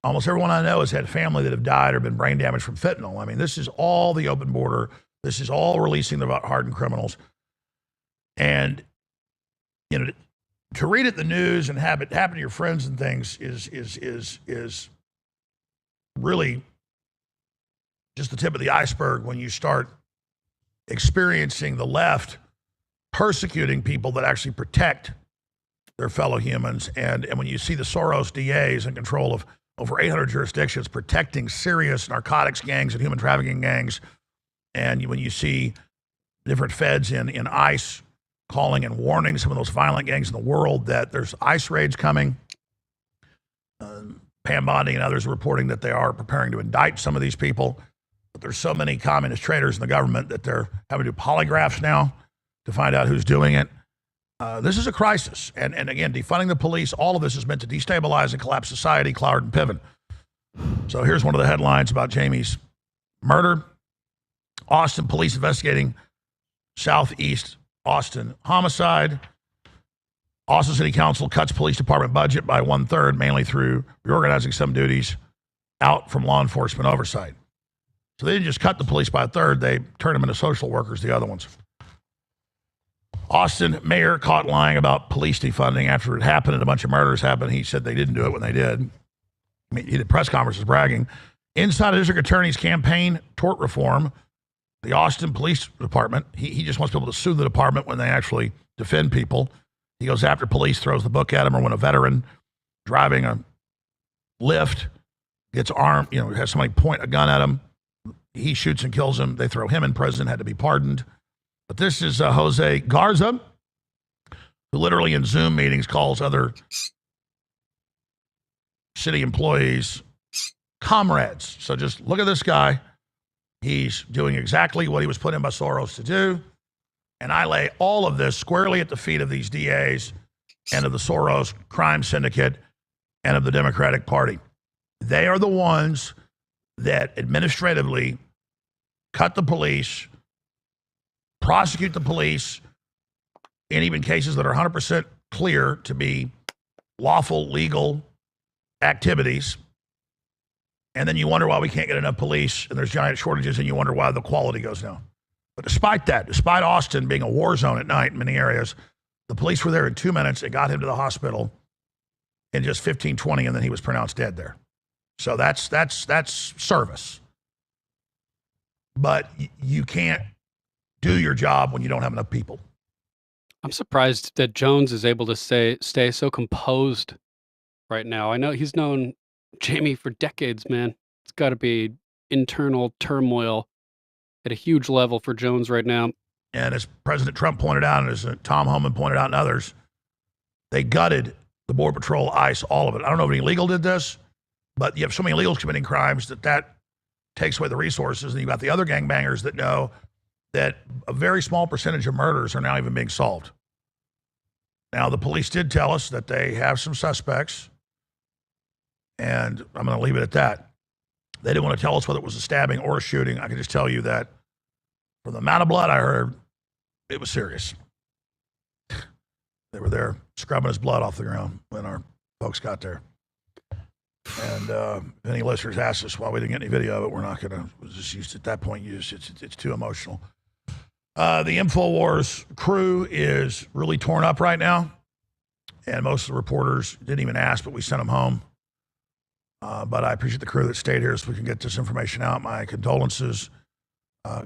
almost everyone I know has had family that have died or been brain damaged from fentanyl. I mean, this is all the open border. This is all releasing the hardened criminals. And, to read it in the news and have it happen to your friends and things is really just the tip of the iceberg when you start experiencing the left persecuting people that actually protect their fellow humans. And when you see the Soros DAs in control of over 800 jurisdictions protecting serious narcotics gangs and human trafficking gangs, and when you see different feds in ICE calling and warning some of those violent gangs in the world that there's ICE raids coming, Pam Bondi and others are reporting that they are preparing to indict some of these people. But there's so many communist traitors in the government that they're having to do polygraphs now to find out who's doing it. This is a crisis. And again, defunding the police, all of this is meant to destabilize and collapse society, Cloward and Piven. So here's one of the headlines about Jamie's murder. Austin police investigating Southeast Austin homicide. Austin City Council cuts police department budget by 1/3, mainly through reorganizing some duties out from law enforcement oversight. So they didn't just cut the police by 1/3, they turned them into social workers, the other ones. Austin mayor caught lying about police defunding after it happened and a bunch of murders happened. He said they didn't do it when they did. I mean, he did press conferences bragging. Inside a district attorney's campaign, tort reform, the Austin Police Department, he just wants people to sue the department when they actually defend people. He goes after police, throws the book at him, or when a veteran driving a lift gets armed, has somebody point a gun at him, he shoots and kills him. They throw him in prison, had to be pardoned. But this is Jose Garza, who literally in Zoom meetings calls other city employees comrades. So just look at this guy. He's doing exactly what he was put in by Soros to do. And I lay all of this squarely at the feet of these DAs and of the Soros crime syndicate and of the Democratic Party. They are the ones that administratively cut the police, prosecute the police in even cases that are 100% clear to be lawful, legal activities. And then you wonder why we can't get enough police and there's giant shortages, and you wonder why the quality goes down. But despite that, despite Austin being a war zone at night in many areas, the police were there in 2 minutes. It got him to the hospital in just 15, 20, and then he was pronounced dead there. So that's service. But you can't do your job when you don't have enough people. I'm surprised that Jones is able to stay so composed right now. I know he's known Jamie for decades, man. It's got to be internal turmoil at a huge level for Jones right now. And as President Trump pointed out, and as Tom Homan pointed out and others, they gutted the Border Patrol, ICE, all of it. I don't know if any illegal did this, but you have so many illegals committing crimes that takes away the resources. And you've got the other gangbangers that know that a very small percentage of murders are now even being solved. Now, the police did tell us that they have some suspects, and I'm going to leave it at that. They didn't want to tell us whether it was a stabbing or a shooting. I can just tell you that from the amount of blood I heard, it was serious. They were there scrubbing his blood off the ground when our folks got there. And if any listeners ask us why we didn't get any video of it, we're not going to just use at that point. It's too emotional. The InfoWars crew is really torn up right now, and most of the reporters didn't even ask, but we sent them home. But I appreciate the crew that stayed here so we can get this information out. My condolences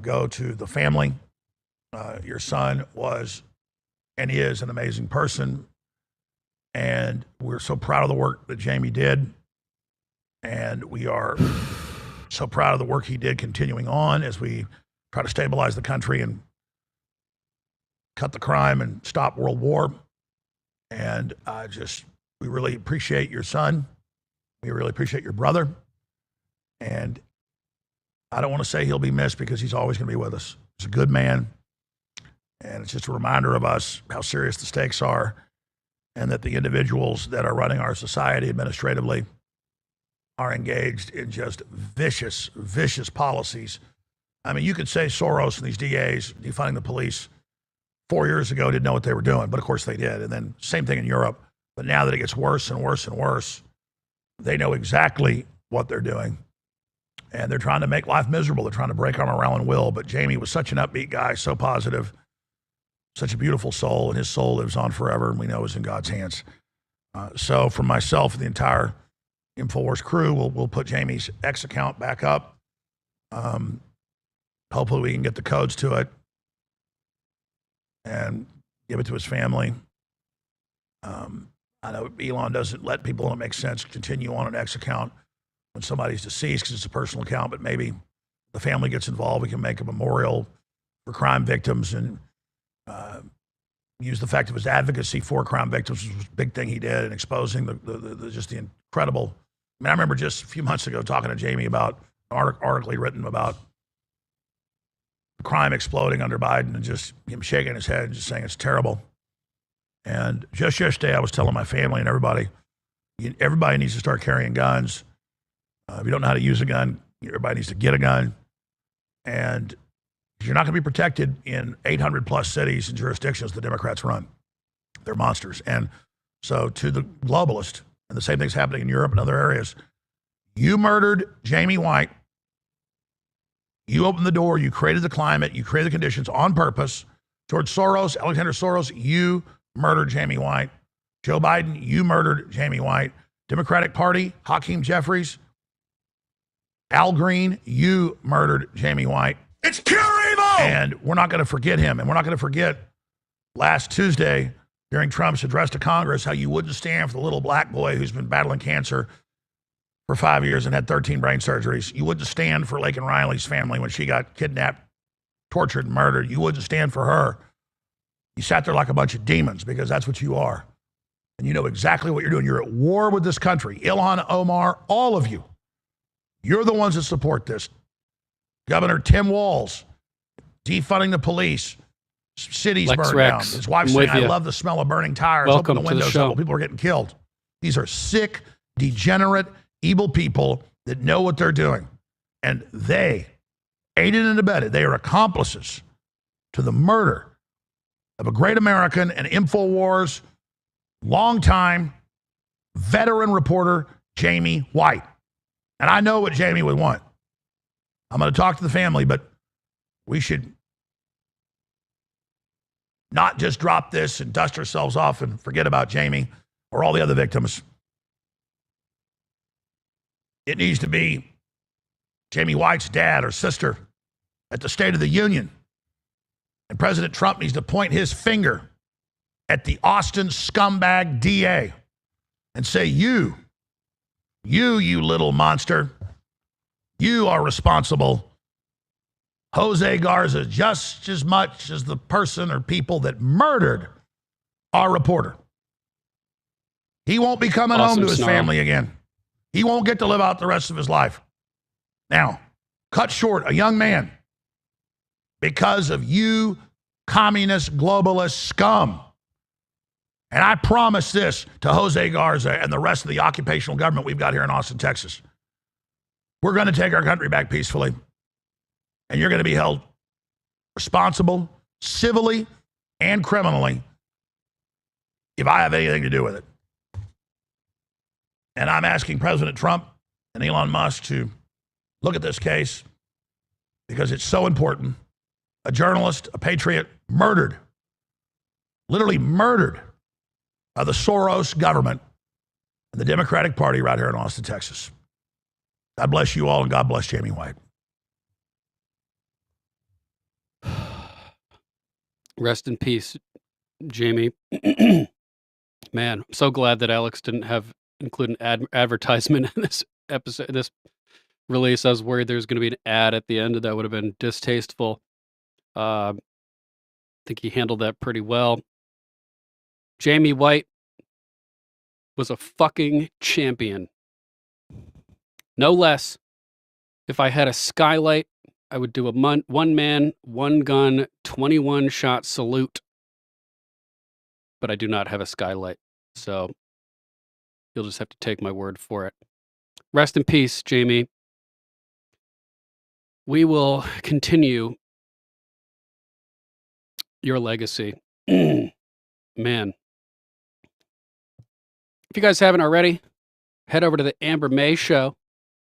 go to the family. Your son was and is an amazing person, and we're so proud of the work that Jamie did, and we are so proud of the work he did continuing on as we try to stabilize the country and cut the crime and stop world war. And we really appreciate your son. We really appreciate your brother. And I don't want to say he'll be missed because he's always going to be with us. He's a good man. And it's just a reminder of us how serious the stakes are, and that the individuals that are running our society administratively are engaged in just vicious, vicious policies. I mean, you could say Soros and these DAs defunding the police 4 years ago didn't know what they were doing, but of course they did. And then same thing in Europe. But now that it gets worse and worse and worse, they know exactly what they're doing. And they're trying to make life miserable. They're trying to break our morale and will. But Jamie was such an upbeat guy, so positive, such a beautiful soul, and his soul lives on forever, and we know it's in God's hands. So from myself and the entire InfoWars crew, we'll put Jamie's X account back up. Hopefully we can get the codes to it and give it to his family. I know Elon doesn't let people, when it makes sense, continue on an X account when somebody's deceased because it's a personal account, but maybe the family gets involved. We can make a memorial for crime victims and use the fact of his advocacy for crime victims, which was a big thing he did, and exposing just the incredible. I mean, I remember just a few months ago talking to Jamie about an article he'd written about crime exploding under Biden, and just him shaking his head and just saying it's terrible. And just yesterday, I was telling my family and everybody needs to start carrying guns. If you don't know how to use a gun, everybody needs to get a gun. And you're not going to be protected in 800 plus cities and jurisdictions the Democrats run. They're monsters. And so to the globalist, and the same thing's happening in Europe and other areas, you murdered Jamie White. You opened the door. You created the climate. You created the conditions on purpose. George Soros, Alexander Soros, you murdered Jamie White. Joe Biden, you murdered Jamie White. Democratic Party, Hakeem Jeffries, Al Green, you murdered Jamie White. It's pure evil! And we're not going to forget him. And we're not going to forget last Tuesday during Trump's address to Congress how you wouldn't stand for the little black boy who's been battling cancer for 5 years and had 13 brain surgeries. You wouldn't stand for Laken Riley's family when she got kidnapped, tortured, and murdered. You wouldn't stand for her. You sat there like a bunch of demons because that's what you are. And you know exactly what you're doing. You're at war with this country. Ilhan Omar, all of you. You're the ones that support this. Governor Tim Walz, defunding the police, cities Lex burned Rex, down. His wife saying, I love the smell of burning tires. Welcome Open the to the windows show. up while people are getting killed. These are sick, degenerate, evil people that know what they're doing. And they aided and abetted. They are accomplices to the murder of a great American and InfoWars longtime veteran reporter, Jamie White. And I know what Jamie would want. I'm going to talk to the family, but we should not just drop this and dust ourselves off and forget about Jamie or all the other victims. It needs to be Jamie White's dad or sister at the State of the Union. And President Trump needs to point his finger at the Austin scumbag DA and say, you little monster, you are responsible. Jose Garza just as much as the person or people that murdered our reporter. He won't be coming home to his family again. He won't get to live out the rest of his life. Now, cut short a young man because of you communist globalist scum. And I promise this to Jose Garza and the rest of the occupational government we've got here in Austin, Texas. We're going to take our country back peacefully. And you're going to be held responsible, civilly and criminally, if I have anything to do with it. And I'm asking President Trump and Elon Musk to look at this case because it's so important. A journalist, a patriot, murdered, literally murdered by the Soros government and the Democratic Party right here in Austin, Texas. God bless you all, and God bless Jamie White. Rest in peace, Jamie. Man, I'm so glad that Alex didn't include an advertisement in this episode, this release. I was worried there was going to be an ad at the end, and that would have been distasteful. I think he handled that pretty well. Jamie White was a fucking champion. No less. If I had a skylight, I would do a one man, one gun, 21 shot salute. But I do not have a skylight. So you'll just have to take my word for it. Rest in peace, Jamie. We will continue your legacy. Man. If you guys haven't already, head over to the Amber May Show.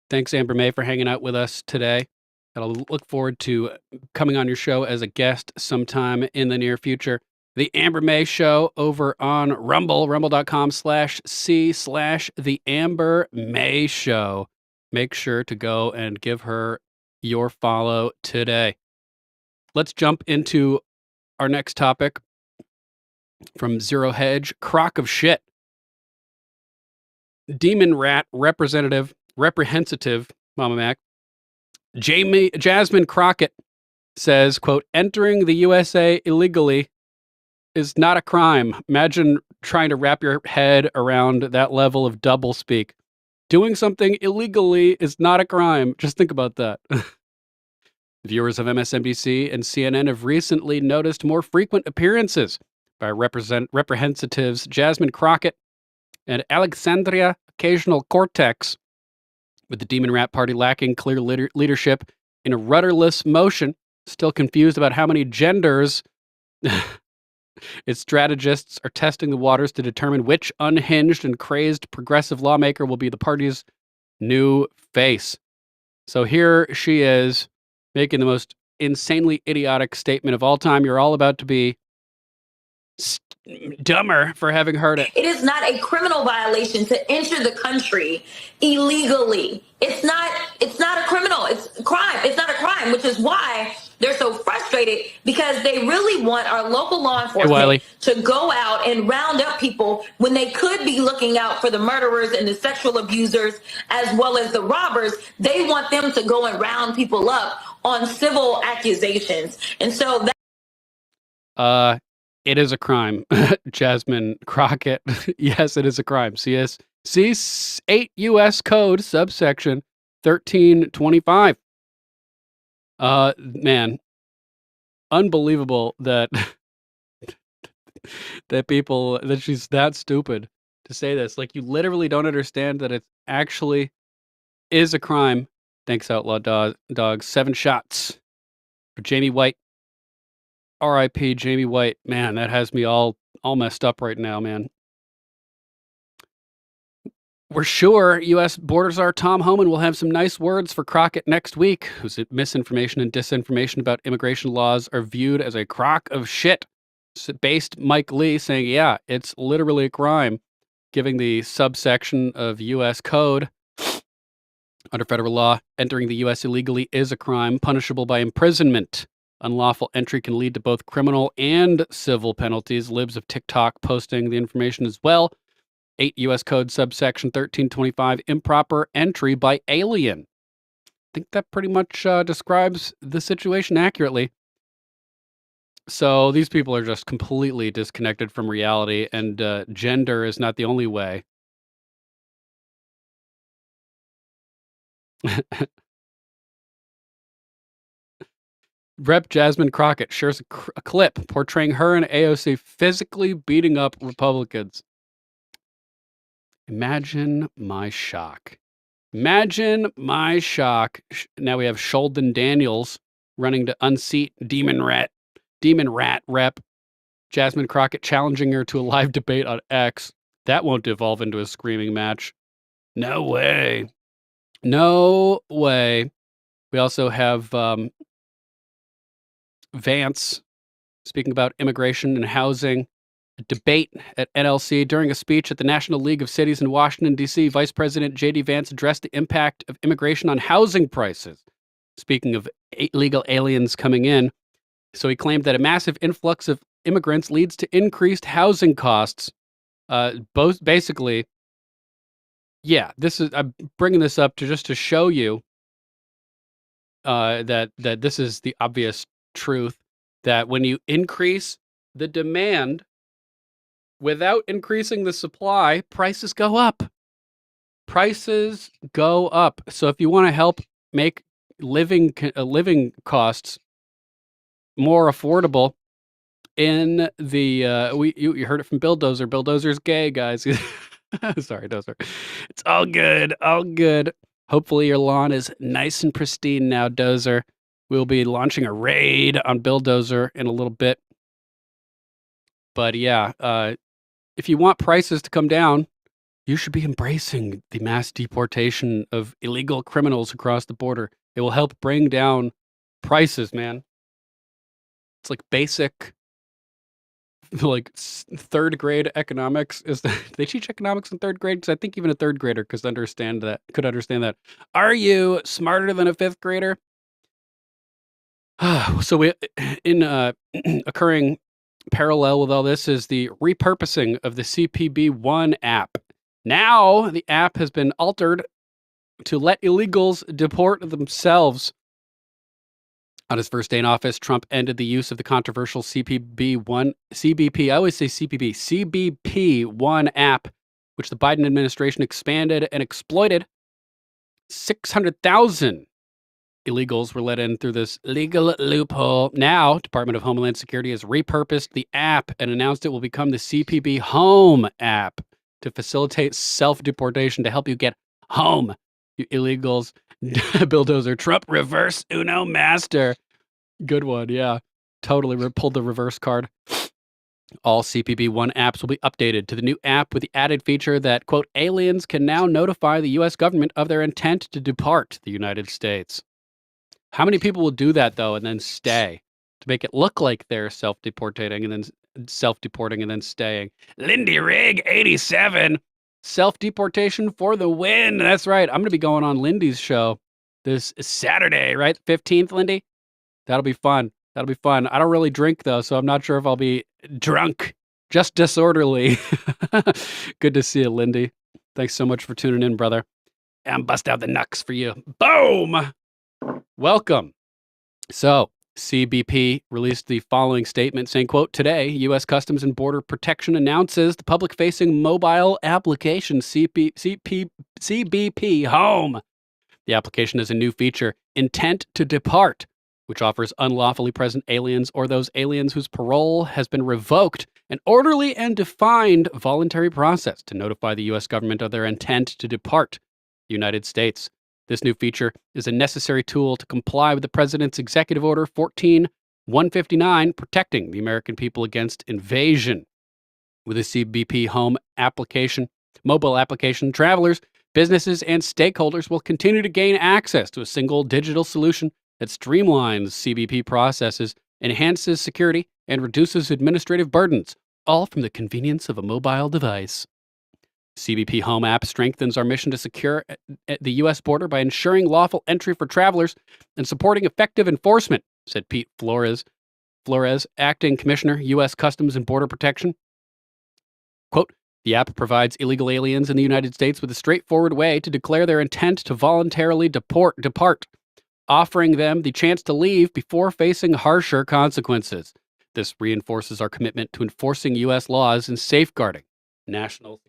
Thanks, Amber May, for hanging out with us today. I'll look forward to coming on your show as a guest sometime in the near future. The Amber May Show over on Rumble, rumble.com/c/The Amber May Show. Make sure to go and give her your follow today. Let's jump into our next topic from Zero Hedge. Crock of shit. Demon Rat representative, Mama Mac, Jasmine Crockett says, quote, entering the USA illegally is not a crime. Imagine trying to wrap your head around that level of doublespeak. Doing something illegally is not a crime. Just think about that. Viewers of MSNBC and CNN have recently noticed more frequent appearances by representatives Jasmine Crockett and Alexandria Occasional Cortex, with the Demon Rat Party lacking clear leadership in a rudderless motion, still confused about how many genders. Its strategists are testing the waters to determine which unhinged and crazed progressive lawmaker will be the party's new face. So here she is, making the most insanely idiotic statement of all time. You're all about to be dumber for having heard it. It is not a criminal violation to enter the country illegally. It's not a criminal. It's a crime. It's not a crime, which is why they're so frustrated, because they really want our local law enforcement to go out and round up people when they could be looking out for the murderers and the sexual abusers as well as the robbers. They want them to go and round people up on civil accusations. And so that it is a crime. Jasmine Crockett. Yes, it is a crime. C8 U.S. Code subsection 1325. Man, unbelievable that that she's that stupid to say this. Like, you literally don't understand that it actually is a crime. Thanks, Outlaw Dog. 7 shots Jamie White. R.I.P. Jamie White. Man, that has me all messed up right now, man. We're sure U.S. Border Czar Tom Homan will have some nice words for Crockett next week, whose misinformation and disinformation about immigration laws are viewed as a crock of shit. Based Mike Lee saying, yeah, it's literally a crime, giving the subsection of U.S. Code under federal law, entering the U.S. illegally is a crime punishable by imprisonment. Unlawful entry can lead to both criminal and civil penalties. Libs of TikTok posting the information as well. 8 U.S. Code subsection 1325, improper entry by alien. I think that pretty much describes the situation accurately. So these people are just completely disconnected from reality, and gender is not the only way. Rep. Jasmine Crockett shares a clip portraying her and AOC physically beating up Republicans. Imagine my shock. Imagine my shock. Now we have Sheldon Daniels running to unseat Demon Rat Rep. Jasmine Crockett challenging her to a live debate on X. That won't devolve into a screaming match. No way. No way. We also have Vance speaking about immigration and housing. A debate at NLC. During a speech at the National League of Cities in Washington, D.C., Vice President J.D. Vance addressed the impact of immigration on housing prices. Speaking of illegal aliens coming in, so he claimed that a massive influx of immigrants leads to increased housing costs. Both basically, yeah. I'm bringing this up to show you that this is the obvious truth, that when you increase the demand without increasing the supply, prices go up. Prices go up. So if you want to help make living costs more affordable, in the you heard it from Bill Dozer. Bill Dozer's gay, guys. Sorry, Dozer. It's all good, all good. Hopefully your lawn is nice and pristine now, Dozer. We'll be launching a raid on Bill Dozer in a little bit. But yeah, if you want prices to come down, you should be embracing the mass deportation of illegal criminals across the border. It will help bring down prices, man. It's like basic, like third grade economics. They teach economics in third grade? Because I think even a third grader could understand that. Are you smarter than a fifth grader? So we, in occurring parallel with all this, is the repurposing of the CPB-1 app. Now the app has been altered to let illegals deport themselves. On his first day in office, Trump ended the use of the controversial CBP, I always say CBP-1 app, which the Biden administration expanded and exploited. 600,000 illegals were let in through this legal loophole. Now, Department of Homeland Security has repurposed the app and announced it will become the CPB Home app to facilitate self-deportation, to help you get home, you illegals. Bill Dozer, Trump reverse Uno master. Good one, yeah. Totally pulled the reverse card. All CPB-1 apps will be updated to the new app with the added feature that, quote, aliens can now notify the U.S. government of their intent to depart the United States. How many people will do that, though, and then stay? To make it look like they're self-deporting and then staying. Lindy Rigg, 87. Self-deportation for the win. That's right. I'm going to be going on Lindy's show this Saturday, right? 15th, Lindy? That'll be fun. That'll be fun. I don't really drink, though, so I'm not sure if I'll be drunk. Just disorderly. Good to see you, Lindy. Thanks so much for tuning in, brother. And bust out the knucks for you. Boom! Welcome. So, CBP released the following statement saying, quote, today, U.S. Customs and Border Protection announces the public-facing mobile application CBP Home. The application has a new feature, Intent to Depart, which offers unlawfully present aliens or those aliens whose parole has been revoked an orderly and defined voluntary process to notify the U.S. government of their intent to depart the United States. This new feature is a necessary tool to comply with the president's Executive Order 14159, protecting the American people against invasion. With a CBP Home mobile application, travelers, businesses, and stakeholders will continue to gain access to a single digital solution that streamlines CBP processes, enhances security, and reduces administrative burdens, all from the convenience of a mobile device. CBP Home app strengthens our mission to secure the U.S. border by ensuring lawful entry for travelers and supporting effective enforcement, said Pete Flores, Acting Commissioner, U.S. Customs and Border Protection. Quote, the app provides illegal aliens in the United States with a straightforward way to declare their intent to voluntarily depart, offering them the chance to leave before facing harsher consequences. This reinforces our commitment to enforcing U.S. laws and safeguarding national security.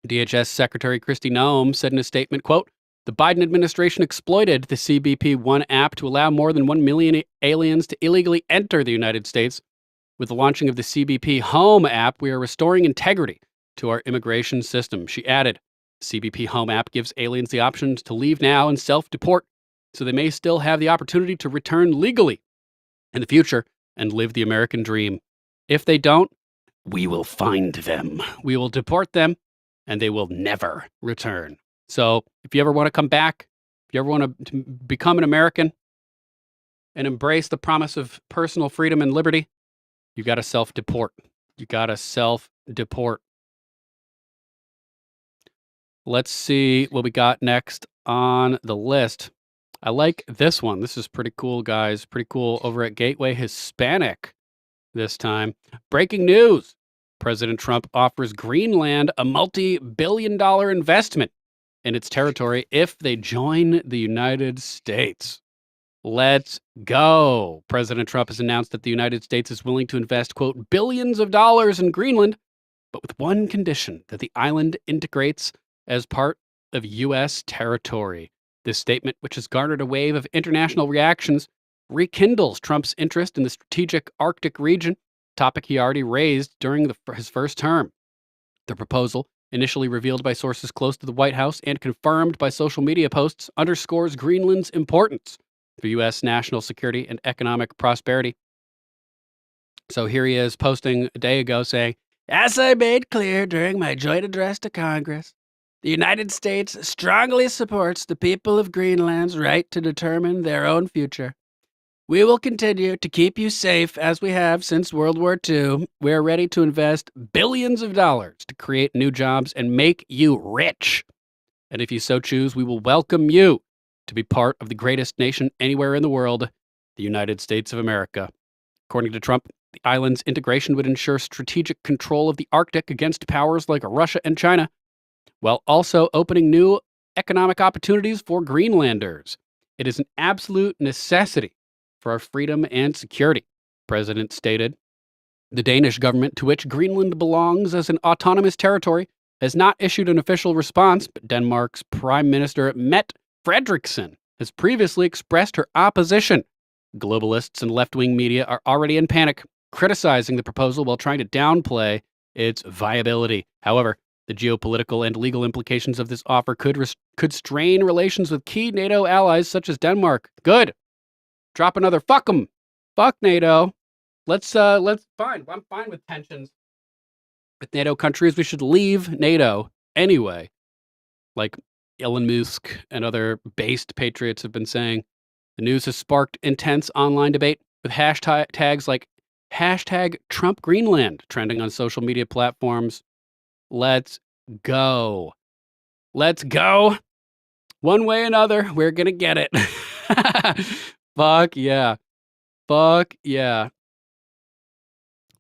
DHS Secretary Kristi Noem said in a statement, quote, the Biden administration exploited the CBP One app to allow more than 1 million aliens to illegally enter the United States. With the launching of the CBP Home app, we are restoring integrity to our immigration system. She added, CBP Home app gives aliens the option to leave now and self-deport, so they may still have the opportunity to return legally in the future and live the American dream. If they don't, we will find them. We will deport them, and they will never return. So if you ever want to come back, if you ever want to become an American and embrace the promise of personal freedom and liberty, you got to self-deport. Let's see what we got next on the list. I like this one. This is pretty cool, guys. Pretty cool over at Gateway Hispanic this time. Breaking news. President Trump offers Greenland a multi-billion-dollar investment in its territory if they join the United States. Let's go. President Trump has announced that the United States is willing to invest, quote, billions of dollars in Greenland, but with one condition, that the island integrates as part of U.S. territory. This statement, which has garnered a wave of international reactions, rekindles Trump's interest in the strategic Arctic region, topic he already raised during his first term. The proposal, initially revealed by sources close to the White House and confirmed by social media posts, underscores Greenland's importance for U.S. national security and economic prosperity. So here he is posting a day ago saying, as I made clear during my joint address to Congress, the United States strongly supports the people of Greenland's right to determine their own future. We will continue to keep you safe as we have since World War II. We are ready to invest billions of dollars to create new jobs and make you rich. And if you so choose, we will welcome you to be part of the greatest nation anywhere in the world, the United States of America. According to Trump, the island's integration would ensure strategic control of the Arctic against powers like Russia and China, while also opening new economic opportunities for Greenlanders. It is an absolute necessity for our freedom and security, the president stated. The Danish government, to which Greenland belongs as an autonomous territory, has not issued an official response, but Denmark's Prime Minister Mette Frederiksen has previously expressed her opposition. Globalists and left-wing media are already in panic, criticizing the proposal while trying to downplay its viability. However, the geopolitical and legal implications of this offer could strain relations with key NATO allies such as Denmark. Good. Drop another fuck 'em. Fuck NATO. Let's fine. I'm fine with tensions with NATO countries. We should leave NATO anyway. Like Elon Musk and other based patriots have been saying. The news has sparked intense online debate with hashtags like #TrumpGreenland trending on social media platforms. Let's go. Let's go. One way or another, we're going to get it. Fuck yeah. Fuck yeah.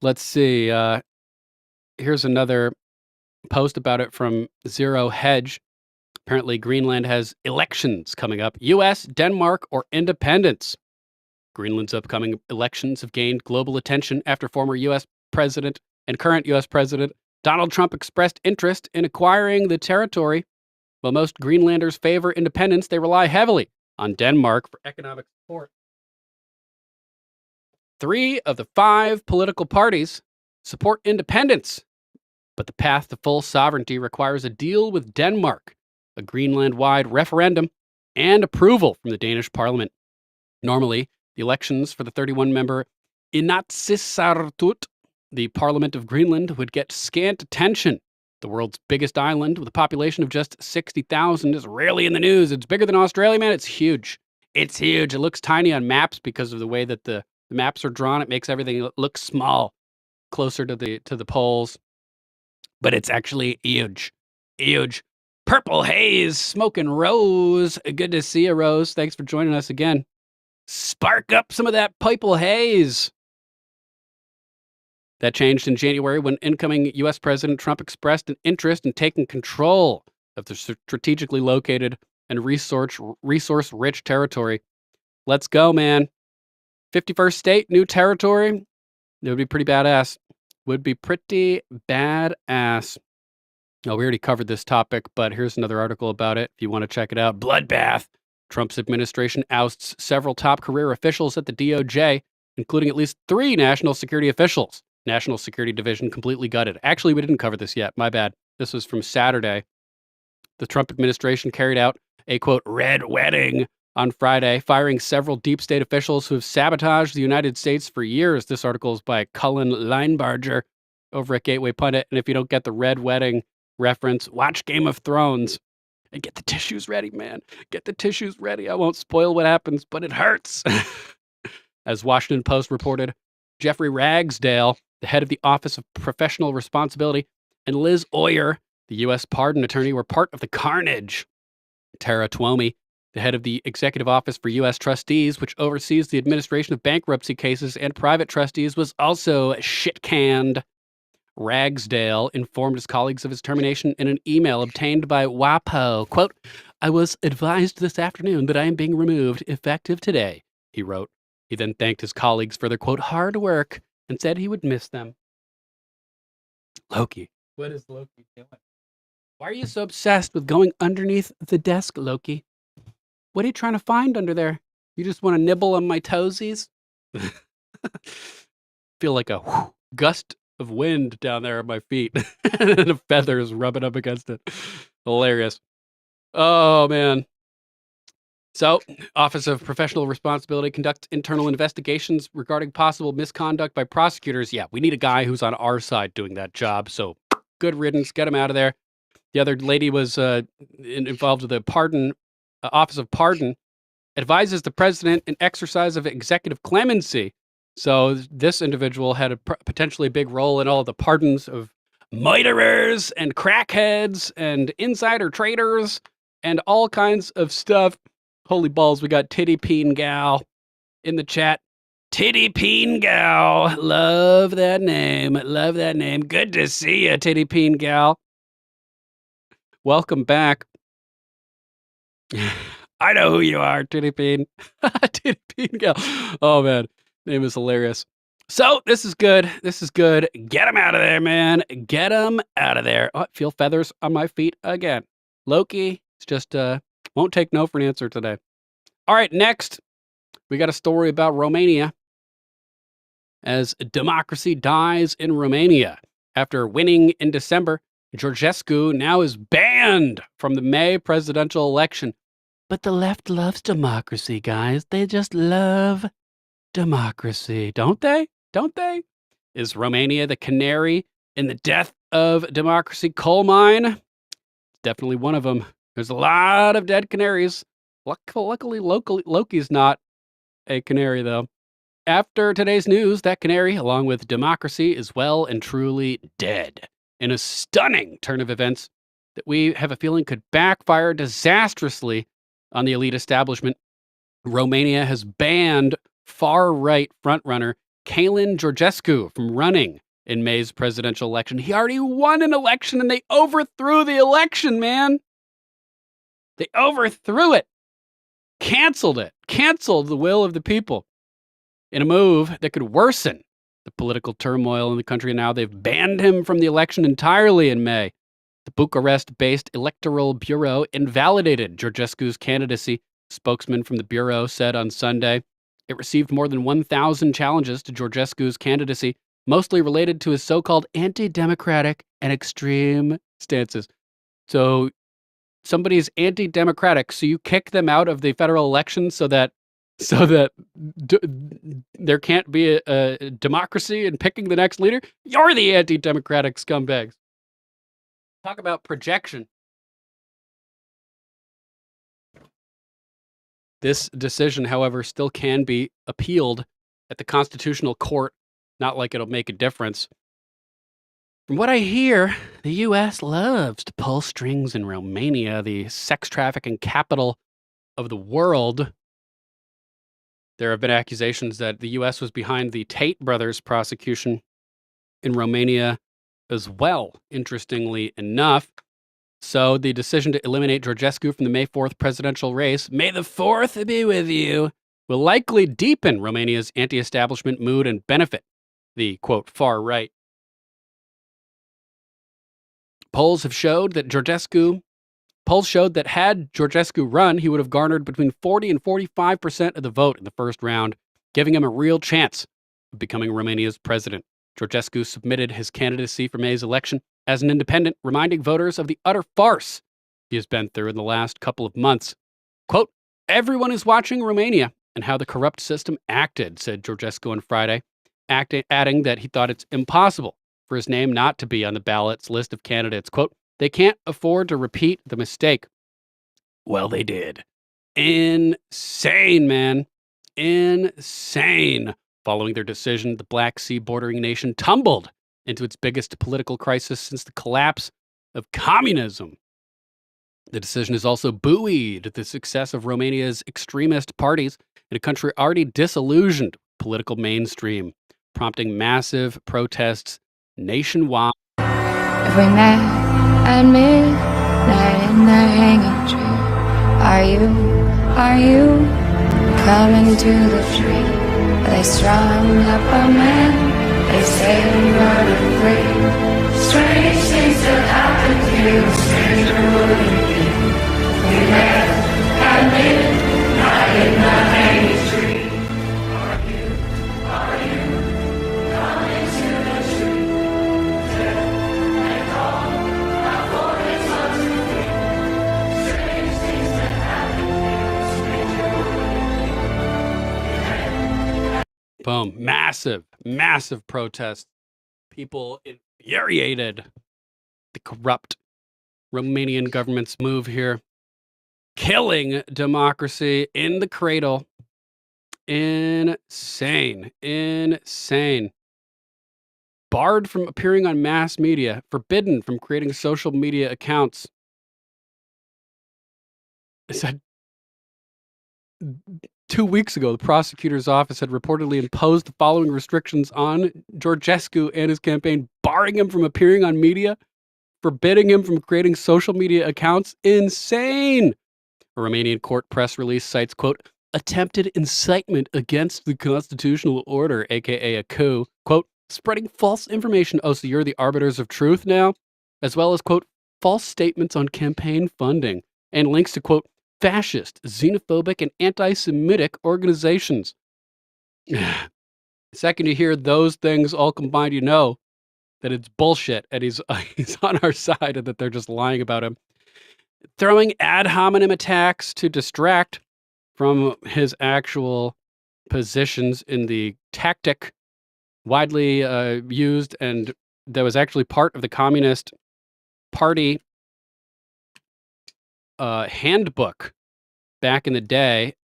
Let's see. Here's another post about it from Zero Hedge. Apparently, Greenland has elections coming up. U.S., Denmark, or independence. Greenland's upcoming elections have gained global attention after former U.S. President and current U.S. President Donald Trump expressed interest in acquiring the territory. While most Greenlanders favor independence, they rely heavily on Denmark for economic support. 3 of the 5 political parties support independence, But the path to full sovereignty requires a deal with Denmark, a Greenland-wide referendum, and approval from the Danish parliament. Normally, the elections for the 31-member Inatsisartut, the Parliament of Greenland, would get scant attention. The world's biggest island, with a population of just 60,000, is rarely in the news. It's bigger than Australia, man. It's huge. It's huge. It looks tiny on maps because of the way that the maps are drawn. It makes everything look small, closer to the poles. But it's actually huge. Huge. Purple Haze, smoking Rose. Good to see you, Rose. Thanks for joining us again. Spark up some of that purple haze. That changed in January when incoming U.S. President Trump expressed an interest in taking control of the strategically located and resource-rich territory. Let's go, man. 51st state, new territory. It would be pretty badass. Would be pretty badass. Oh, we already covered this topic, but here's another article about it if you want to check it out. Bloodbath. Trump's administration ousts several top career officials at the DOJ, including at least 3 national security officials. National Security Division completely gutted. Actually, we didn't cover this yet. My bad. This was from Saturday. The Trump administration carried out a, quote, red wedding on Friday, firing several deep state officials who have sabotaged the United States for years. This article is by Cullen Linebarger over at Gateway Pundit. And if you don't get the red wedding reference, watch Game of Thrones. And get the tissues ready, man. Get the tissues ready. I won't spoil what happens, but it hurts. As Washington Post reported, Jeffrey Ragsdale, the head of the Office of Professional Responsibility, and Liz Oyer, the U.S. pardon attorney, were part of the carnage. Tara Twomey, the head of the Executive Office for U.S. Trustees, which oversees the administration of bankruptcy cases and private trustees, was also shit-canned. Ragsdale informed his colleagues of his termination in an email obtained by WAPO. Quote, I was advised this afternoon that I am being removed effective today, he wrote. He then thanked his colleagues for their, quote, hard work and said he would miss them. Loki. What is Loki doing? Why are you so obsessed with going underneath the desk, Loki? What are you trying to find under there? You just want to nibble on my toesies? Feel like a gust of wind down there at my feet. And the feathers rubbing up against it. Hilarious. Oh, man. So, Office of Professional Responsibility conducts internal investigations regarding possible misconduct by prosecutors. Yeah, we need a guy who's on our side doing that job. So, good riddance. Get him out of there. The other lady was involved with the pardon, Office of Pardon, advises the president in exercise of executive clemency. So this individual had a potentially big role in all of the pardons of murderers and crackheads and insider traders and all kinds of stuff. Holy balls, we got Titty Peen Gal in the chat. Titty Peen Gal. Love that name. Love that name. Good to see you, Titty Peen Gal. Welcome back. I know who you are, Titty Peen. Titty Peen Gal. Oh, man. Name is hilarious. So, this is good. This is good. Get him out of there, man. Get him out of there. Oh, I feel feathers on my feet again. Loki, it's just, won't take no for an answer today. All right, next, we got a story about Romania. As democracy dies in Romania. After winning in December, Georgescu now is banned from the May presidential election. But the left loves democracy, guys. They just love democracy, don't they? Don't they? Is Romania the canary in the death of democracy coal mine? It's definitely one of them. There's a lot of dead canaries. Luckily, Loki's not a canary, though. After today's news, that canary, along with democracy, is well and truly dead. In a stunning turn of events that we have a feeling could backfire disastrously on the elite establishment, Romania has banned far-right frontrunner Călin Georgescu from running in May's presidential election. He already won an election and they overthrew the election, man. They overthrew it. Canceled it. Canceled the will of the people. In a move that could worsen the political turmoil in the country now, they've banned him from the election entirely in May. The Bucharest-based Electoral Bureau invalidated Georgescu's candidacy, spokesman from the Bureau said on Sunday. It received more than 1,000 challenges to Georgescu's candidacy, mostly related to his so-called anti-democratic and extreme stances. So somebody's anti-democratic, so you kick them out of the federal election so that there can't be a democracy in picking the next leader? You're the anti-democratic scumbags. Talk about projection. This decision, however, still can be appealed at the Constitutional Court. Not like it'll make a difference. From what I hear, the U.S. loves to pull strings in Romania, the sex trafficking capital of the world. There have been accusations that the U.S. was behind the Tate brothers prosecution in Romania as well, interestingly enough. So the decision to eliminate Georgescu from the May 4th presidential race, may the 4th be with you, will likely deepen Romania's anti-establishment mood and benefit the, quote, far right. Polls showed that had Georgescu run, he would have garnered between 40 and 45% of the vote in the first round, giving him a real chance of becoming Romania's president. Georgescu submitted his candidacy for May's election as an independent, reminding voters of the utter farce he has been through in the last couple of months. Quote, everyone is watching Romania and how the corrupt system acted, said Georgescu on Friday, adding that he thought it's impossible for his name not to be on the ballot's list of candidates. Quote, they can't afford to repeat the mistake. Well, they did. Insane, man. Insane. Following their decision, the Black Sea bordering nation tumbled into its biggest political crisis since the collapse of communism. The decision has also buoyed the success of Romania's extremist parties in a country already disillusioned political mainstream, prompting massive protests nationwide. If we met at midnight in the hanging tree, are you coming to the tree? They strung up a man, they say we're running free. Strange things that happen to you, stranger would it be? We met at midnight in the hanging tree. Are you coming to the tree? Death and call, our foreheads on to feet. Strange things that happen to you, stranger would it be? Boom. Massive protests. People infuriated. The corrupt Romanian government's move here. Killing democracy in the cradle. Insane. Barred from appearing on mass media. Forbidden from creating social media accounts. It said 2 weeks ago, the prosecutor's office had reportedly imposed the following restrictions on Georgescu and his campaign, barring him from appearing on media, forbidding him from creating social media accounts. Insane! A Romanian court press release cites, quote, attempted incitement against the constitutional order, aka a coup, quote, spreading false information. Oh, so you're the arbiters of truth now? As well as, quote, false statements on campaign funding, and links to, quote, fascist, xenophobic, and anti-Semitic organizations. The second you hear those things all combined, you know that it's bullshit and he's on our side and that they're just lying about him. Throwing ad hominem attacks to distract from his actual positions in the tactic widely used and that was actually part of the Communist Party handbook back in the day,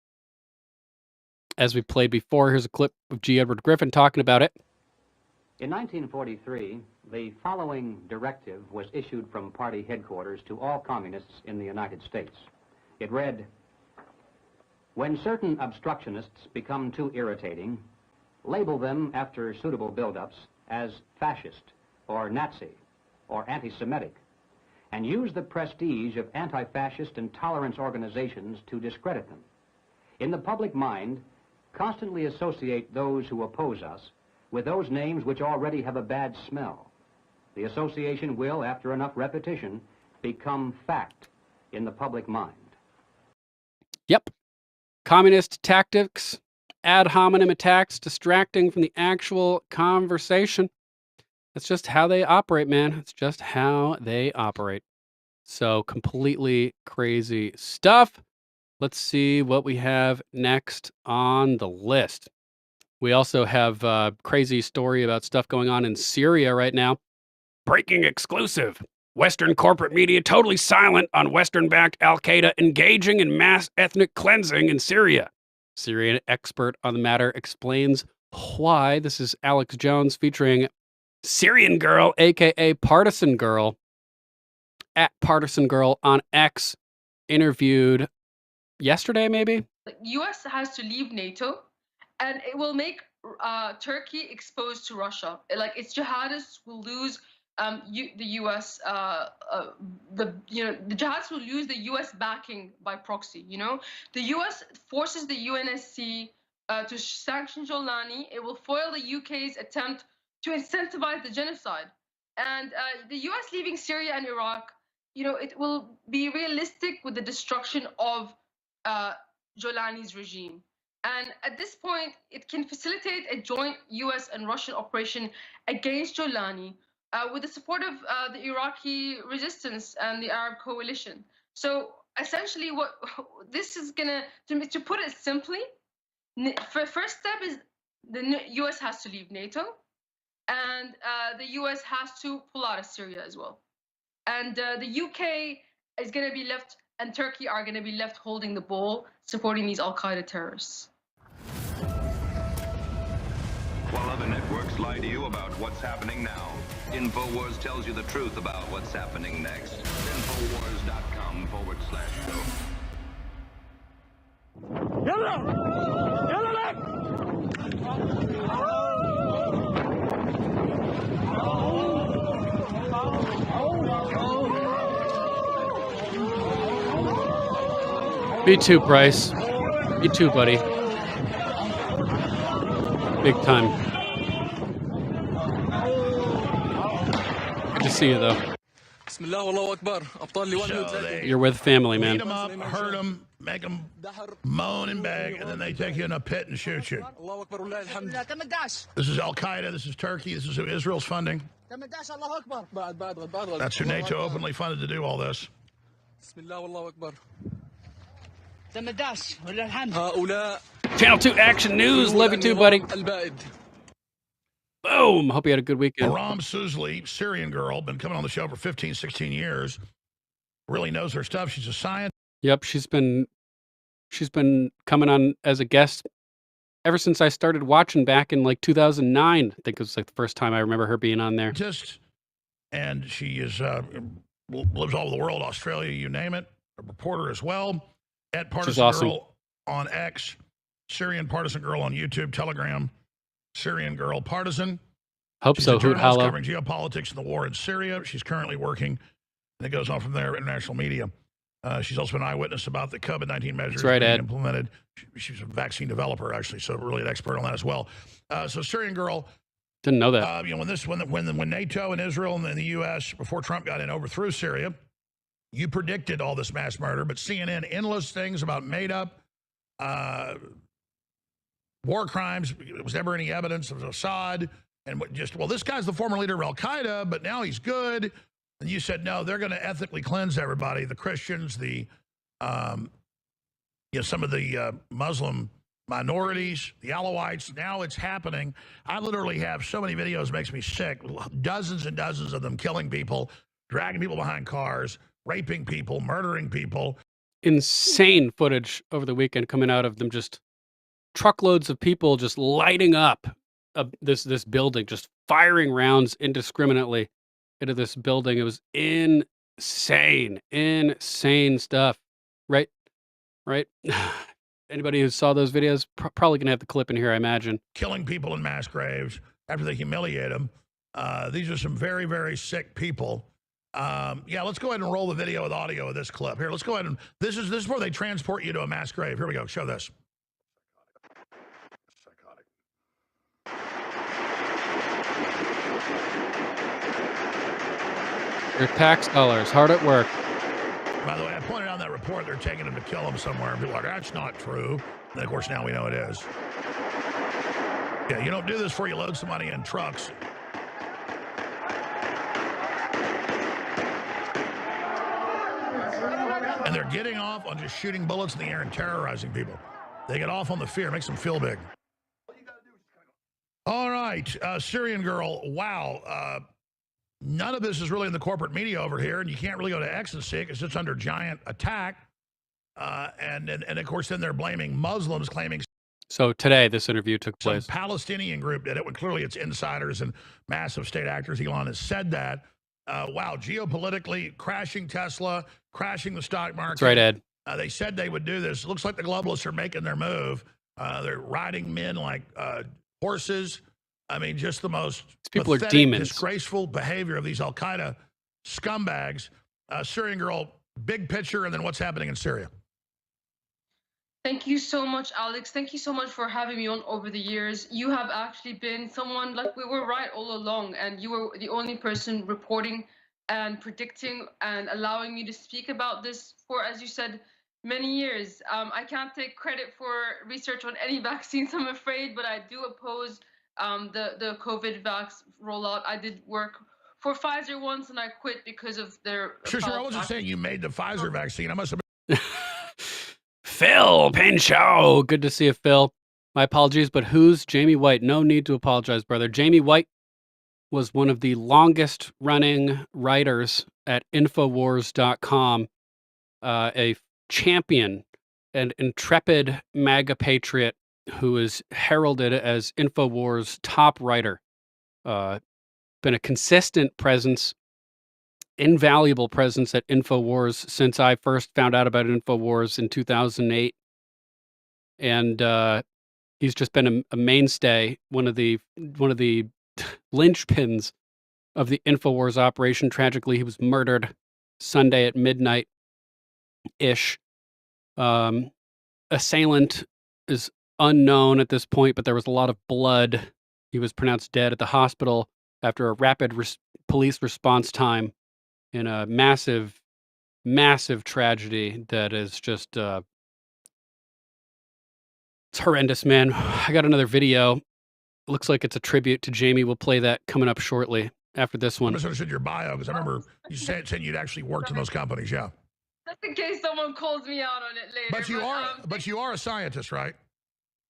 as we played before. Here's a clip of G. Edward Griffin talking about it. In 1943, the following directive was issued from party headquarters to all communists in the United States. It read, when certain obstructionists become too irritating, label them after suitable buildups as fascist or Nazi or anti-Semitic, and use the prestige of anti-fascist and tolerance organizations to discredit them. In the public mind, constantly associate those who oppose us with those names which already have a bad smell. The association will, after enough repetition, become fact in the public mind. Yep. Communist tactics ad hominem attacks, distracting from the actual conversation. That's just how they operate, man. It's just how they operate. So completely crazy stuff. Let's see what we have next on the list. We also have a crazy story about stuff going on in Syria right now. Breaking exclusive. Western corporate media totally silent on Western-backed al-Qaeda engaging in mass ethnic cleansing in Syria. Syrian expert on the matter explains why. This is Alex Jones featuring Syrian Girl, a.k.a. Partisan Girl, at Partisan Girl on X, interviewed yesterday, maybe? The U.S. has to leave NATO, and it will make Turkey exposed to Russia. Like its jihadists will lose the U.S. The jihadists will lose the U.S. backing by proxy. The U.S. forces the UNSC to sanction Jolani. It will foil the UK's attempt to incentivize the genocide, and the U.S. leaving Syria and Iraq. It will be realistic with the destruction of Jolani's regime. And at this point, it can facilitate a joint US and Russian operation against Jolani with the support of the Iraqi resistance and the Arab coalition. So essentially what this is to put it simply, first step is the US has to leave NATO, and the US has to pull out of Syria as well. And the UK is going to be left, and Turkey are going to be left holding the ball, supporting these al-Qaeda terrorists. While other networks lie to you about what's happening now, InfoWars tells you the truth about what's happening next. InfoWars.com/show. Me too, Bryce. Me too, buddy. Big time. Good to see you, though. You're with family, man. Beat them up, hurt them, make them moan and beg, and then they take you in a pit and shoot you. This is Al-Qaeda, this is Turkey, this is who Israel's funding. That's who NATO openly funded to do all this. Channel 2 Action News. Love you too, buddy. Boom. Hope you had a good weekend. Aram Suzli, Syrian girl, been coming on the show for 15, 16 years. Really knows her stuff. She's a scientist. Yep, she's been coming on as a guest ever since I started watching back in like 2009. I think it was like the first time I remember her being on there. And she is lives all over the world, Australia, you name it. A reporter as well. At Partisan awesome. Girl on X, Syrian Partisan Girl on YouTube, Telegram, Syrian Girl Partisan. Hope She's so. a Hoot journalist holla. covering geopolitics and the war in Syria. She's currently working, and it goes on from there, international media. She's also an eyewitness about the COVID-19 measures That's right, being Ed. implemented. She's a vaccine developer, actually, so really an expert on that as well. So Syrian Girl. Didn't know that. When NATO and Israel and the U.S., before Trump got in, overthrew Syria, you predicted all this mass murder, but CNN, endless things about made-up war crimes. Was never any evidence of Assad. And this guy's the former leader of Al-Qaeda, but now he's good. And you said, no, they're going to ethnically cleanse everybody, the Christians, some of the Muslim minorities, the Alawites. Now it's happening. I literally have so many videos, it makes me sick. Dozens and dozens of them killing people, dragging people behind cars, raping people, murdering people. Insane footage over the weekend coming out of them, just truckloads of people just lighting up this building, just firing rounds indiscriminately into this building. It was insane stuff. Right? Anybody who saw those videos probably gonna have the clip in here, I imagine. Killing people in mass graves after they humiliate them. These are some very, very sick people. Let's go ahead and roll the video with audio of this clip. Here, let's go ahead and this is where they transport you to a mass grave. Here we go. Show this. Your tax dollars hard at work. By the way, I pointed out in that report they're taking them to kill them somewhere. And people are like, that's not true. And of course, now we know it is. Yeah, you don't do this before you load some money in trucks. And they're getting off on just shooting bullets in the air and terrorizing people. They get off on the fear, makes them feel big. All right, Syrian girl, wow. None of this is really in the corporate media over here, and you can't really go to X and see it because it's under giant attack. And of course, then they're blaming Muslims, claiming So today, this interview took some place. Palestinian group did it, when clearly it's insiders and massive state actors. Elon has said that. Wow, geopolitically, crashing Tesla, crashing the stock market. That's right, Ed. They said they would do this. It looks like the globalists are making their move. They're riding men like horses. I mean, just the most people are pathetic, demons. disgraceful behavior of these Al-Qaeda scumbags. Syrian girl, big picture, and then what's happening in Syria. Thank you so much, Alex. Thank you so much for having me on over the years. You have actually been someone, like, we were right all along, and you were the only person reporting and predicting and allowing me to speak about this for, as you said, many years. I can't take credit for research on any vaccines, I'm afraid, but I do oppose the COVID vax rollout. I did work for Pfizer once, and I quit because of their... Sure. I wasn't saying you made the Pfizer vaccine. I must have Phil Pinchot. Good to see you, Phil. My apologies, but who's Jamie White? No need to apologize, brother. Jamie White was one of the longest running writers at InfoWars.com, a champion and intrepid MAGA patriot who is heralded as InfoWars' top writer. Been a consistent presence, invaluable presence at InfoWars since I first found out about InfoWars in 2008. And he's just been a mainstay, one of the linchpins of the InfoWars operation. Tragically, he was murdered Sunday at midnight-ish. Assailant is unknown at this point, but there was a lot of blood. He was pronounced dead at the hospital after a rapid police response time in a massive, massive tragedy that is just it's horrendous, man. I got another video. Looks like it's a tribute to Jamie. We'll play that coming up shortly after this one. I misunderstood your bio because I remember you saying you'd actually worked in those companies. Yeah. Just in case someone calls me out on it later. But you are a scientist, right?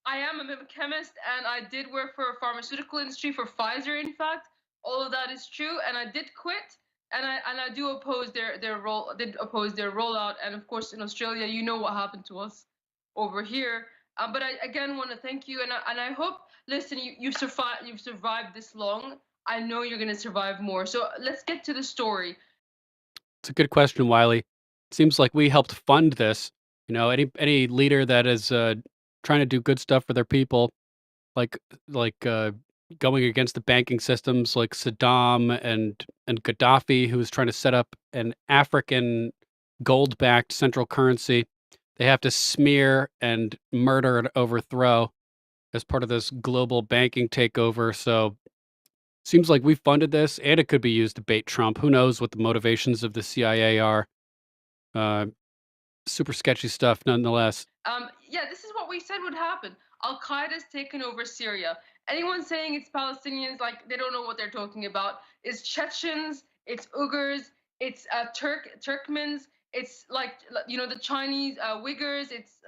I am a chemist, and I did work for a pharmaceutical industry, for Pfizer, in fact. All of that is true, and I did quit, and I do oppose their rollout. And of course, in Australia, you know what happened to us over here. But I again want to thank you, and I hope. Listen, you've survived this long. I know you're going to survive more. So let's get to the story. It's a good question, Wiley. It seems like we helped fund this. You know, any leader that is trying to do good stuff for their people, like going against the banking systems, like Saddam and Gaddafi, who was trying to set up an African gold-backed central currency. They have to smear and murder and overthrow as part of this global banking takeover. So seems like we funded this, and it could be used to bait Trump. Who knows what the motivations of the CIA are? Super sketchy stuff, nonetheless. Yeah, this is what we said would happen. Al-Qaeda's taken over Syria. Anyone saying it's Palestinians, like, they don't know what they're talking about. It's Chechens, it's Uyghurs, it's Turkmens, it's like, you know, the Chinese Uyghurs. It's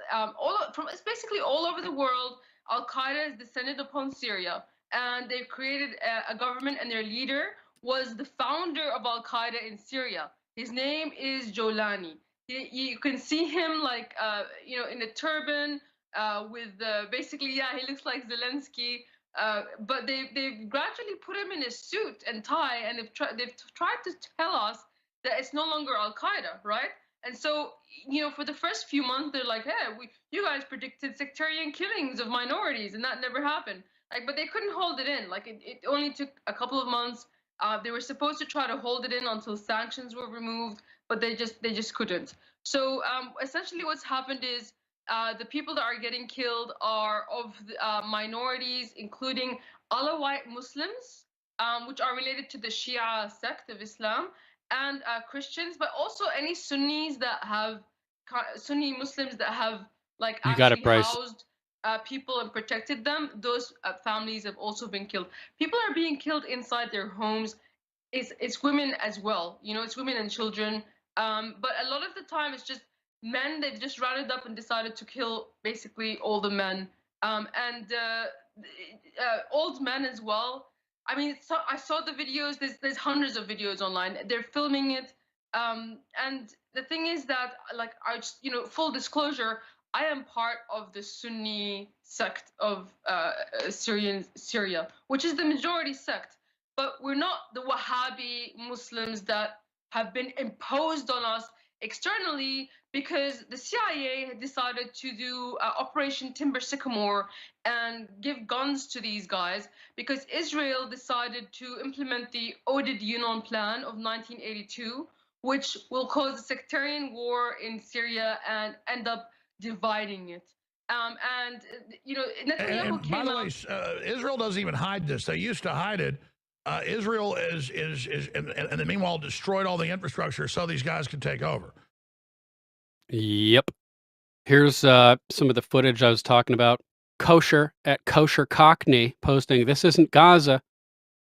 it's basically all over the world. Al-Qaeda has descended upon Syria, and they've created a government, and their leader was the founder of Al-Qaeda in Syria. His name is Jolani. You can see him, like, you know, in a turban, with basically, yeah, he looks like Zelensky. But they've gradually put him in a suit and tie, and they've tried to tell us that it's no longer Al-Qaeda, right? And so, you know, for the first few months, they're like, hey, you guys predicted sectarian killings of minorities, and that never happened. Like, but they couldn't hold it in. Like, it only took a couple of months. They were supposed to try to hold it in until sanctions were removed, but they just couldn't. So essentially what's happened is the people that are getting killed are of minorities, including Alawite Muslims, which are related to the Shia sect of Islam, and Christians, but also any Sunni Muslims that have like You got it, actually Bryce. housed people and protected them, those families have also been killed. People are being killed inside their homes. It's women as well, you know, it's women and children. But a lot of the time it's just men. They've just rounded up and decided to kill basically all the men, and old men as well. I mean, I saw the videos. There's hundreds of videos online. They're filming it, and the thing is that, like, I just, you know, full disclosure, I am part of the Sunni sect of Syria, which is the majority sect. But we're not the Wahhabi Muslims that have been imposed on us externally, because the CIA had decided to do Operation Timber Sycamore and give guns to these guys, because Israel decided to implement the Oded Yunon Plan of 1982, which will cause a sectarian war in Syria and end up dividing it. And you know, Netanyahu And by came the way, out. Israel doesn't even hide this. They used to hide it. Israel and then meanwhile destroyed all the infrastructure so these guys could take over. Yep. Here's some of the footage I was talking about. Kosher at Kosher Cockney posting, "This isn't Gaza.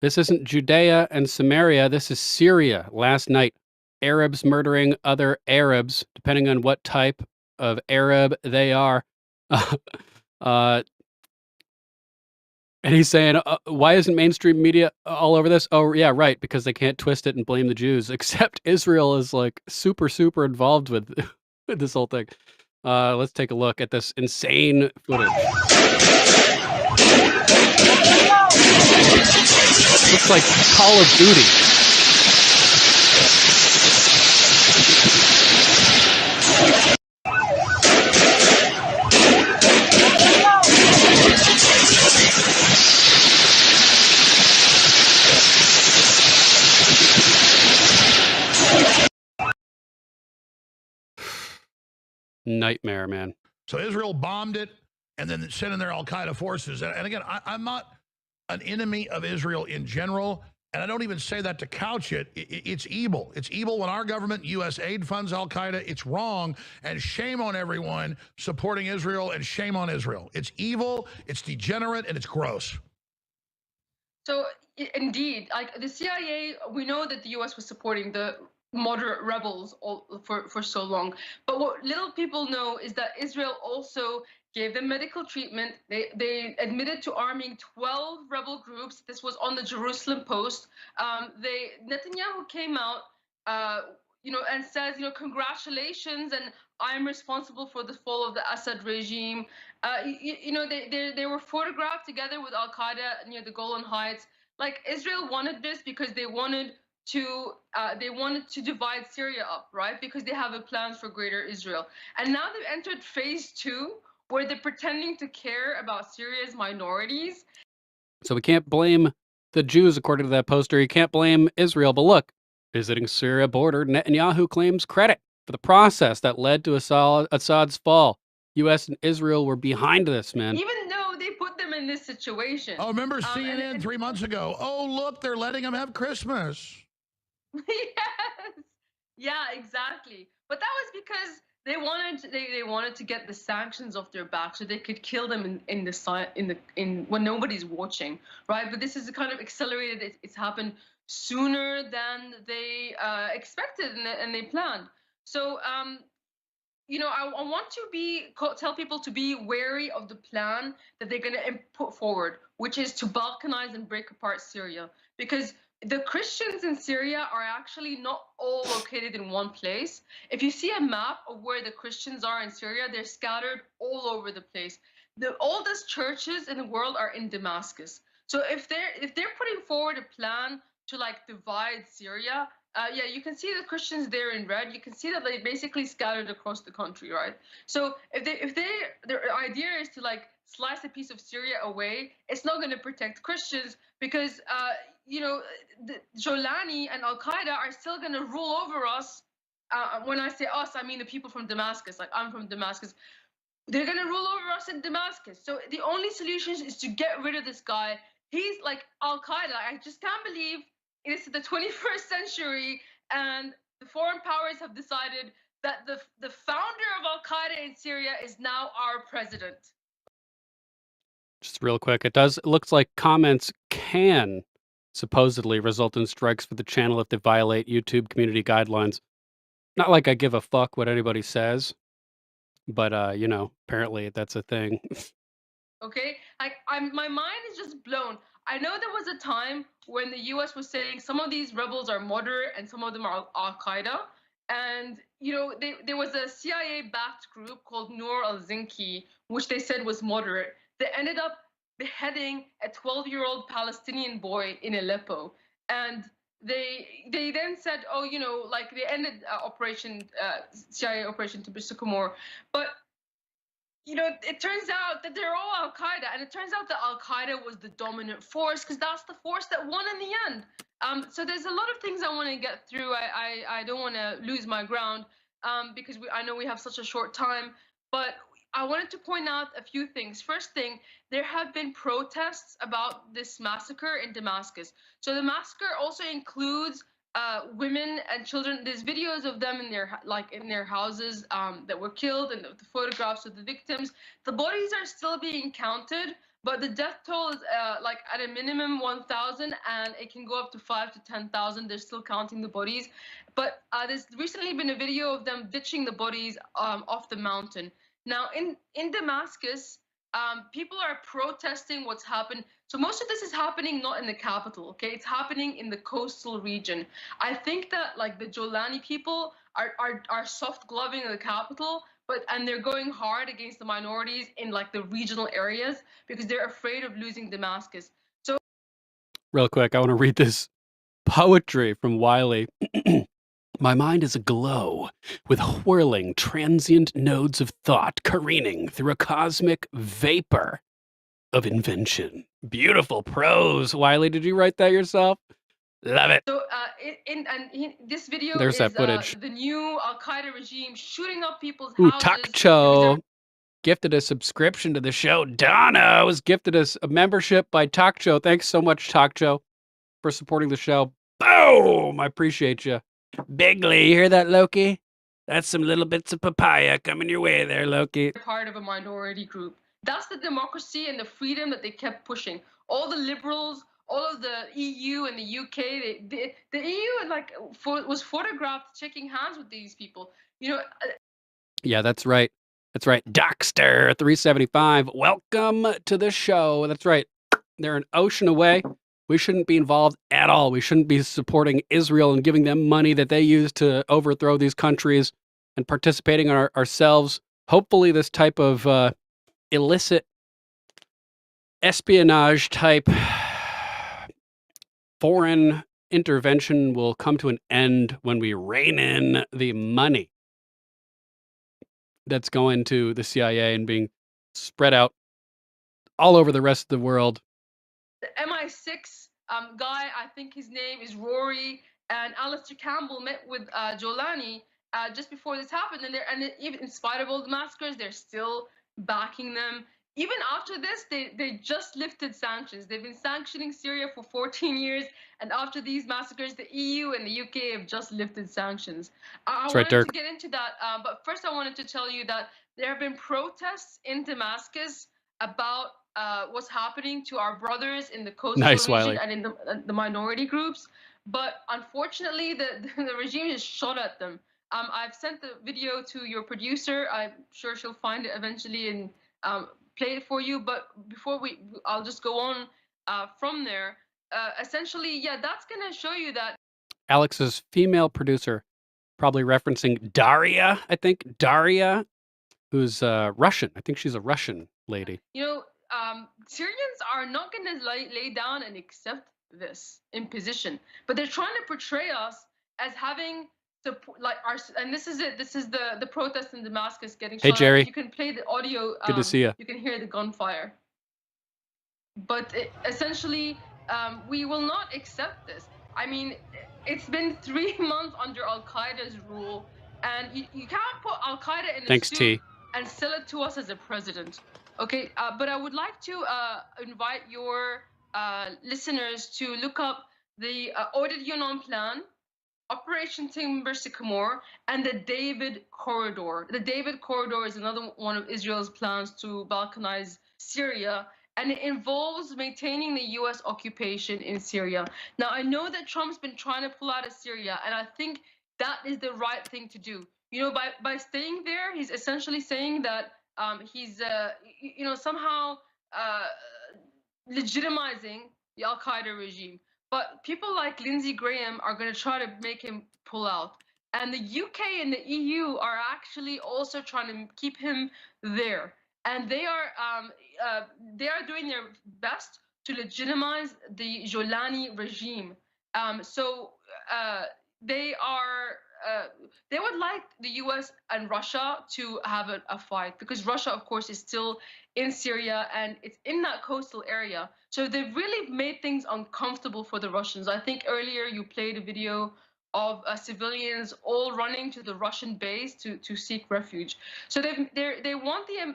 This isn't Judea and Samaria. This is Syria." Last night, Arabs murdering other Arabs, depending on what type of Arab they are. And he's saying, why isn't mainstream media all over this? Oh, yeah, right, because they can't twist it and blame the Jews, except Israel is like super, super involved with this whole thing. Let's take a look at this insane footage. Looks like Call of Duty. Nightmare, man. So Israel bombed it and then sent in their al-Qaeda forces. And again, I'm not an enemy of Israel in general, and I don't even say that to couch it. It's evil. It's evil when our government, U.S. aid, funds al-Qaeda. It's wrong, and shame on everyone supporting Israel, and shame on Israel. It's evil, it's degenerate, and it's gross. So indeed, like the CIA, we know that the U.S. was supporting the moderate rebels for so long. But what little people know is that Israel also gave them medical treatment. They admitted to arming 12 rebel groups. This was on the Jerusalem Post. Netanyahu came out, you know, and says, you know, congratulations, and I'm responsible for the fall of the Assad regime. You know, they were photographed together with Al Qaeda near the Golan Heights. Like, Israel wanted this because they wanted to divide Syria up, right? Because they have a plans for Greater Israel, and now they've entered phase 2, where they're pretending to care about Syria's minorities. So we can't blame the Jews, according to that poster. You can't blame Israel. But look, visiting Syria border, Netanyahu claims credit for the process that led to Assad's fall. U.S. and Israel were behind this, man. Even though they put them in this situation. Oh, remember CNN 3 months ago? Oh, look, they're letting them have Christmas. Yes. Yeah, exactly. But that was because they wanted to get the sanctions off their back so they could kill them in when nobody's watching, right? But this is kind of accelerated. It's happened sooner than they expected and they planned. So you know, I want to tell people to be wary of the plan that they're going to put forward, which is to balkanize and break apart Syria, because the Christians in Syria are actually not all located in one place. If you see a map of where the Christians are in Syria, they're scattered all over the place. The oldest churches in the world are in Damascus. So if they're putting forward a plan to like divide Syria, yeah, you can see the Christians there in red. You can see that they basically scattered across the country, right? So if their idea is to like slice a piece of Syria away, it's not going to protect Christians, because you know, Jolani and Al Qaeda are still going to rule over us. When I say us, I mean the people from Damascus. Like, I'm from Damascus. They're going to rule over us in Damascus. So the only solution is to get rid of this guy. He's like Al Qaeda. I just can't believe it is the 21st century and the foreign powers have decided that the founder of Al Qaeda in Syria is now our president. Just real quick, it looks like comments can supposedly result in strikes for the channel if they violate YouTube community guidelines. Not like I give a fuck what anybody says, but you know, apparently that's a thing. Okay, my mind is just blown. I know there was a time when the U.S. was saying some of these rebels are moderate and some of them are Al Qaeda, and you know there was a CIA-backed group called Noor al-Zinki, which they said was moderate. They ended up beheading a 12-year-old Palestinian boy in Aleppo, and they then said, oh, you know, like they ended CIA operation to Sycamore, but you know, it turns out that they're all Al Qaeda, and it turns out that Al Qaeda was the dominant force because that's the force that won in the end. So there's a lot of things I want to get through. I don't want to lose my ground because I know we have such a short time, but I wanted to point out a few things. First thing, there have been protests about this massacre in Damascus. So the massacre also includes women and children. There's videos of them in their houses that were killed, and the photographs of the victims. The bodies are still being counted, but the death toll is like at a minimum 1,000, and it can go up to 5,000 to 10,000. They're still counting the bodies, but there's recently been a video of them ditching the bodies off the mountain. Now in Damascus, people are protesting what's happened. So most of this is happening not in the capital, okay? It's happening in the coastal region. I think that like the Jolani people are soft gloving the capital, and they're going hard against the minorities in like the regional areas because they're afraid of losing Damascus. So Real quick, I want to read this poetry from Wiley. My mind is aglow with whirling, transient nodes of thought careening through a cosmic vapor of invention. Beautiful prose. Wiley, did you write that yourself? Love it. So this video There's is that footage. the new Al Qaeda regime shooting up people's Ooh, houses. Takcho gifted a subscription to the show. Donna was gifted us a membership by Takcho. Thanks so much, Takcho, for supporting the show. Boom! I appreciate you. Bigly, you hear that, Loki? That's some little bits of papaya coming your way there, Loki. Part of a minority group. That's the democracy and the freedom that they kept pushing. All the liberals, all of the EU and the UK, the EU was photographed shaking hands with these people. You know. Yeah, that's right. That's right. Dockster375, welcome to the show. That's right. They're an ocean away. We shouldn't be involved at all. We shouldn't be supporting Israel and giving them money that they use to overthrow these countries and participating in ourselves. Hopefully this type of illicit espionage type foreign intervention will come to an end when we rein in the money that's going to the CIA and being spread out all over the rest of the world. The MI6 guy, I think his name is Rory, and Alistair Campbell met with Jolani just before this happened, and even in spite of all the massacres, they're still backing them. Even after this, they just lifted sanctions. They've been sanctioning Syria for 14 years, and after these massacres, the EU and the UK have just lifted sanctions. I wanted to get into that, but first I wanted to tell you that there have been protests in Damascus about what's happening to our brothers in the coastal region Wiley. and in the minority groups. But unfortunately, the regime has shot at them. I've sent the video to your producer. I'm sure she'll find it eventually and play it for you. But before I'll just go on from there. Essentially, yeah, that's going to show you that Alex's female producer, probably referencing Daria, I think. Daria, who's Russian. I think she's a Russian lady. You know, Syrians are not going to lay down and accept this imposition, but they're trying to portray us as having to and this is it. This is the protest in Damascus getting shot. Hey, Jerry. You can play the audio. Good to see you. You can hear the gunfire. But essentially, we will not accept this. I mean, it's been 3 months under Al Qaeda's rule, and you can't put Al Qaeda in a suit and sell it to us as a president. Okay, but I would like to invite your listeners to look up the Audit Union Plan. Operation Timber Sycamore, and the David Corridor. The David Corridor is another one of Israel's plans to balkanize Syria, and it involves maintaining the U.S. occupation in Syria. Now, I know that Trump's been trying to pull out of Syria, and I think that is the right thing to do. You know, by staying there, he's essentially saying that he's, somehow legitimizing the Al-Qaeda regime. But people like Lindsey Graham are going to try to make him pull out. And the UK and the EU are actually also trying to keep him there. And they are doing their best to legitimize the Jolani regime. They would like the US and Russia to have a fight, because Russia, of course, is still in Syria and it's in that coastal area. So they've really made things uncomfortable for the Russians. I think earlier you played a video of civilians all running to the Russian base to seek refuge. So they want the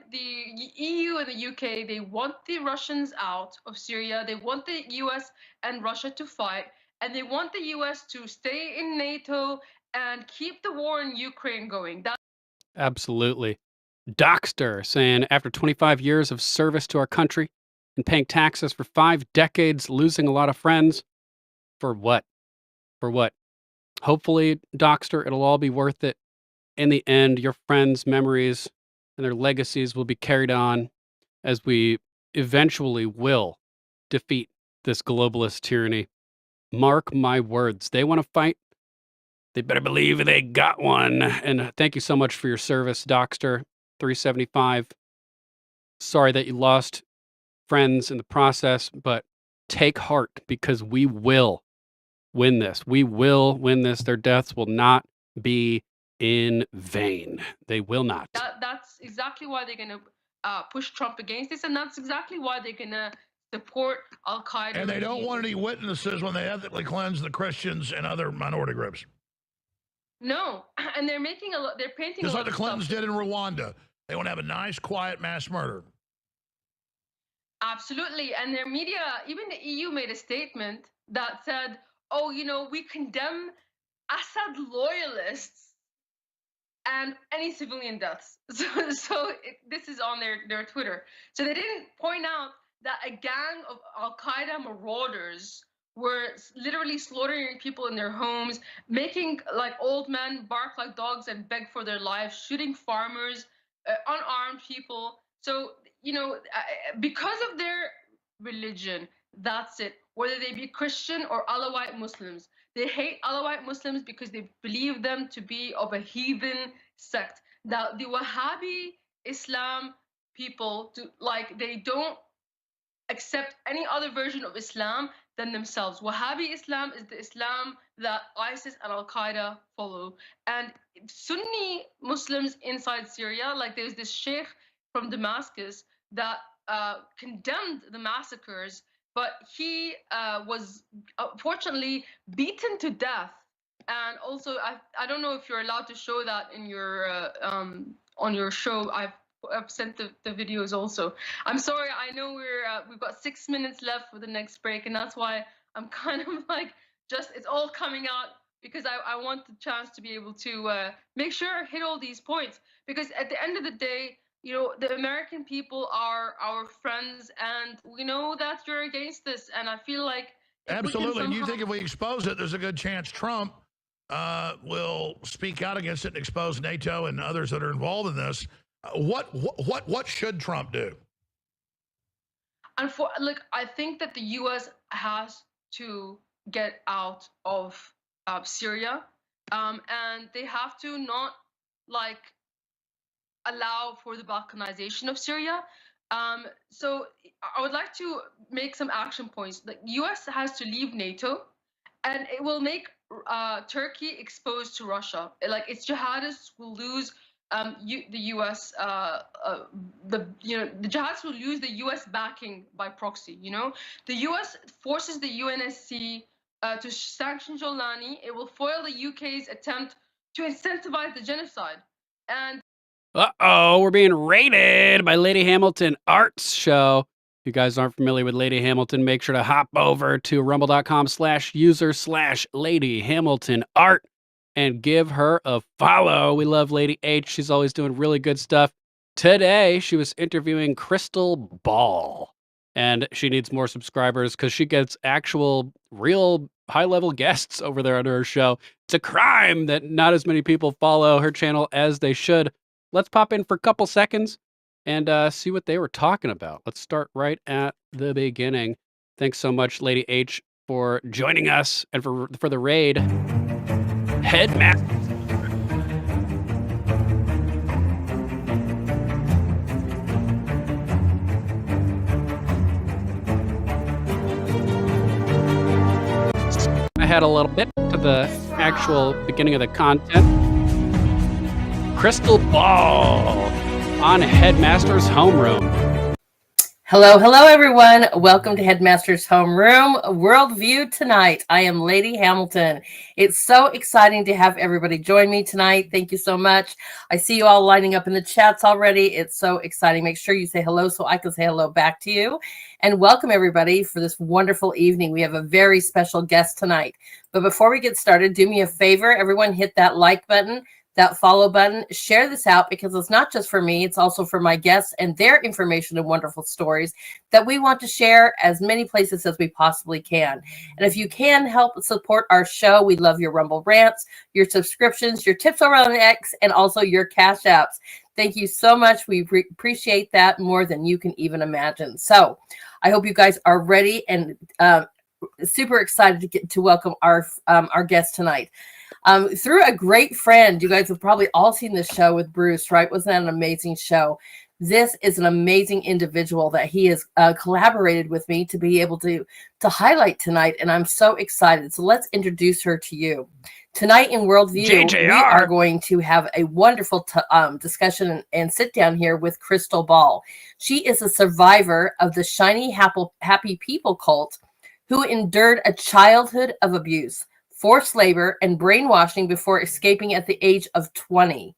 EU and the UK, they want the Russians out of Syria, they want the US and Russia to fight, and they want the US to stay in NATO and keep the war in Ukraine going. Absolutely. Doxter saying, after 25 years of service to our country and paying taxes for 5 decades, losing a lot of friends, for what? For what? Hopefully, Doxter, it'll all be worth it. In the end, your friends' memories and their legacies will be carried on as we eventually will defeat this globalist tyranny. Mark my words. They want to fight. They better believe they got one. And thank you so much for your service, Doxter 375. Sorry that you lost friends in the process, but take heart, because we will win this. We will win this. Their deaths will not be in vain. They will not. That's exactly why they're going to push Trump against this, and that's exactly why they're going to support Al-Qaeda. And they don't want any witnesses when they ethically cleanse the Christians and other minority groups. No, and they're painting just a like lot the of Clintons stuff. did in Rwanda. They want to have a nice, quiet mass murder. Absolutely, and their media, even the EU, made a statement that said, "Oh, we condemn Assad loyalists and any civilian deaths." So this is on their Twitter. So they didn't point out that a gang of Al-Qaeda marauders were literally slaughtering people in their homes, making like old men bark like dogs and beg for their lives, shooting farmers, unarmed people. So, because of their religion, that's it. Whether they be Christian or Alawite Muslims, they hate Alawite Muslims because they believe them to be of a heathen sect. Now, the Wahhabi Islam people, they don't accept any other version of Islam than themselves. Wahhabi Islam is the Islam that ISIS and Al-Qaeda follow. And Sunni Muslims inside Syria, like there's this sheikh from Damascus that condemned the massacres, but he was fortunately beaten to death. And also, I don't know if you're allowed to show that in your on your show. I've sent the videos also. I'm sorry, I know we've got 6 minutes left for the next break, and that's why I'm kind of like it's all coming out, because I want the chance to be able to make sure I hit all these points, because at the end of the day, the American people are our friends, and we know that you're against this, and I feel like absolutely. And you think if we expose it, there's a good chance Trump will speak out against it and expose NATO and others that are involved in this. What should Trump do? I think that the U.S. has to get out of Syria, and they have to not allow for the balkanization of Syria. So I would like to make some action points. The U.S. has to leave NATO, and it will make Turkey exposed to Russia. Its jihadists will lose. The U.S. The jihadists will lose the U.S. backing by proxy. The U.S. forces the UNSC to sanction Jolani. It will foil the UK's attempt to incentivize the genocide. And we're being raided by Lady Hamilton Arts Show. If you guys aren't familiar with Lady Hamilton, make sure to hop over to rumble.com/user/Lady Hamilton Art and give her a follow. We love Lady H. She's always doing really good stuff. Today, she was interviewing Crystal Ball, and she needs more subscribers because she gets actual, real high-level guests over there on her show. It's a crime that not as many people follow her channel as they should. Let's pop in for a couple seconds and see what they were talking about. Let's start right at the beginning. Thanks so much, Lady H, for joining us and for the raid. Headmaster. I had a little bit to the actual beginning of the content. Crystal Ball on Headmaster's Homeroom. Hello, hello, everyone. Welcome to Headmaster's Homeroom Worldview tonight. I am Lady Hamilton. It's so exciting to have everybody join me tonight. Thank you so much. I see you all lining up in the chats already. It's so exciting. Make sure you say hello so I can say hello back to you. And welcome, everybody, for this wonderful evening. We have a very special guest tonight. But before we get started, do me a favor. Everyone hit that like button, that follow button, share this out, because it's not just for me, it's also for my guests and their information and wonderful stories that we want to share as many places as we possibly can. And if you can help support our show, we love your Rumble rants, your subscriptions, your tips over on X, and also your Cash Apps. Thank you so much. We appreciate that more than you can even imagine. So I hope you guys are ready and super excited to welcome our guest tonight. Through a great friend, you guys have probably all seen this show with Bruce, right? Wasn't that an amazing show? This is an amazing individual that he has collaborated with me to be able to highlight tonight, and I'm so excited. So let's introduce her to you. Tonight in Worldview, JJR. We are going to have a wonderful discussion and sit down here with Crystal Ball. She is a survivor of the shiny, happy people cult who endured a childhood of abuse, forced labor, and brainwashing before escaping at the age of 20.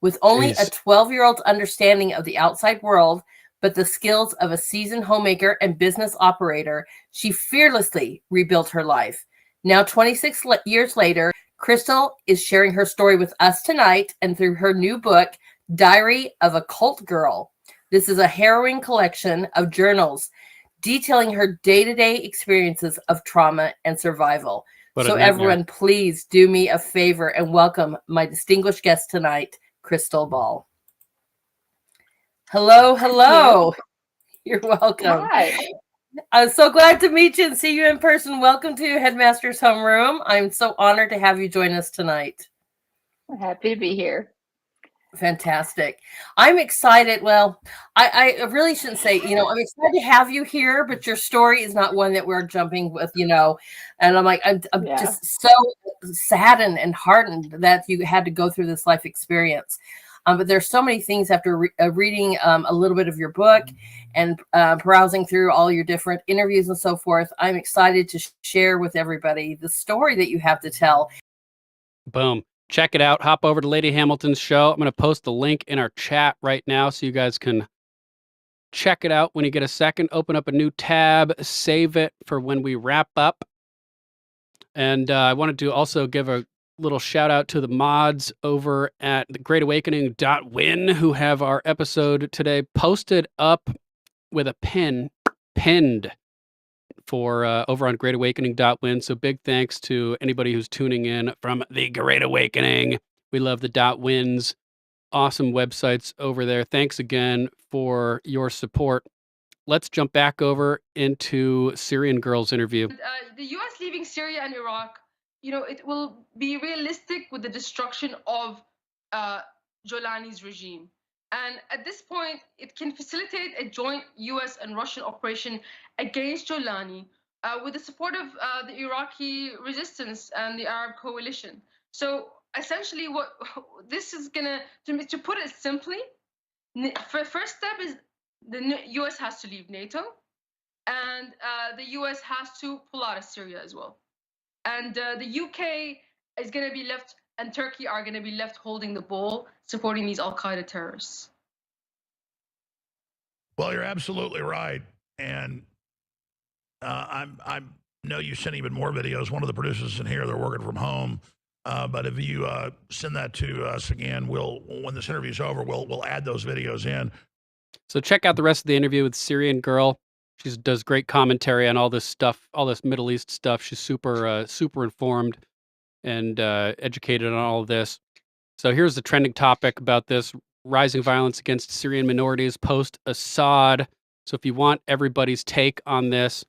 With only a 12-year-old understanding of the outside world, but the skills of a seasoned homemaker and business operator, she fearlessly rebuilt her life. Now, 26 years later, Crystal is sharing her story with us tonight and through her new book, Diary of a Cult Girl. This is a harrowing collection of journals detailing her day-to-day experiences of trauma and survival. So everyone, please do me a favor and welcome my distinguished guest tonight, Crystal Ball. Hello, hello. You're welcome. Hi. I'm so glad to meet you and see you in person. Welcome to Headmaster's Homeroom. I'm so honored to have you join us tonight. I'm happy to be here. Fantastic. I'm excited. Well, I really shouldn't say, I'm excited to have you here, but your story is not one that we're jumping with, and I'm like, I'm just so saddened and heartened that you had to go through this life experience. But there's so many things after reading a little bit of your book and browsing through all your different interviews and so forth. I'm excited to share with everybody the story that you have to tell. Boom. Check it out. Hop over to Lady Hamilton's show. I'm going to post the link in our chat right now so you guys can check it out when you get a second. Open up a new tab, save it for when we wrap up. And I wanted to also give a little shout out to the mods over at greatawakening.win who have our episode today posted up with a pinned for over on greatawakening.win. So big thanks to anybody who's tuning in from the Great Awakening. We love the .wins. Awesome websites over there. Thanks again for your support. Let's jump back over into Syrian Girl's interview. The U.S. leaving Syria and Iraq, it will be realistic with the destruction of Jolani's regime. And at this point, it can facilitate a joint U.S. and Russian operation against Jolani with the support of the Iraqi resistance and the Arab coalition. So essentially, what this is to put it simply, first step is the U.S. has to leave NATO, and the U.S. has to pull out of Syria as well. And the UK is going to be left, and Turkey are going to be left holding the ball, supporting these Al-Qaeda terrorists. Well, you're absolutely right. And I know you sent even more videos. One of the producers in here, they're working from home. But if you send that to us again, when this interview's over, we'll add those videos in. So check out the rest of the interview with Syrian Girl. She does great commentary on all this stuff, all this Middle East stuff. She's super informed and educated on all of this. So here's the trending topic about this: rising violence against Syrian minorities post-Assad. So if you want everybody's take on this,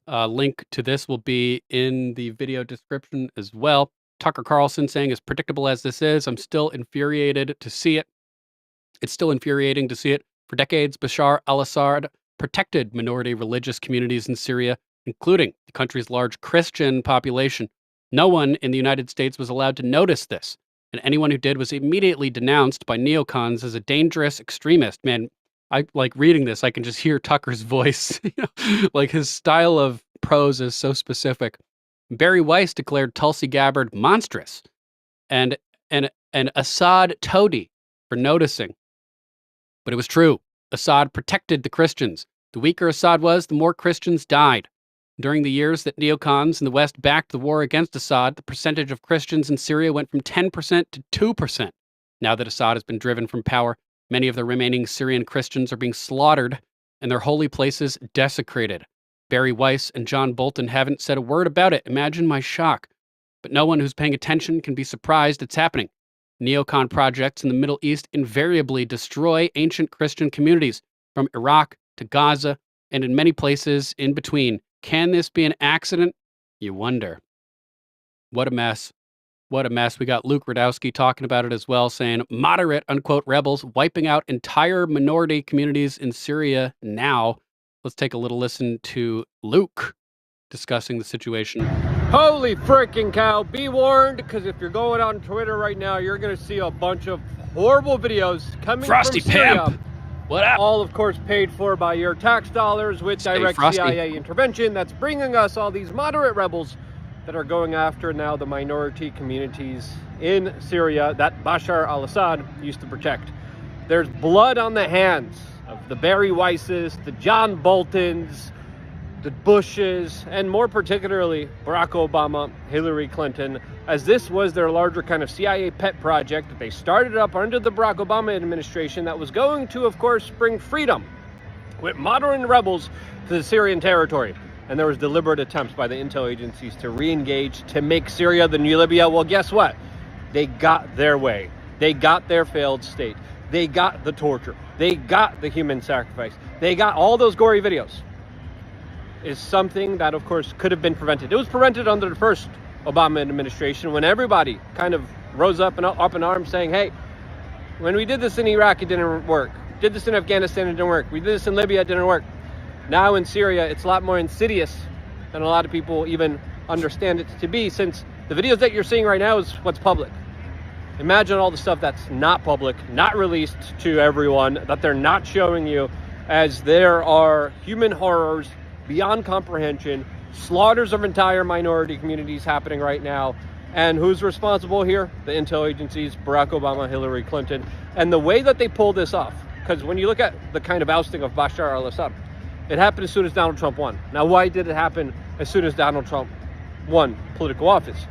link to this will be in the video description as well. Tucker Carlson saying, as predictable as this is, I'm still infuriated to see it. It's still infuriating to see it. For decades, Bashar al-Assad protected minority religious communities in Syria, including the country's large Christian population. No one in the United States was allowed to notice this, and anyone who did was immediately denounced by neocons as a dangerous extremist. Man, I like reading this. I can just hear Tucker's voice. Like his style of prose is so specific. Barry Weiss declared Tulsi Gabbard monstrous, and Assad toady for noticing. But it was true. Assad protected the Christians. The weaker Assad was, the more Christians died. During the years that neocons in the West backed the war against Assad, the percentage of Christians in Syria went from 10% to 2%. Now that Assad has been driven from power, many of the remaining Syrian Christians are being slaughtered and their holy places desecrated. Barry Weiss and John Bolton haven't said a word about it. Imagine my shock. But no one who's paying attention can be surprised it's happening. Neocon projects in the Middle East invariably destroy ancient Christian communities, from Iraq to Gaza, and in many places in between. Can this be an accident? You wonder. What a mess. What a mess. We got Luke Radowski talking about it as well, saying moderate, unquote, rebels wiping out entire minority communities in Syria now. Let's take a little listen to Luke discussing the situation. Holy freaking cow, be warned, because if you're going on Twitter right now, you're going to see a bunch of horrible videos coming Frosty from Syria. Pimp. What up? All, of course, paid for by your tax dollars with direct CIA intervention that's bringing us all these moderate rebels that are going after now the minority communities in Syria that Bashar al-Assad used to protect. There's blood on the hands of the Barry Weisses, the John Boltons, the Bushes, and more particularly Barack Obama, Hillary Clinton, as this was their larger kind of CIA pet project that they started up under the Barack Obama administration that was going to, of course, bring freedom with modern rebels to the Syrian territory. And there was deliberate attempts by the intel agencies to re-engage, to make Syria the new Libya. Well, guess what? They got their way. They got their failed state. They got the torture. They got the human sacrifice. They got all those gory videos. Is something that, of course, could have been prevented. It was prevented under the first Obama administration when everybody kind of rose up in arms saying, hey, when we did this in Iraq, it didn't work. Did this in Afghanistan, it didn't work. We did this in Libya, it didn't work. Now in Syria, it's a lot more insidious than a lot of people even understand it to be, since the videos that you're seeing right now is what's public. Imagine all the stuff that's not public, not released to everyone, that they're not showing you, as there are human horrors beyond comprehension, slaughters of entire minority communities happening right now. And who's responsible here? The intel agencies, Barack Obama, Hillary Clinton. And the way that they pull this off, because when you look at the kind of ousting of Bashar al-Assad, it happened as soon as Donald Trump won. Now, why did it happen as soon as Donald Trump won political office?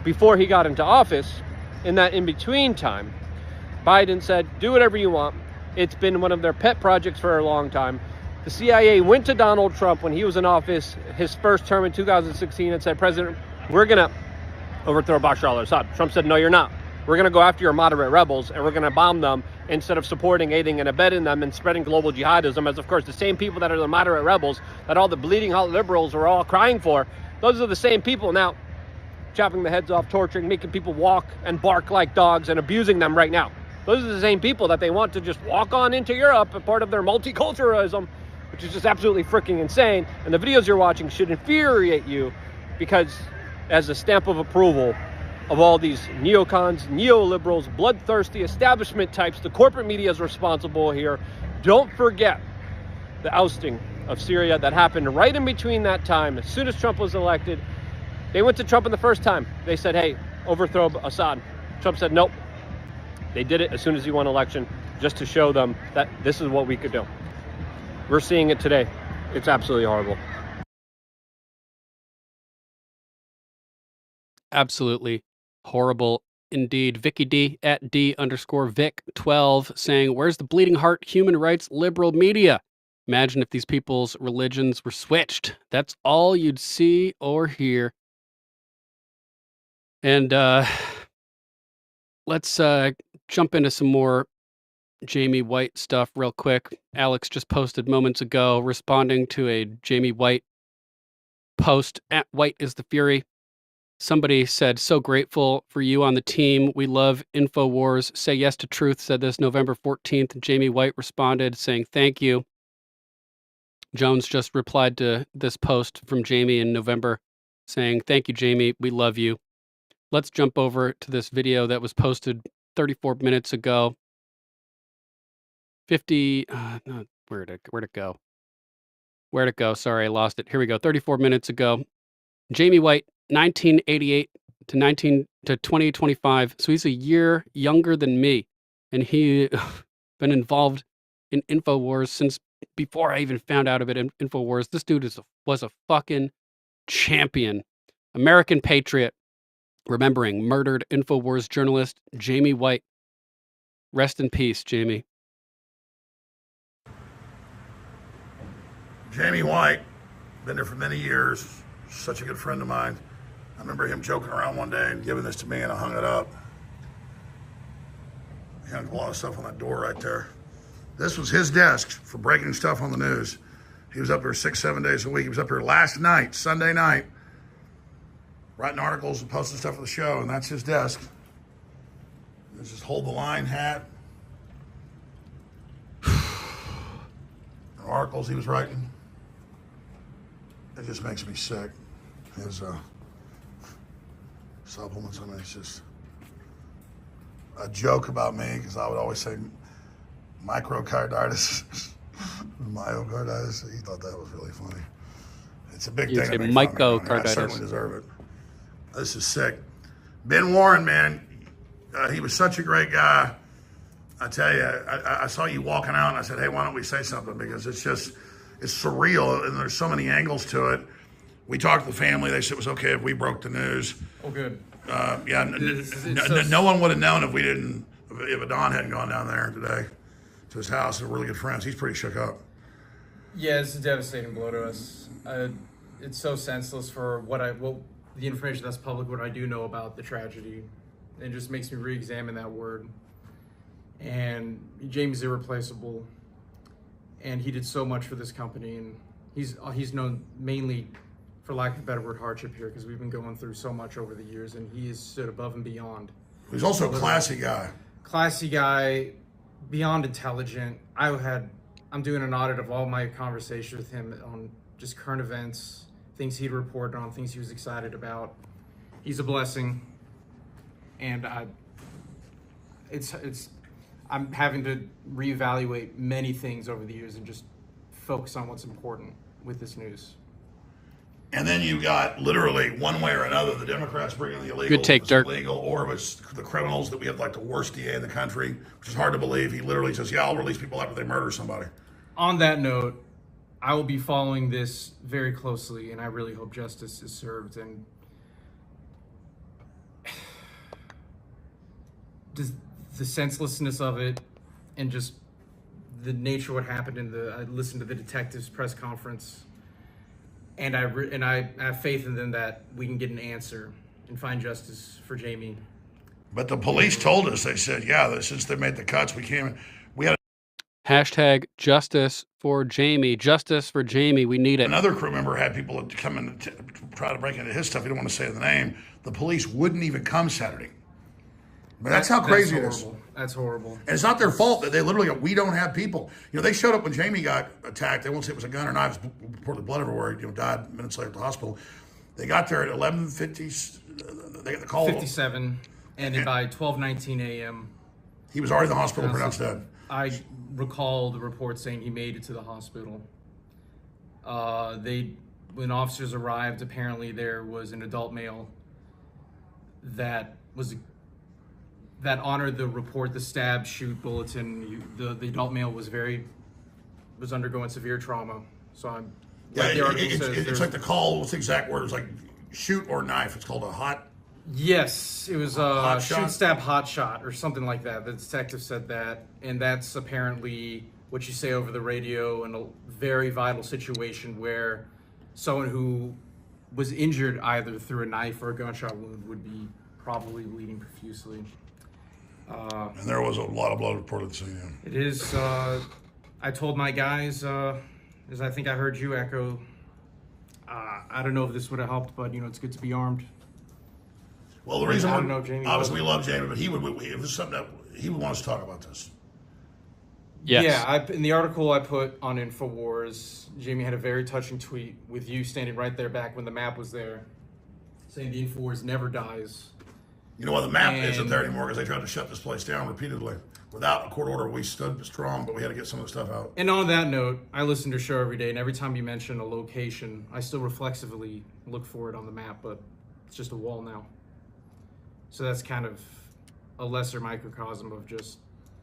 Before he got into office, in that in-between time, Biden said, do whatever you want. It's been one of their pet projects for a long time. The CIA went to Donald Trump when he was in office, his first term in 2016, and said, President, we're going to overthrow Bashar al-Assad. Trump said, no, you're not. We're going to go after your moderate rebels, and we're going to bomb them instead of supporting, aiding, and abetting them and spreading global jihadism, as, of course, the same people that are the moderate rebels that all the bleeding heart liberals are all crying for. Those are the same people now chopping the heads off, torturing, making people walk and bark like dogs and abusing them right now. Those are the same people that they want to just walk on into Europe as part of their multiculturalism, which is just absolutely freaking insane. And the videos you're watching should infuriate you, because as a stamp of approval of all these neocons, neoliberals, bloodthirsty establishment types, the corporate media is responsible here. Don't forget the ousting of Syria that happened right in between that time. As soon as Trump was elected, they went to Trump in the first time. They said, hey, overthrow Assad. Trump said, nope. They did it as soon as he won election, just to show them that this is what we could do. We're seeing it today. It's absolutely horrible. Absolutely horrible indeed. Vicky D at D_Vic12 saying, "Where's the bleeding heart, human rights, liberal media? Imagine if these people's religions were switched. That's all you'd see or hear." And let's jump into some more Jamie White stuff real quick. Alex just posted moments ago responding to a Jamie White post at White is the Fury. Somebody said, "So grateful for you on the team. We love InfoWars. Say yes to truth," said this November 14th. Jamie White responded saying, "Thank you." Jones just replied to this post from Jamie in November saying, "Thank you, Jamie. We love you." Let's jump over to this video that was posted 34 minutes ago. 50, no, where'd it go? Where'd it go? Sorry, I lost it. Here we go. 34 minutes ago. Jamie White, 1988 to 2025. So he's a year younger than me. And he been involved in InfoWars since before I even found out about InfoWars. This dude was a fucking champion. American patriot. Remembering murdered InfoWars journalist Jamie White. Rest in peace, Jamie. Jamie White, been there for many years, such a good friend of mine. I remember him joking around one day and giving this to me, and I hung it up. He hung a lot of stuff on that door right there. This was his desk for breaking stuff on the news. He was up there 6-7 days a week. He was up here last night, Sunday night, writing articles and posting stuff for the show, and that's his desk. There's his hold the line hat. Articles he was writing. It just makes me sick. His supplements, I mean, it's just a joke about me, because I would always say microcarditis, myocarditis. He thought that was really funny. It's a big thing to make fun of me. I certainly deserve it. This is sick. Ben Warren, man, he was such a great guy. I tell you, I saw you walking out and I said, "Hey, why don't we say something?" Because it's surreal and there's so many angles to it. We talked to the family. They said it was okay if we broke the news. Oh, good. Yeah, no one would have known if Adon hadn't gone down there today to his house. They're really good friends. He's pretty shook up. Yeah, it's a devastating blow to us. It's so senseless for the information that's public, what I do know about the tragedy. It just makes me re-examine that word. And Jamie's irreplaceable, and he did so much for this company, and he's known mainly, for lack of a better word, hardship here, because we've been going through so much over the years, and he has stood above and beyond. He's also a classy guy. Classy guy, beyond intelligent. I'm doing an audit of all my conversations with him on just current events, things he'd reported on, things he was excited about. He's a blessing, and I'm having to reevaluate many things over the years and just focus on what's important with this news. And then you got literally one way or another, the Democrats bringing the illegals. Good take, Dirk. Illegal, or it was the criminals that we have like the worst DA in the country, which is hard to believe. He literally says, "Yeah, I'll release people after they murder somebody." On that note, I will be following this very closely, and I really hope justice is served. And the senselessness of it, and just the nature of what happened I listened to the detective's press conference, and I have faith in them that we can get an answer and find justice for Jamie. But the police told us, they said, yeah, that since they made the cuts, we had Hashtag justice for Jamie. Justice for Jamie. We need it. Another crew member had people come in to try to break into his stuff. He didn't want to say the name. The police wouldn't even come Saturday. But that's how crazy it is. That's horrible. And it's not their fault that they literally go, "We don't have people." They showed up when Jamie got attacked. They won't say it was a gun or knives, reported blood everywhere. Died minutes later at the hospital. They got there at 11:50. They got the call. 57, and by 12:19 a.m. he was already in the hospital, pronounced dead. I recall the report saying he made it to the hospital. When officers arrived, apparently there was an adult male that honored the report, the stab, shoot bulletin. The adult male was undergoing severe trauma, So I'm. Yeah, Like the article says, it's like the call. What's the exact word? It's like shoot or knife. It's called a hot. Yes, it was Hot shoot, shot? stab, hot shot, or something like that. The detective said that, and that's apparently what you say over the radio in a very vital situation where someone who was injured either through a knife or a gunshot wound would be probably bleeding profusely. And there was a lot of blood reported to you. It is. I told my guys, as I think I heard you echo. I don't know if this would have helped, but it's good to be armed. Well, the reason I why, don't know, Jamie, obviously we love Jamie, but he would, if it's something that he would want us to talk about this. Yes. Yeah, in the article I put on InfoWars, Jamie had a very touching tweet with you standing right there back when the map was there, saying the InfoWars never dies. You know why the map isn't there anymore? Because they tried to shut this place down repeatedly. Without a court order, we stood strong, but we had to get some of the stuff out. And on that note, I listen to your show every day, and every time you mention a location, I still reflexively look for it on the map, but it's just a wall now. So that's kind of a lesser microcosm of just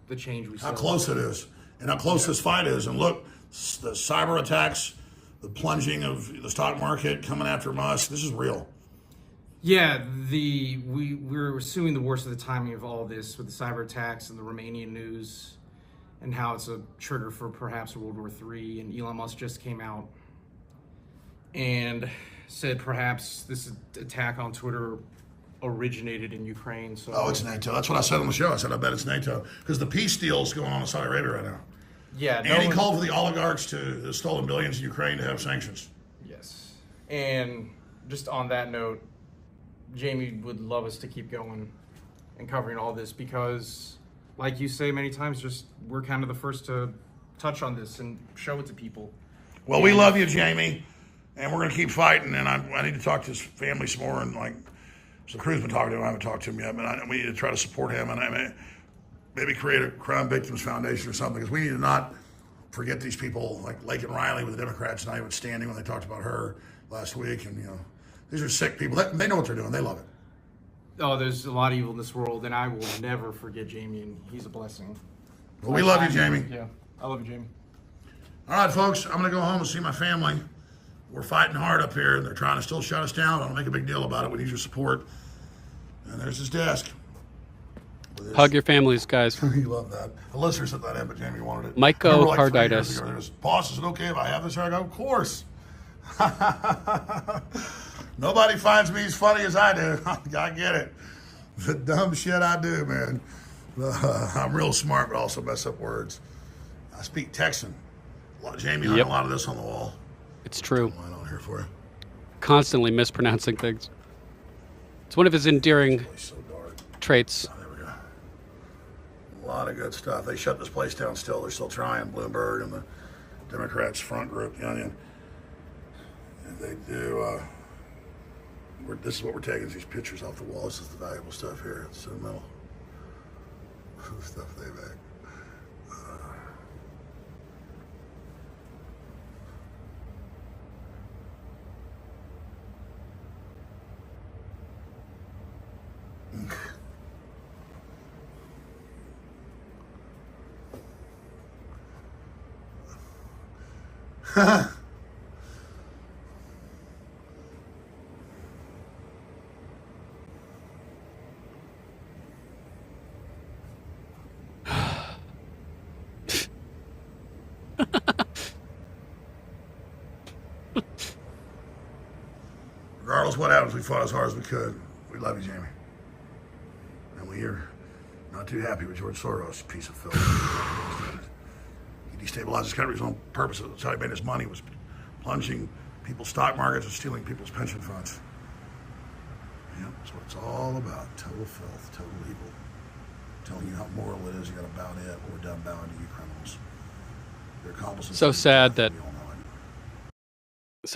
the change we saw. How close it is, and how close this fight is. And look, the cyber attacks, the plunging of the stock market coming after Musk, this is real. Yeah, we're assuming the worst of the timing of all this with the cyber attacks and the Romanian news and how it's a trigger for perhaps World War III. And Elon Musk just came out and said perhaps this attack on Twitter originated in Ukraine. So Oh, it's NATO. That's what I said on the show. I said, I bet it's NATO. Because the peace deal is going on in Saudi Arabia right now. Yeah. And he called for the oligarchs to the stolen billions in Ukraine to have sanctions. Yes. And just on that note, Jamie would love us to keep going and covering all this because, like you say many times, just we're kind of the first to touch on this and show it to people. Well, we love you, Jamie, and we're going to keep fighting. And I need to talk to his family some more. And so Crew's been talking to him. I haven't talked to him yet, but we need to try to support him and maybe create a crime victims foundation or something because we need to not forget these people like Lake and Riley with the Democrats not even standing when they talked about her last week. And these are sick people. They know what they're doing. They love it. Oh, there's a lot of evil in this world, and I will never forget Jamie, and he's a blessing. Well, we love you, Jamie. Yeah, I love you, Jamie. All right, folks, I'm going to go home and see my family. We're fighting hard up here. They're trying to still shut us down. I don't make a big deal about it. We need your support. And there's his desk. Hug your families, guys. You love that. The listener sent that in, but Jamie wanted it. Mycocarditis. Boss, is it okay if I have this here? I go, of course. Nobody finds me as funny as I do. I get it. The dumb shit I do, man. I'm real smart, but also mess up words. I speak Texan. Jamie hung a lot of this on the wall. It's true. I don't hear for you. Constantly mispronouncing things. It's one of his endearing traits. There we go. A lot of good stuff. They shut this place down still. They're still trying. Bloomberg and the Democrats front group, the Onion. And they do. This is what we're taking, these pictures off the wall. This is the valuable stuff here. It's sentimental. Stuff they make. Regardless of what happens, we fought as hard as we could. We love you, Jamie. And we are not too happy with George Soros, piece of filth. He destabilized his country for his own purpose. That's how he made his money, was plunging people's stock markets and stealing people's pension funds. Yeah, that's what it's all about. Total filth, total evil. Telling you how moral it is, you gotta bow to it, or we're done bowing to you criminals. Your accomplices. So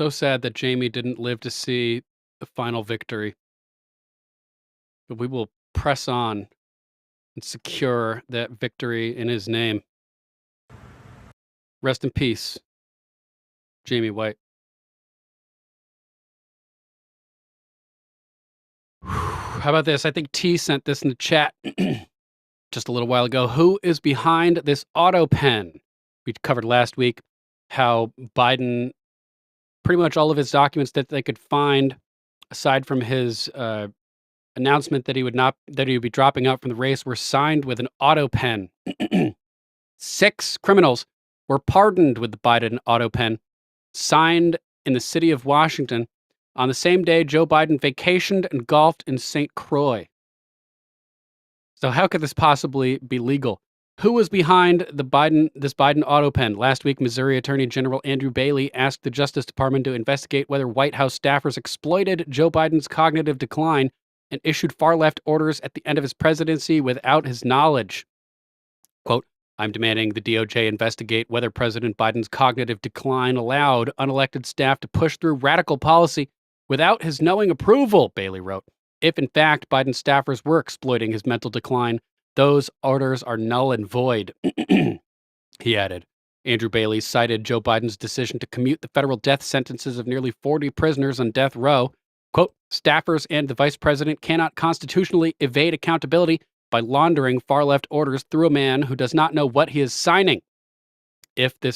sad that Jamie didn't live to see the final victory. But we will press on and secure that victory in his name. Rest in peace, Jamie White. How about this? I think T sent this in the chat just a little while ago. Who is behind this auto pen we covered last week? how Biden, pretty much all of his documents that they could find, aside from his announcement that he would be dropping out from the race, were signed with an auto pen. 6 criminals were pardoned with the Biden auto pen, signed in the city of Washington on the same day Joe Biden vacationed and golfed in St. Croix. So how could this possibly be legal? Who was behind this Biden auto pen? Last week, Missouri Attorney General Andrew Bailey asked the Justice Department to investigate whether White House staffers exploited Joe Biden's cognitive decline and issued far-left orders at the end of his presidency without his knowledge. Quote, I'm demanding the DOJ investigate whether President Biden's cognitive decline allowed unelected staff to push through radical policy without his knowing approval, Bailey wrote. If, in fact, Biden's staffers were exploiting his mental decline, those orders are null and void, he added. Andrew Bailey cited Joe Biden's decision to commute the federal death sentences of nearly 40 prisoners on death row. Quote, staffers and the vice president cannot constitutionally evade accountability by laundering far-left orders through a man who does not know what he is signing. If in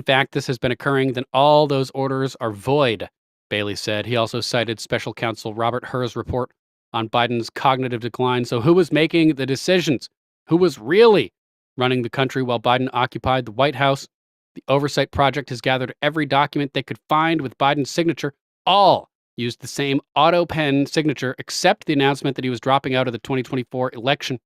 fact this has been occurring, then all those orders are void, Bailey said. He also cited special counsel Robert Hur's report on Biden's cognitive decline. So who was making the decisions? Who was really running the country while Biden occupied the White House? The Oversight Project has gathered every document they could find with Biden's signature. All used the same auto pen signature, except the announcement that he was dropping out of the 2024 election.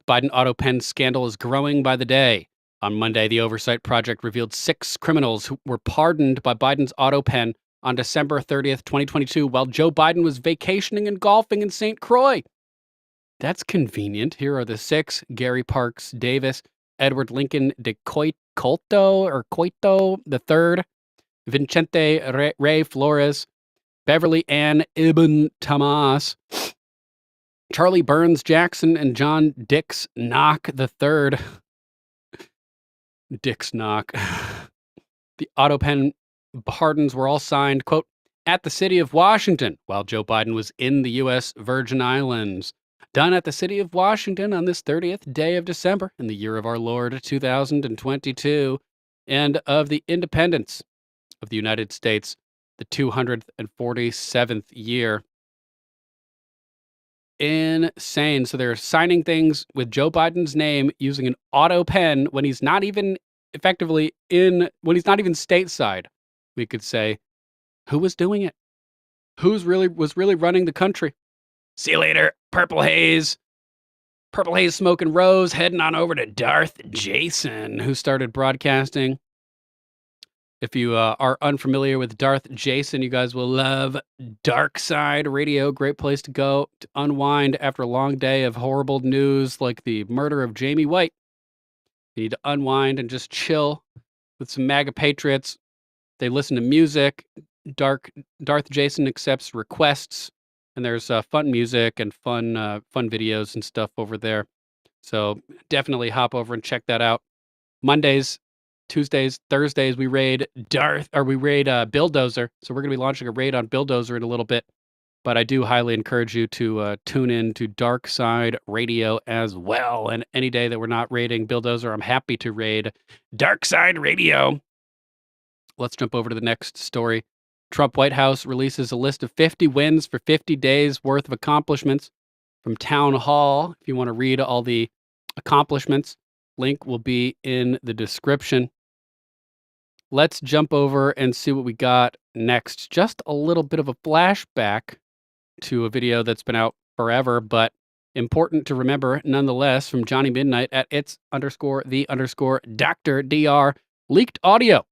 Biden auto pen scandal is growing by the day. On Monday, the Oversight Project revealed 6 criminals who were pardoned by Biden's auto pen on December 30th, 2022, while Joe Biden was vacationing and golfing in St. Croix. That's convenient. Here are the 6: Gary Parks Davis, Edward Lincoln de Coito III, Vicente Ray Flores, Beverly Ann Ibn Tamas, Charlie Burns Jackson, and John Dix Knock III. Dix Knock. The auto pen pardons were all signed, quote, at the city of Washington while Joe Biden was in the U.S. Virgin Islands. Done at the city of Washington on this 30th day of December in the year of our Lord 2022 and of the independence of the United States, the 247th year. Insane. So they're signing things with Joe Biden's name using an auto pen when he's not even when he's not even stateside, we could say. Who was doing it? Was really running the country? See you later, Purple Haze. Purple Haze smoking Rose, heading on over to Darth Jason, who started broadcasting. If you are unfamiliar with Darth Jason, you guys will love Dark Side Radio. Great place to go to unwind after a long day of horrible news like the murder of Jamie White. You need to unwind and just chill with some MAGA patriots. They listen to music. Darth Jason accepts requests, and there's fun music and fun videos and stuff over there. So definitely hop over and check that out. Mondays, Tuesdays, Thursdays, we raid Billdozer. So we're going to be launching a raid on Billdozer in a little bit. But I do highly encourage you to tune in to Dark Side Radio as well. And any day that we're not raiding Billdozer, I'm happy to raid Dark Side Radio. Let's jump over to the next story. Trump White House releases a list of 50 wins for 50 days worth of accomplishments from Town Hall. If you want to read all the accomplishments, link will be in the description. Let's jump over and see what we got next. Just a little bit of a flashback to a video that's been out forever, but important to remember nonetheless, from Johnny Midnight at its_the_Dr. Dr. Leaked audio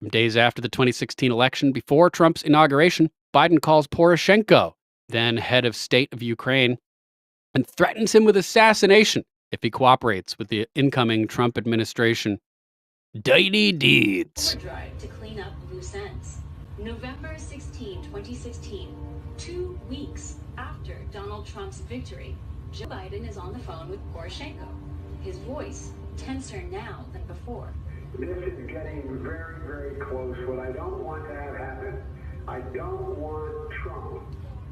from days after the 2016 election. Before Trump's inauguration, Biden calls Poroshenko, then head of state of Ukraine, and threatens him with assassination if he cooperates with the incoming Trump administration. Dirty deeds. Drive to clean up loose ends. November 16, 2016, 2 weeks after Donald Trump's victory, Joe Biden is on the phone with Poroshenko. His voice tenser now than before. This is getting very, very close. What I don't want to have happen, I don't want Trump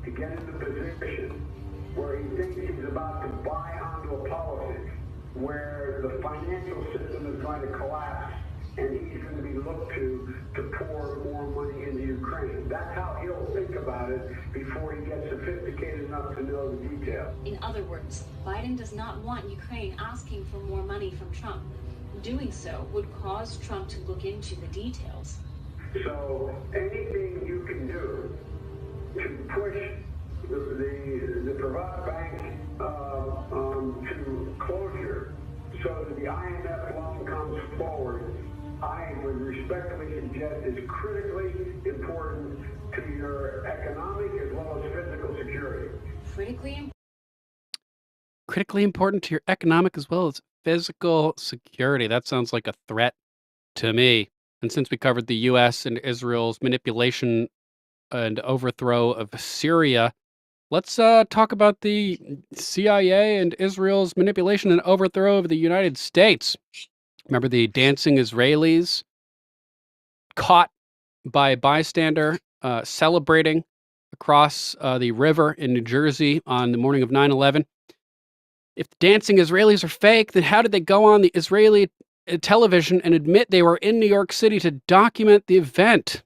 to get in the position where he thinks he's about to buy onto a politics where the financial system is going to collapse and he's going to be looked to pour more money into Ukraine. That's how he'll think about it before he gets sophisticated enough to know the details. In other words, Biden does not want Ukraine asking for more money from Trump. Doing so would cause Trump to look into the details. So anything you can do to push the Privat Bank to closure so that the IMF loan comes forward, I would respectfully suggest is critically important to your economic as well as physical security. Critically important to your economic as well as physical security. That sounds like a threat to me. And since we covered the U.S. and Israel's manipulation and overthrow of Syria, let's talk about the CIA and Israel's manipulation and overthrow of the United States. Remember the dancing Israelis caught by a bystander celebrating across the river in New Jersey on the morning of 9/11? If the dancing Israelis are fake, then how did they go on the Israeli television and admit they were in New York City to document the event?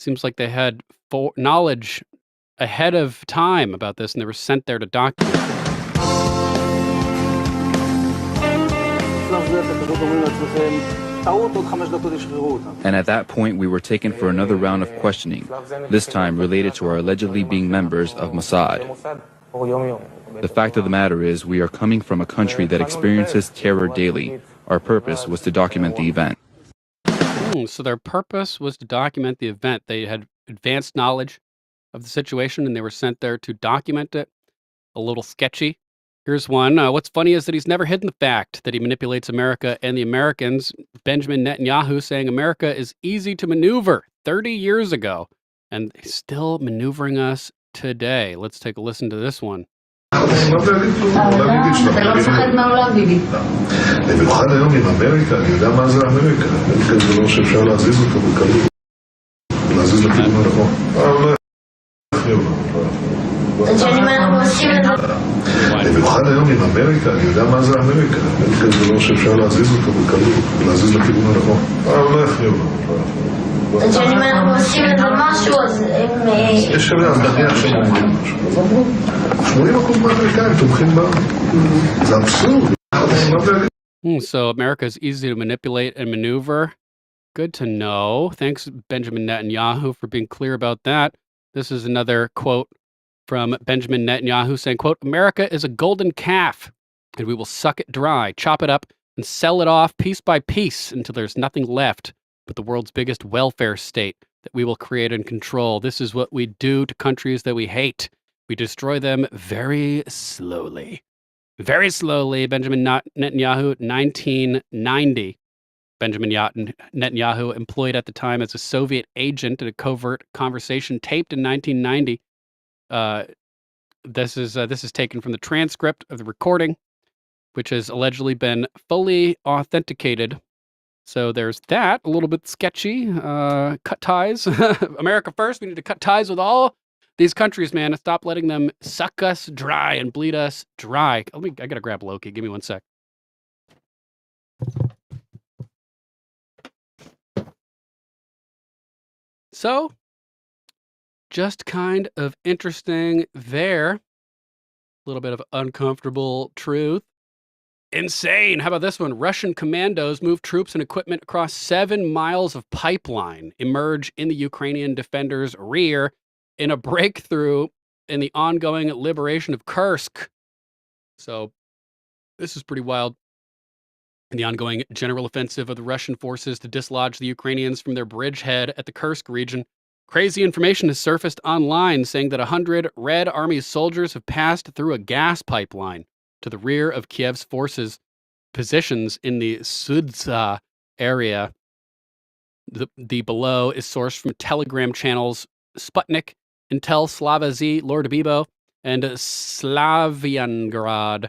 Seems like they had knowledge ahead of time about this, and they were sent there to document. And at that point, we were taken for another round of questioning, this time related to our allegedly being members of Mossad. The fact of the matter is, we are coming from a country that experiences terror daily. Our purpose was to document the event. So their purpose was to document the event. They had advanced knowledge of the situation, and they were sent there to document it. A little sketchy. Here's one. What's funny is that he's never hidden the fact that he manipulates America and the Americans. Benjamin Netanyahu saying America is easy to maneuver 30 years ago, and he's still maneuvering us today. Let's take a listen to this one. במיוחד היום עם אמריקה, אני יודע מה זה אמריקה. אמריקה זה לא שאפשר להזיז אותו בקלות. להזיז לכיוון הנכון. לא יחמיר במיוחד היום עם אמריקה, אני יודע מה זה אמריקה. אמריקה זה לא שאפשר להזיז אותו בקלות. להזיז לכיוון הנכון. לא יחמיר כשאני עושים את משהו, אז הם... יש אז נניח שהם אומרים משהו. 80% מהאמריקאים תומכים בה. זה אבסורד. So America is easy to manipulate and maneuver. Good to know. Thanks, Benjamin Netanyahu, for being clear about that. This is another quote from Benjamin Netanyahu saying, quote, America is a golden calf, and we will suck it dry, chop it up, and sell it off piece by piece until there's nothing left but the world's biggest welfare state that we will create and control. This is what we do to countries that we hate. We destroy them very slowly. Very slowly, Benjamin Netanyahu, 1990. Benjamin Netanyahu, employed at the time as a Soviet agent in a covert conversation taped in 1990. This is taken from the transcript of the recording, which has allegedly been fully authenticated. So there's that, a little bit sketchy. Cut ties. America first, we need to cut ties with all these countries, man, and stop letting them suck us dry and bleed us dry. I gotta grab Loki. Give me one sec. So, just kind of interesting there. A little bit of uncomfortable truth. Insane. How about this one? Russian commandos move troops and equipment across 7 miles of pipeline, emerge in the Ukrainian defenders' rear in a breakthrough in the ongoing liberation of Kursk. So this is pretty wild. In the ongoing general offensive of the Russian forces to dislodge the Ukrainians from their bridgehead at the Kursk region, crazy information has surfaced online saying that 100 Red Army soldiers have passed through a gas pipeline to the rear of Kiev's forces' positions in the Sudza area. The below is sourced from Telegram channels Sputnik, Intel, Slava Z, Lord Bibo, and Slaviangrad.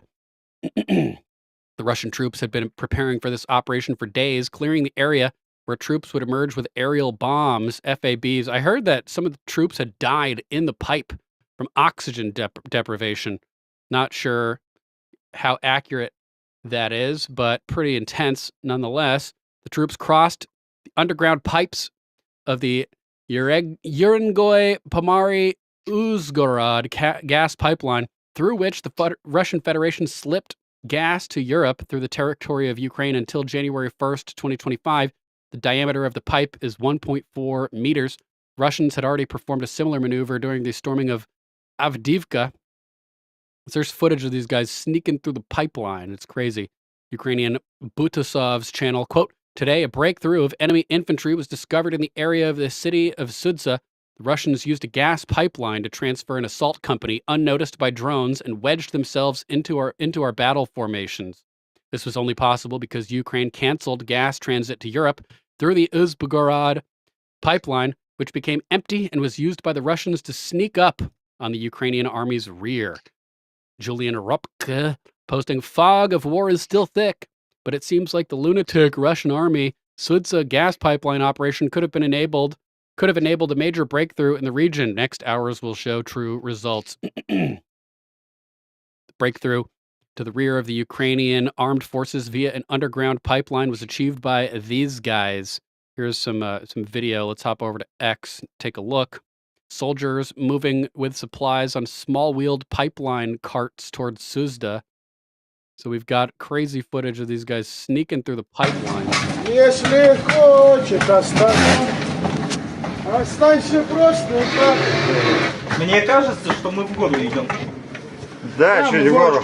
The Russian troops had been preparing for this operation for days, clearing the area where troops would emerge with aerial bombs, FABs. I heard that some of the troops had died in the pipe from oxygen deprivation. Not sure how accurate that is, but pretty intense nonetheless. The troops crossed the underground pipes of the Urengoy Pomari Uzhgorod gas pipeline, through which the Russian Federation slipped gas to Europe through the territory of Ukraine until January 1st, 2025. The diameter of the pipe is 1.4 meters. Russians had already performed a similar maneuver during the storming of Avdiivka. There's footage of these guys sneaking through the pipeline. It's crazy. Ukrainian Butasov's channel, quote, "Today, a breakthrough of enemy infantry was discovered in the area of the city of Sudza. The Russians used a gas pipeline to transfer an assault company unnoticed by drones and wedged themselves into our battle formations. This was only possible because Ukraine canceled gas transit to Europe through the Uzhgorod pipeline, which became empty and was used by the Russians to sneak up on the Ukrainian army's rear." Julian Ropke posting, "Fog of war is still thick, but it seems like the lunatic Russian army Sudza gas pipeline operation could have enabled a major breakthrough in the region. Next hours will show true results." The breakthrough to the rear of the Ukrainian armed forces via an underground pipeline was achieved by these guys. Here's some video. Let's hop over to X, take a look. Soldiers moving with supplies on small-wheeled pipeline carts towards Suzda. So we've got crazy footage of these guys sneaking through the pipeline. Если хочет останься просто так. Мне кажется, что мы в гору идем. Да, чуть в гору.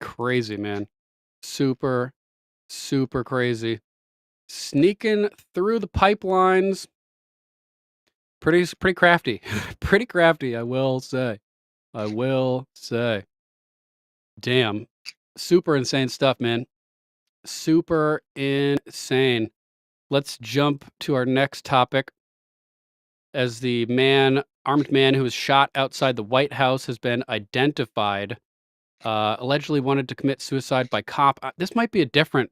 Crazy, man. Super, super crazy. Sneaking through the pipelines. Pretty crafty. Pretty crafty, I will say. Damn. Super insane stuff, man. Super insane. Let's jump to our next topic. As the armed man who was shot outside the White House has been identified, allegedly wanted to commit suicide by cop. This might be a different...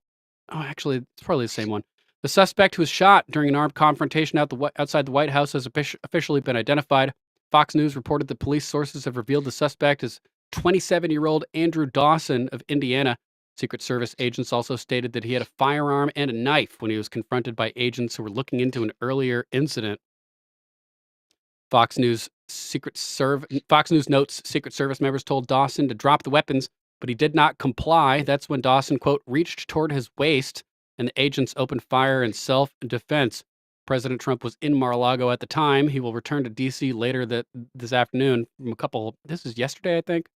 Oh, actually, it's probably the same one. The suspect who was shot during an armed confrontation outside the White House has officially been identified. Fox News reported that police sources have revealed the suspect as 27-year-old Andrew Dawson of Indiana. Secret Service agents also stated that he had a firearm and a knife when he was confronted by agents who were looking into an earlier incident. Fox News notes Secret Service members told Dawson to drop the weapons, but he did not comply. That's when Dawson, quote, reached toward his waist and the agents opened fire in self-defense. President Trump was in Mar-a-Lago at the time. He will return to D.C. later this afternoon this is yesterday, I think.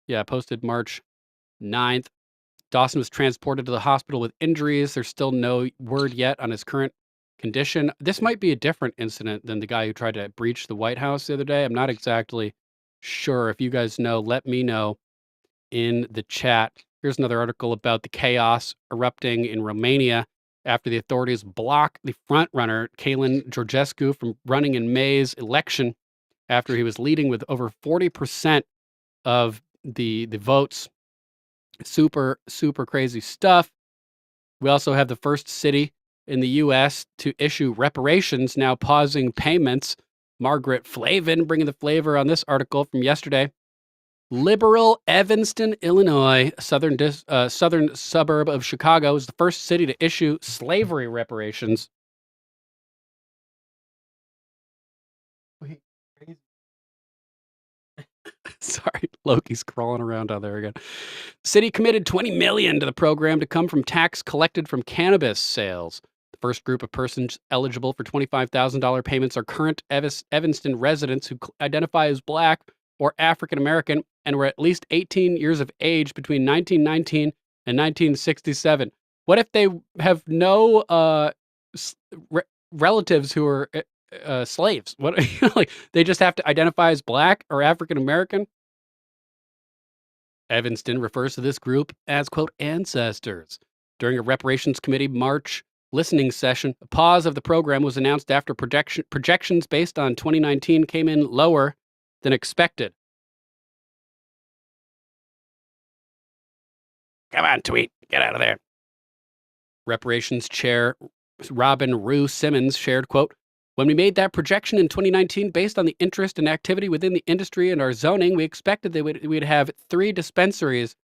Yeah, posted March 9th. Dawson was transported to the hospital with injuries. There's still no word yet on his current condition. This might be a different incident than the guy who tried to breach the White House the other day. I'm not exactly sure. If you guys know, let me know in the chat. Here's another article about the chaos erupting in Romania after the authorities block the frontrunner, Calin Georgescu, from running in May's election after he was leading with over 40% of the votes. Super, super crazy stuff. We also have the first city in the U.S. to issue reparations now pausing payments. Margaret Flavin bringing the flavor on this article from yesterday. Liberal Evanston, Illinois, southern suburb of Chicago, is the first city to issue slavery reparations. Sorry, Loki's crawling around down there again. City committed $20 million to the program to come from tax collected from cannabis sales. The first group of persons eligible for $25,000 payments are current Evanston residents who identify as Black or African American and were at least 18 years of age between 1919 and 1967. What if they have no relatives who are slaves? What like they just have to identify as Black or African American? Evanston refers to this group as, quote, ancestors. During a reparations committee March listening session, a pause of the program was announced after projections based on 2019 came in lower than expected. Come on, tweet. Get out of there. Reparations chair Robin Rue Simmons shared, quote, when we made that projection in 2019 based on the interest and activity within the industry and our zoning, we expected that we'd have 3 dispensaries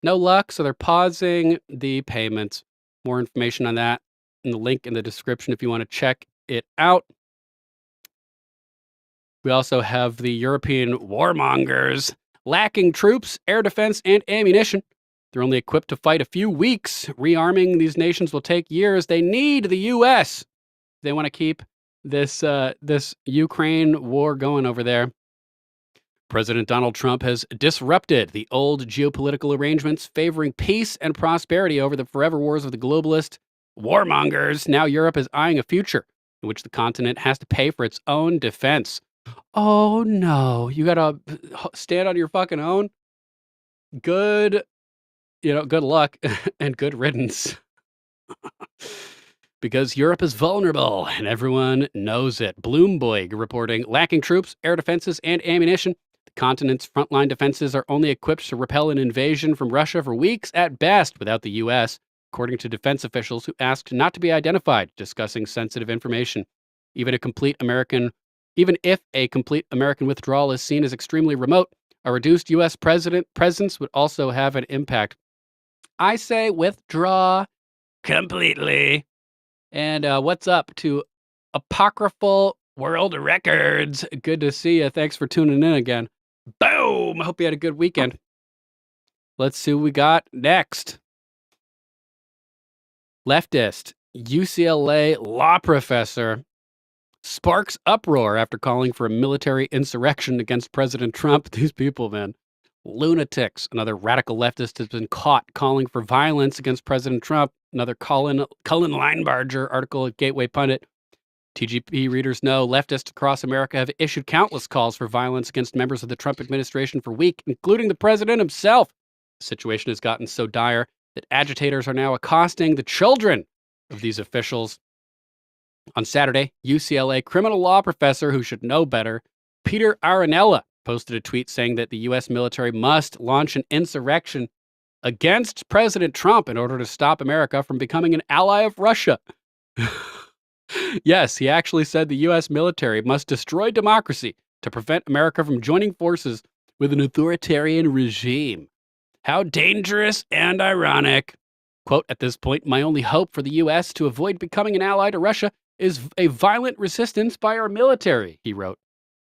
No luck, so they're pausing the payments. More information on that in the link in the description if you want to check it out. We also have the European warmongers lacking troops, air defense, and ammunition. They're only equipped to fight a few weeks. Rearming these nations will take years. They need the U.S. They want to keep this Ukraine war going over there. President Donald Trump has disrupted the old geopolitical arrangements favoring peace and prosperity over the forever wars of the globalist warmongers. Now Europe is eyeing a future in which the continent has to pay for its own defense. Oh no, you gotta stand on your fucking own? Good luck and good riddance. Because Europe is vulnerable and everyone knows it. Bloomberg reporting lacking troops, air defenses, and ammunition. The continent's frontline defenses are only equipped to repel an invasion from Russia for weeks at best without the U.S., according to defense officials who asked not to be identified, discussing sensitive information. Even if a complete American withdrawal is seen as extremely remote, a reduced U.S. presence would also have an impact. I say withdraw completely. And what's up to Apocryphal World Records? Good to see you. Thanks for tuning in again. Boom! I hope you had a good weekend. Let's see what we got next. Leftist UCLA law professor sparks uproar after calling for a military insurrection against President Trump. These people, man. Lunatics. Another radical leftist has been caught calling for violence against President Trump. Another Cullen Linebarger article at Gateway Pundit. TGP readers know leftists across America have issued countless calls for violence against members of the Trump administration for weeks, including the president himself. The situation has gotten so dire that agitators are now accosting the children of these officials. On Saturday, UCLA criminal law professor who should know better, Peter Aranella, posted a tweet saying that the U.S. military must launch an insurrection against President Trump in order to stop America from becoming an ally of Russia. Yes, he actually said the U.S. military must destroy democracy to prevent America from joining forces with an authoritarian regime. How dangerous and ironic. Quote, at this point, my only hope for the U.S. to avoid becoming an ally to Russia is a violent resistance by our military, he wrote.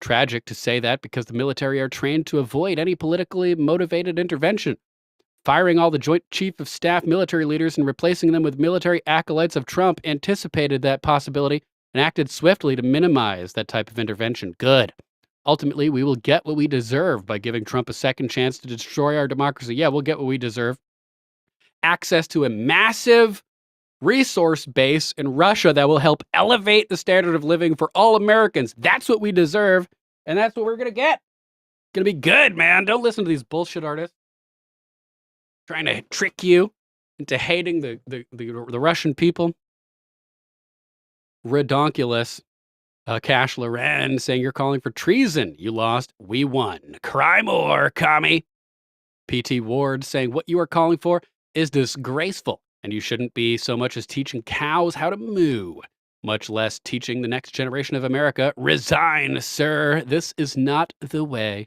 Tragic to say that because the military are trained to avoid any politically motivated intervention. Firing all the Joint Chief of Staff military leaders and replacing them with military acolytes of Trump anticipated that possibility and acted swiftly to minimize that type of intervention. Good. Ultimately, we will get what we deserve by giving Trump a second chance to destroy our democracy. Yeah, we'll get what we deserve. Access to a massive resource base in Russia that will help elevate the standard of living for all Americans. That's what we deserve, and that's what we're going to get. It's going to be good, man. Don't listen to these bullshit artists trying to trick you into hating the Russian people. Redonkulous. Cash Loren saying you're calling for treason. You lost. We won. Cry more, commie. P.T. Ward saying what you are calling for is disgraceful, and you shouldn't be so much as teaching cows how to moo, much less teaching the next generation of America. Resign, sir. This is not the way.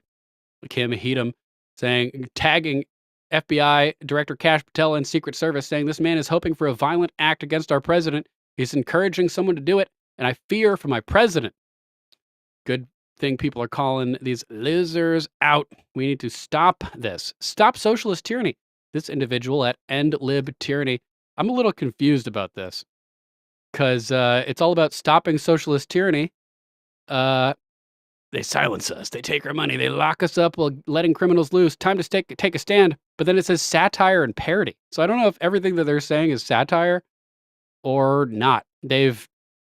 Kim Heatum saying, tagging FBI Director Kash Patel and Secret Service, saying this man is hoping for a violent act against our president. He's encouraging someone to do it, and I fear for my president. Good thing people are calling these losers out. We need to stop this. Stop socialist tyranny. This individual at End Lib Tyranny. I'm a little confused about this because it's all about stopping socialist tyranny. They silence us. They take our money. They lock us up while letting criminals loose. Time to take a stand. But then it says satire and parody. So I don't know if everything that they're saying is satire or not. They've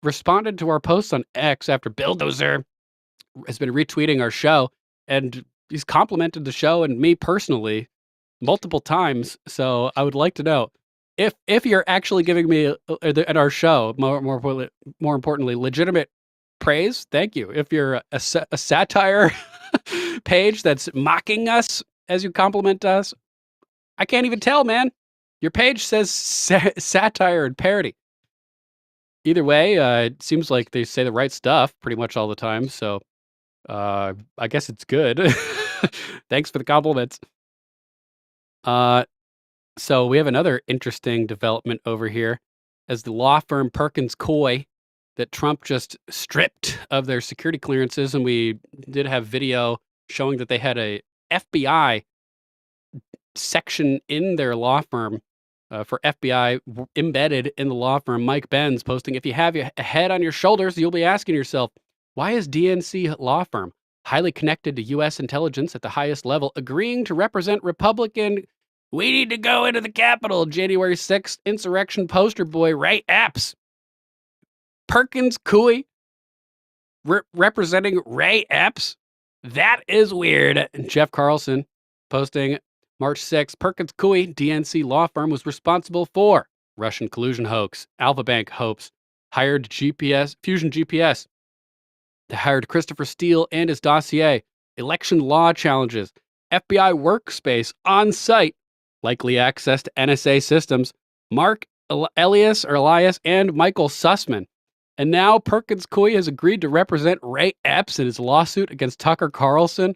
responded to our posts on X after Bulldozer has been retweeting our show, and he's complimented the show and me personally multiple times. So I would like to know if you're actually giving me at our show more importantly legitimate praise. Thank you. If you're a satire page that's mocking us as you compliment us, I can't even tell, man. Your page says satire and parody. Either way, it seems like they say the right stuff pretty much all the time. So I guess it's good. Thanks for the compliments. So we have another interesting development over here as the law firm Perkins Coie that Trump just stripped of their security clearances. And we did have video showing that they had a FBI section in their law firm for FBI embedded in the law firm. Mike Benz posting, if you have your head on your shoulders, you'll be asking yourself, why is DNC law firm highly connected to U.S. intelligence at the highest level agreeing to represent Republican we need to go into the Capitol January 6th insurrection poster boy Ray Epps? Perkins Coie representing Ray Epps? That is weird. And Jeff Carlson posting March 6th, Perkins Coie, DNC law firm, was responsible for Russian collusion hoax, Alpha Bank hoax, hired Fusion GPS. They hired Christopher Steele and his dossier, election law challenges, FBI workspace on site, likely access to NSA systems, Mark Elias, and Michael Sussman. And now Perkins Coie has agreed to represent Ray Epps in his lawsuit against Tucker Carlson.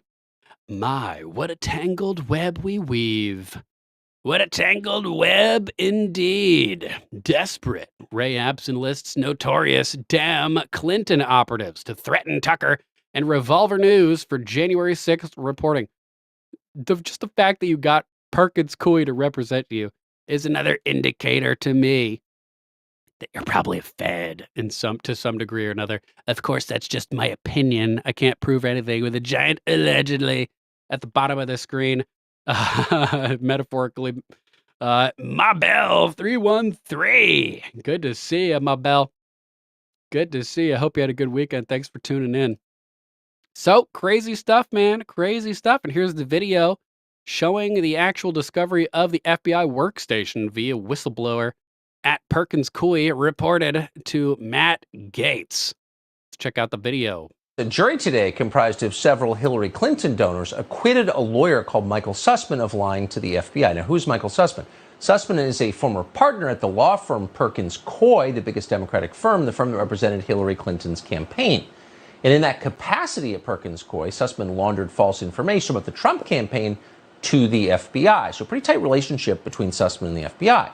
My, what a tangled web we weave. What a tangled web indeed. Desperate, Ray Epps enlists notorious damn Clinton operatives to threaten Tucker and Revolver News for January 6th reporting. Just the fact that you got Perkins Coie to represent you is another indicator to me that you're probably a Fed to some degree or another. Of course, that's just my opinion. I can't prove anything with a giant allegedly at the bottom of the screen. Metaphorically, Mabel 313. Good to see you, Mabel. Good to see you. I hope you had a good weekend. Thanks for tuning in. So crazy stuff, man. Crazy stuff. And here's the video showing the actual discovery of the FBI workstation via whistleblower at Perkins Coie reported to Matt Gaetz. Let's check out the video. The jury today, comprised of several Hillary Clinton donors, acquitted a lawyer called Michael Sussman of lying to the FBI. Now, who's Michael Sussman? Sussman is a former partner at the law firm Perkins Coie, the biggest Democratic firm, the firm that represented Hillary Clinton's campaign. And in that capacity at Perkins Coie, Sussman laundered false information about the Trump campaign to the FBI. So a pretty tight relationship between Sussman and the FBI.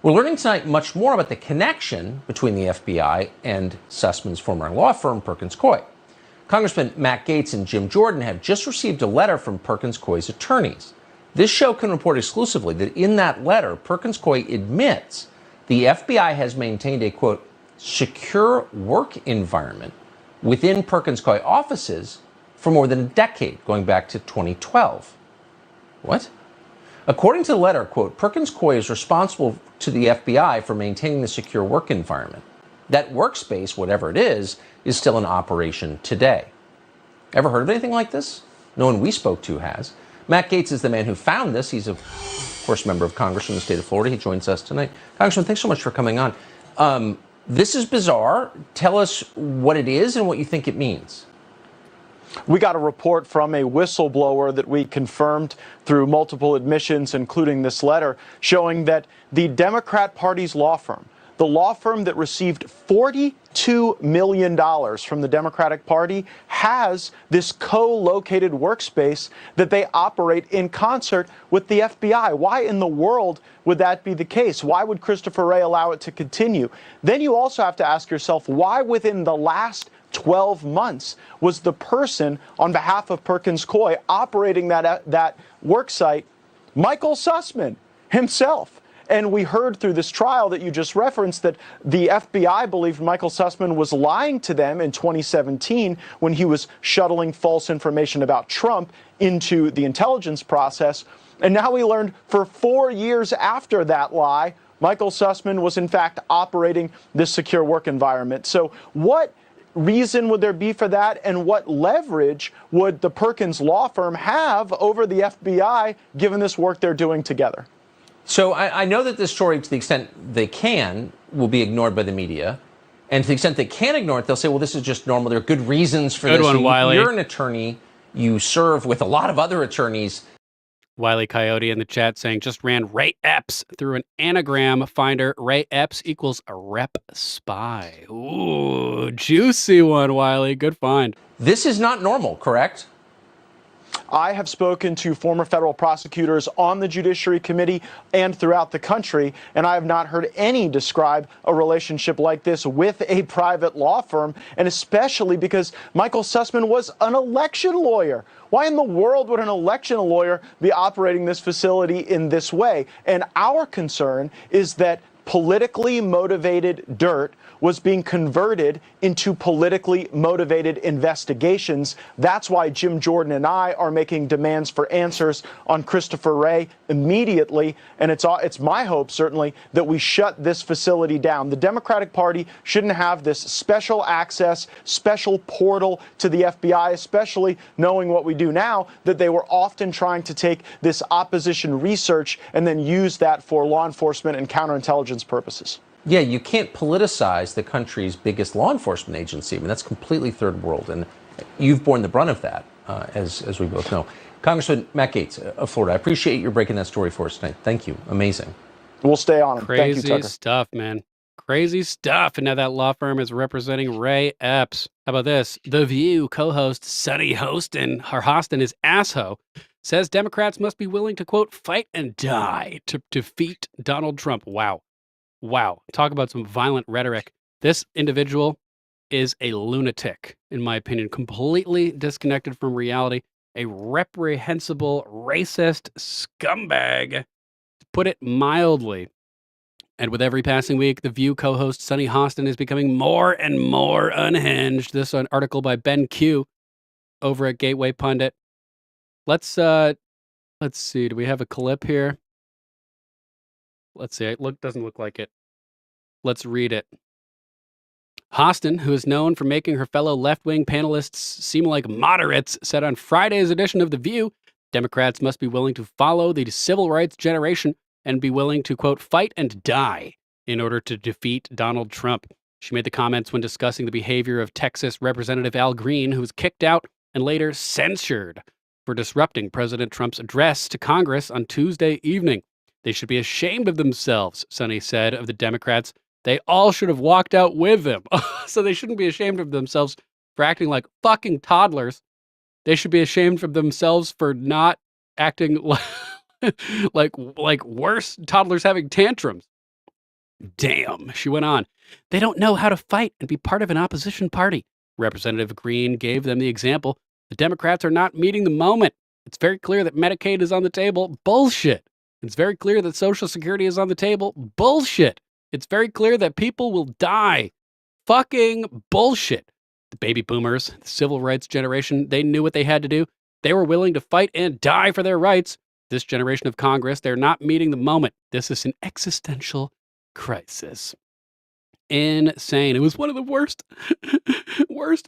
We're learning tonight much more about the connection between the FBI and Sussman's former law firm, Perkins Coie. Congressman Matt Gaetz and Jim Jordan have just received a letter from Perkins Coie's attorneys. This show can report exclusively that in that letter, Perkins Coie admits the FBI has maintained a, quote, secure work environment within Perkins Coie offices for more than a decade, going back to 2012. What? According to the letter, quote, Perkins Coie is responsible to the FBI for maintaining the secure work environment. That workspace, whatever it is still in operation today. Ever heard of anything like this? No one we spoke to has. Matt Gaetz is the man who found this. He's, of course, member of Congress from the state of Florida. He joins us tonight. Congressman, thanks so much for coming on. This is bizarre. Tell us what it is and what you think it means. We got a report from a whistleblower that we confirmed through multiple admissions, including this letter, showing that the Democrat Party's law firm, the law firm that received $42 million from the Democratic Party, has this co-located workspace that they operate in concert with the FBI. Why in the world would that be the case? Why would Christopher Wray allow it to continue? Then you also have to ask yourself, why within the last 12 months was the person on behalf of Perkins Coie operating that work site Michael Sussman himself? And we heard through this trial that you just referenced that the FBI believed Michael Sussman was lying to them in 2017 when he was shuttling false information about Trump into the intelligence process. And now we learned for 4 years after that lie, Michael Sussman was in fact operating this secure work environment. So what reason would there be for that, and what leverage would the Perkins law firm have over the FBI given this work they're doing together? So I know that this story, to the extent they can, will be ignored by the media. And to the extent they can't ignore it, they'll say, well, this is just normal. There are good reasons for this. Good one, Wiley. You're an attorney. You serve with a lot of other attorneys. Wiley Coyote in the chat saying, just ran Ray Epps through an anagram finder. Ray Epps equals a rep spy. Ooh, juicy one, Wiley. Good find. This is not normal, correct? I have spoken to former federal prosecutors on the Judiciary Committee and throughout the country, and I have not heard any describe a relationship like this with a private law firm, and especially because Michael Sussman was an election lawyer. Why in the world would an election lawyer be operating this facility in this way? And our concern is that politically motivated dirt was being converted into politically motivated investigations. That's why Jim Jordan and I are making demands for answers on Christopher Wray immediately. And it's my hope, certainly, that we shut this facility down. The Democratic Party shouldn't have this special access, special portal to the FBI, especially knowing what we do now, that they were often trying to take this opposition research and then use that for law enforcement and counterintelligence purposes. Yeah, you can't politicize the country's biggest law enforcement agency. I mean, that's completely third world, and you've borne the brunt of that, as we both know. Congressman Matt Gaetz of Florida, I appreciate you breaking that story for us tonight. Thank you. Amazing. We'll stay on it. Crazy Thank you, Tucker. stuff, man. Crazy stuff. And now that law firm is representing Ray Epps. How about this? The View co-host Sonny Hostin, his assho, says Democrats must be willing to, quote, fight and die to defeat Donald Trump. Wow. Wow. Talk about some violent rhetoric. This individual is a lunatic, in my opinion, completely disconnected from reality, a reprehensible, racist scumbag, to put it mildly. And with every passing week, The View co-host Sonny Hostin is becoming more and more unhinged. This is an article by Ben Q over at Gateway Pundit. Let's see. Do we have a clip here? Let's see. It doesn't look like it. Let's read it. Hostin, who is known for making her fellow left-wing panelists seem like moderates, said on Friday's edition of The View, Democrats must be willing to follow the civil rights generation and be willing to, quote, fight and die in order to defeat Donald Trump. She made the comments when discussing the behavior of Texas Representative Al Green, who was kicked out and later censured for disrupting President Trump's address to Congress on Tuesday evening. They should be ashamed of themselves, Sonny said of the Democrats. They all should have walked out with him. So they shouldn't be ashamed of themselves for acting like fucking toddlers. They should be ashamed of themselves for not acting like worse toddlers having tantrums. Damn, she went on. They don't know how to fight and be part of an opposition party. Representative Green gave them the example. The Democrats are not meeting the moment. It's very clear that Medicaid is on the table. Bullshit. It's very clear that Social Security is on the table. Bullshit. It's very clear that people will die. Fucking bullshit. The baby boomers, the civil rights generation, they knew what they had to do. They were willing to fight and die for their rights. This generation of Congress, they're not meeting the moment. This is an existential crisis. Insane. It was one of the worst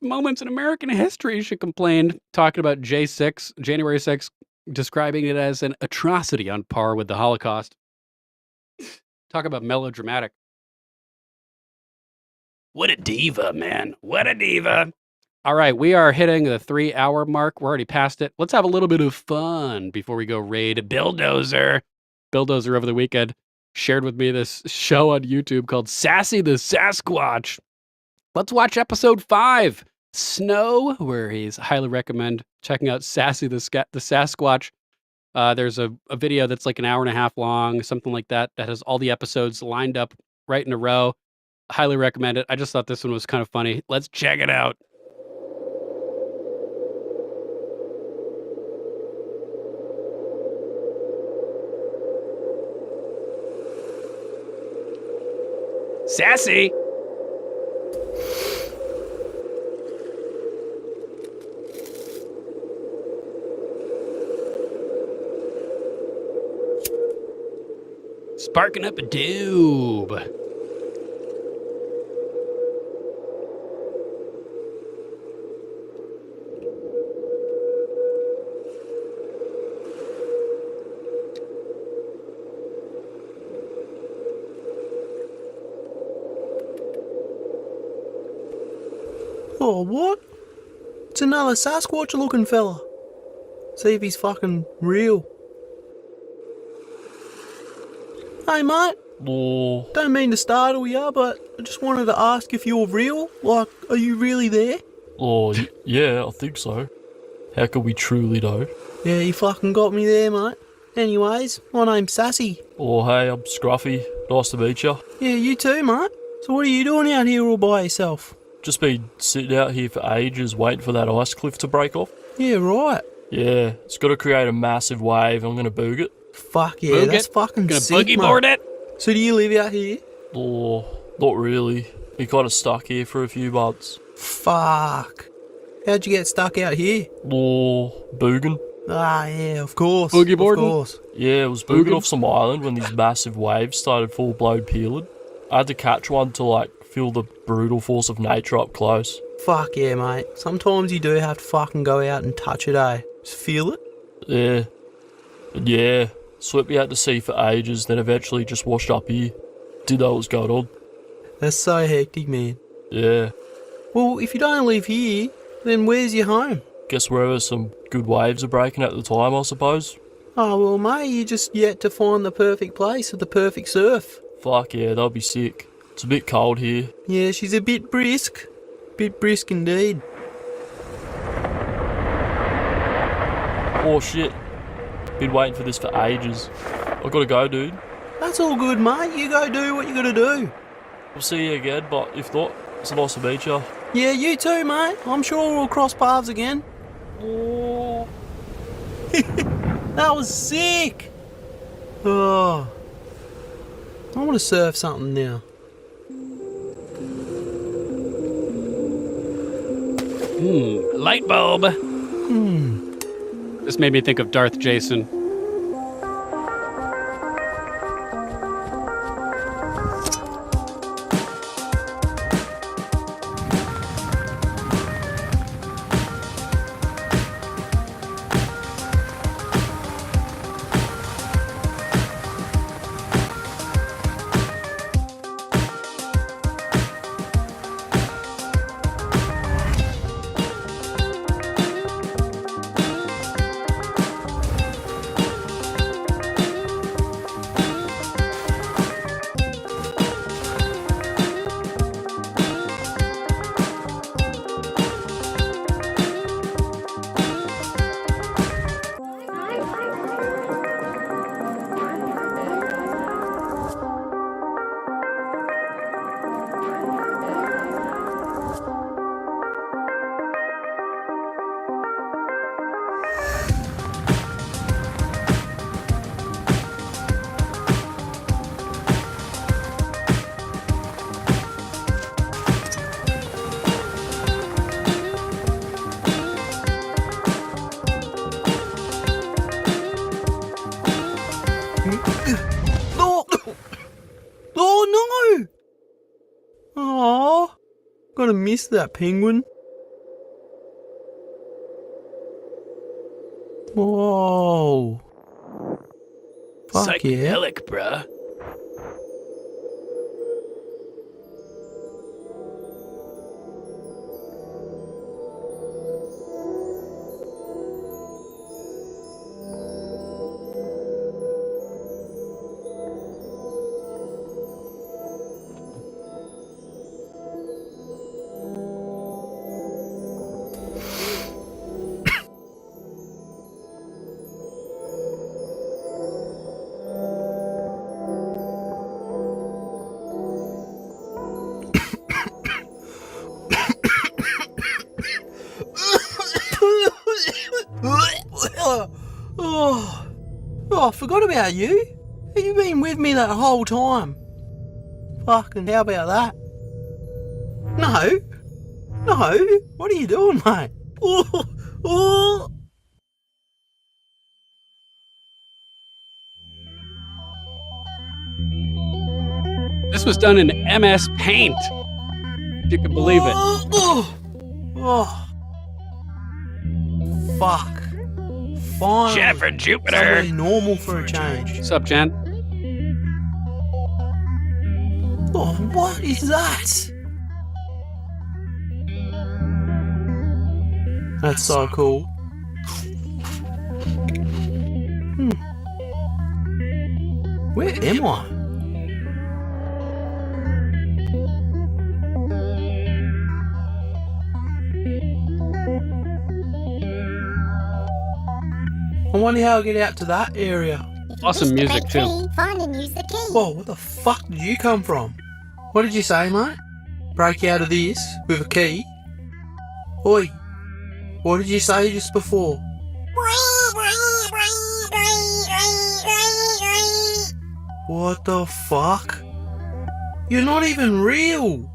moments in American history, she complained, talking about January 6th, describing it as an atrocity on par with the Holocaust. Talk about melodramatic. What a diva, man. What a diva. All right, we are hitting the 3-hour mark. We're already past it. Let's have a little bit of fun before we go raid Bulldozer. Bulldozer over the weekend shared with me this show on YouTube called Sassy the Sasquatch. Let's watch episode 5, Snow, where he's highly recommend checking out Sassy the Sasquatch. There's a video that's like an hour and a half long, something like that, that has all the episodes lined up right in a row. Highly recommend it. I just thought this one was kind of funny. Let's check it out. Sassy! Sparking up a doob. Oh, what? It's another Sasquatch-looking fella. See if he's fucking real. Hey, mate. Oh. Don't mean to startle you, but I just wanted to ask if you're real. Like, are you really there? Oh, yeah, I think so. How could we truly know? Yeah, you fucking got me there, mate. Anyways, my name's Sassy. Oh, hey, I'm Scruffy. Nice to meet you. Yeah, you too, mate. So what are you doing out here all by yourself? Just been sitting out here for ages waiting for that ice cliff to break off. Yeah, right. Yeah, it's got to create a massive wave. I'm going to boog it. Fuck yeah, that's fucking Gonna sick, boogie mate. board it? So do you live out here? Oh, not really. Been kind of stuck here for a few months. Fuck. How'd you get stuck out here? Oh, booging. Ah, yeah, of course. Boogie boarding? Of course. Yeah, it was booging off some island when these massive waves started full-blown peeling. I had to catch one to, like, feel the brutal force of nature up close. Fuck yeah, mate. Sometimes you do have to fucking go out and touch it, eh? Just feel it? Yeah. And yeah, swept me out to sea for ages, then eventually just washed up here. Didn't know what was going on. That's so hectic, man. Yeah. Well, if you don't live here, then where's your home? Guess wherever some good waves are breaking at the time, I suppose. Oh, well, mate, you just yet to find the perfect place with the perfect surf. Fuck yeah, that'll be sick. It's a bit cold here. Yeah, she's a bit brisk. Bit brisk indeed. Oh shit. Been waiting for this for ages. I gotta go, dude. That's all good, mate. You go do what you gotta do. We'll see you again, but if not, it's nice to meet you. Yeah, you too, mate. I'm sure we'll cross paths again. Oh. That was sick. Oh. I want to surf something now. Light bulb. This made me think of Darth Jason. Oh no! Oh, gonna miss that penguin. Whoa! Fuck yeah! Psychedelic, bruh. Oh, I forgot about you. You've been with me that whole time. Fucking how about that? No. What are you doing, mate? Oh. This was done in MS Paint. If you can believe it. Oh. Fuck. Finally. Jennifer Jupiter. Somebody normal for a change. What's up, Jen? Oh, what is that? That's so cool. Where am I? wonder how I get out to that area. Awesome music, too. Find and use the key. Whoa, where the fuck did you come from? What did you say, mate? Break out of this with a key? Oi, what did you say just before? What the fuck? You're not even real!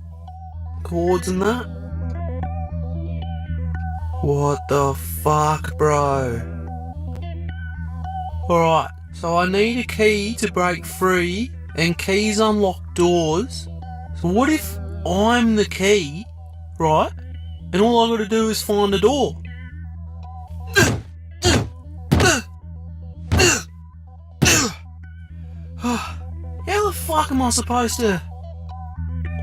Chords and that? What the fuck, bro? Alright, so I need a key to break free, and keys unlock doors. So what if I'm the key, right? And all I gotta do is find the door? How the fuck am I supposed to...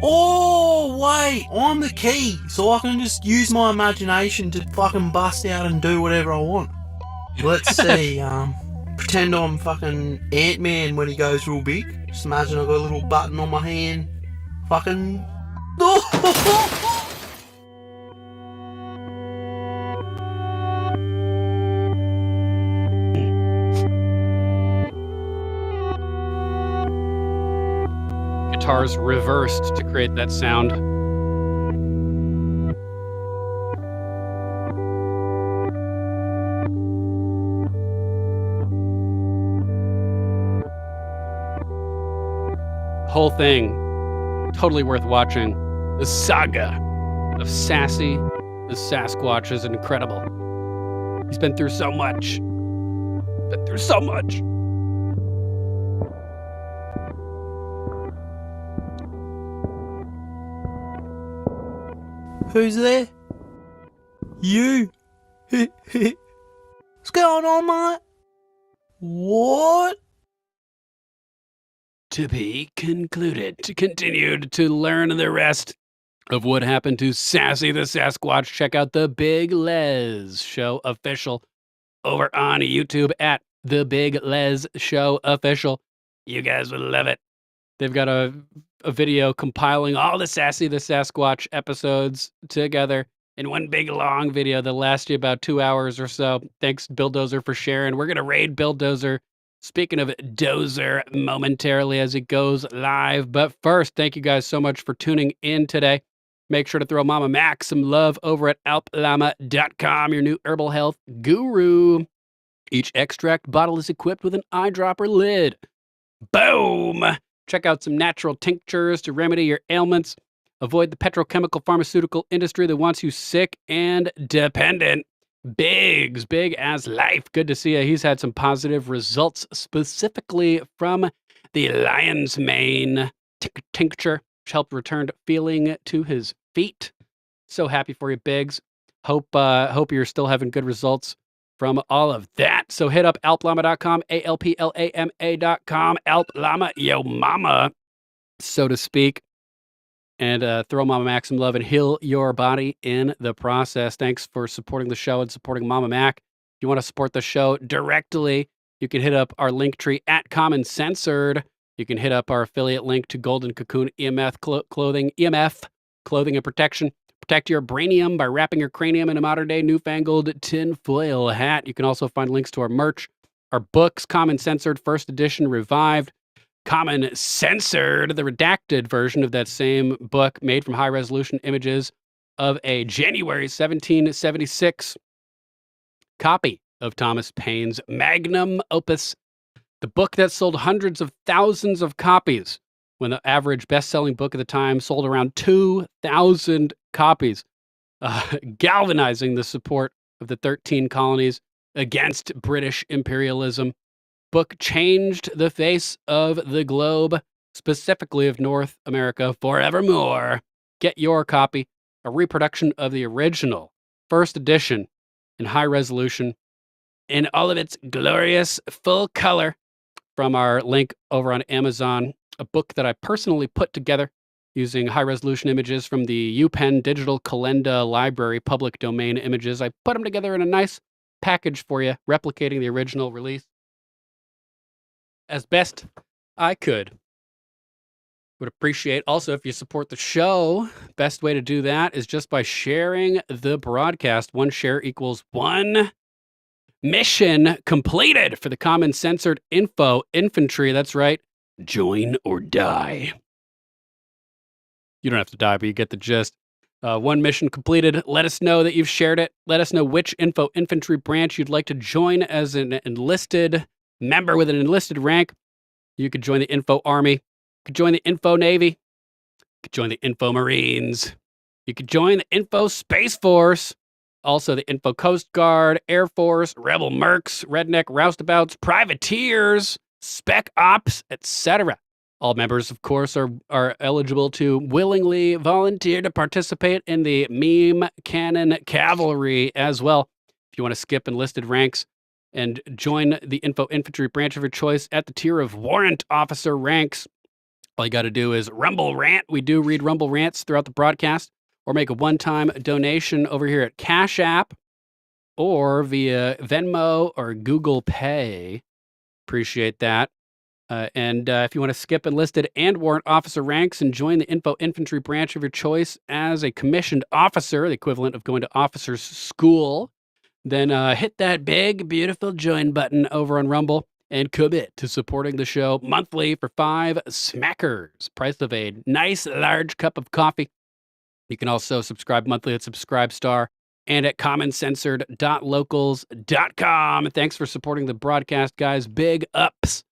Oh, wait, I'm the key, so I can just use my imagination to fucking bust out and do whatever I want. Let's see, pretend I'm fucking Ant-Man when he goes real big. Just imagine I've got a little button on my hand. Fucking... Guitars reversed to create that sound. Whole thing, totally worth watching. The saga of Sassy the Sasquatch is incredible. He's been through so much. Who's there? You. What's going on, mate? What? To be concluded. To continue to learn the rest of what happened to Sassy the Sasquatch, check out the Big Les Show Official over on YouTube at the Big Les Show Official. You guys would love it. They've got a video compiling all the Sassy the Sasquatch episodes together in one big long video that'll last you about 2 hours or so. Thanks, Bill Dozer, for sharing. We're going to raid Bill Dozer. Speaking of Dozer, momentarily as it goes live. But first, thank you guys so much for tuning in today. Make sure to throw Mama Mac some love over at alplama.com, your new herbal health guru. Each extract bottle is equipped with an eyedropper lid. Boom! Check out some natural tinctures to remedy your ailments. Avoid the petrochemical pharmaceutical industry that wants you sick and dependent. Biggs, big as life. Good to see you. He's had some positive results, specifically from the lion's mane tincture, which helped return feeling to his feet. So happy for you, Biggs. Hope you're still having good results from all of that. So hit up alplama.com, alplama.com, alplama, yo mama, so to speak. And throw Mama Mac some love and heal your body in the process. Thanks for supporting the show and supporting Mama Mac. If you want to support the show directly, you can hit up our link tree at Common Censored. You can hit up our affiliate link to Golden Cocoon EMF clothing and protection. Protect your brainium by wrapping your cranium in a modern-day newfangled tinfoil hat. You can also find links to our merch, our books, Common Censored, First Edition, Revived, Common Censored, the redacted version of that same book made from high-resolution images of a January 1776 copy of Thomas Paine's magnum opus, the book that sold hundreds of thousands of copies when the average best-selling book at the time sold around 2,000 copies, galvanizing the support of the 13 colonies against British imperialism. Book changed the face of the globe, specifically of North America, forevermore. Get your copy, a reproduction of the original first edition in high resolution in all of its glorious full color from our link over on Amazon, a book that I personally put together using high resolution images from the UPenn Digital Calenda Library public domain images. I put them together in a nice package for you, replicating the original release as best I could. Would appreciate also if you support the show. Best way to do that is just by sharing the broadcast. One share equals one Mission completed for the common censored info infantry. That's right. Join or die. You don't have to die, but you get the gist. One mission completed. Let us know that you've shared it. Let us know which info infantry branch you'd like to join as an enlisted member with an enlisted rank. You could join the info army. You could join the info navy. You could join the info marines. You could join the info space force. Also the info coast guard, air force, rebel mercs, redneck roustabouts, privateers, spec ops, etc. All members, of course, are eligible to willingly volunteer to participate in the meme cannon cavalry as well. If you want to skip enlisted ranks and join the info infantry branch of your choice at the tier of warrant officer ranks, all you got to do is Rumble Rant. We do read Rumble Rants throughout the broadcast, or make a one-time donation over here at Cash App or via Venmo or Google Pay. Appreciate that. And if you want to skip enlisted and warrant officer ranks and join the info infantry branch of your choice as a commissioned officer, the equivalent of going to officers school, then hit that big, beautiful join button over on Rumble and commit to supporting the show monthly for 5 smackers, price of a nice large cup of coffee. You can also subscribe monthly at Subscribestar and at commoncensored.locals.com. Thanks for supporting the broadcast, guys. Big ups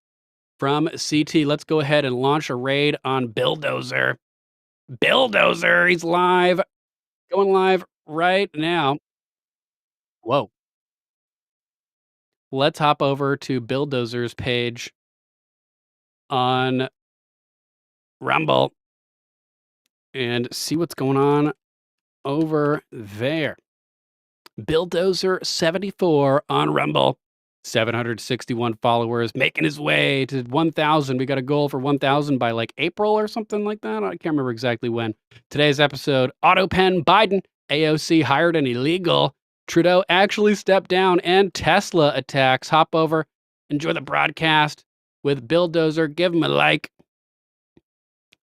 from CT. Let's go ahead and launch a raid on Billdozer. Billdozer, he's live. Going live right now. Whoa. Let's hop over to Billdozer's page on Rumble and see what's going on over there. Billdozer 74 on Rumble. 761 followers, making his way to 1,000. We got a goal for 1,000 by like April or something like that. I can't remember exactly when. Today's episode, AutoPen Biden, AOC hired an illegal. Trudeau actually stepped down, and Tesla attacks. Hop over, enjoy the broadcast with Billdozer. Give him a like.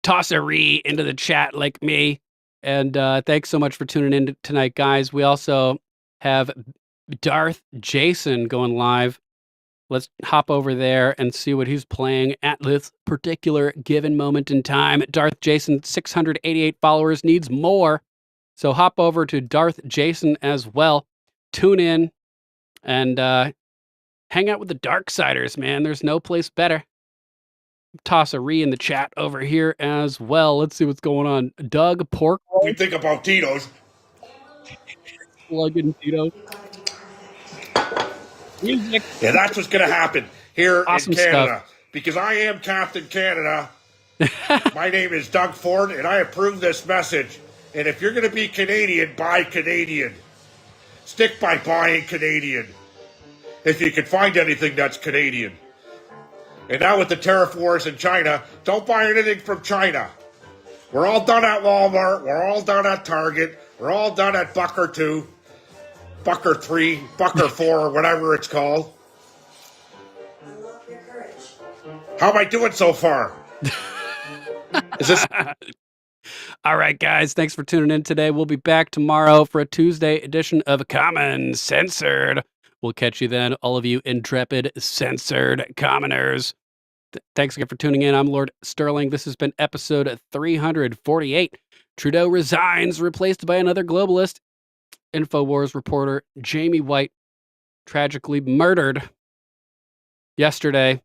Toss a re into the chat like me. And thanks so much for tuning in tonight, guys. We also have Darth Jason going live. Let's hop over there and see what he's playing at this particular given moment in time. Darth Jason, 688 followers, needs more. So hop over to Darth Jason as well. Tune in and hang out with the Darksiders, man. There's no place better. Toss a re in the chat over here as well. Let's see what's going on. Doug Pork. We think about Tito's. Plug in Tito. Music. Yeah, that's what's going to happen here Awesome in Canada. stuff. Because I am Captain Canada. My name is Doug Ford, and I approve this message. And if you're going to be Canadian, buy Canadian. Stick by buying Canadian. If you can find anything that's Canadian. And now with the tariff wars in China, don't buy anything from China. We're all done at Walmart. We're all done at Target. We're all done at Bucker 2, Bucker 3, Bucker 4, or whatever it's called. How am I doing so far? Is this... All right, guys. Thanks for tuning in today. We'll be back tomorrow for a Tuesday edition of Common Censored. We'll catch you then, all of you intrepid censored commoners. Thanks again for tuning in. I'm Lord Sterling. This has been episode 348. Trudeau resigns, replaced by another globalist. InfoWars reporter Jamie White tragically murdered yesterday.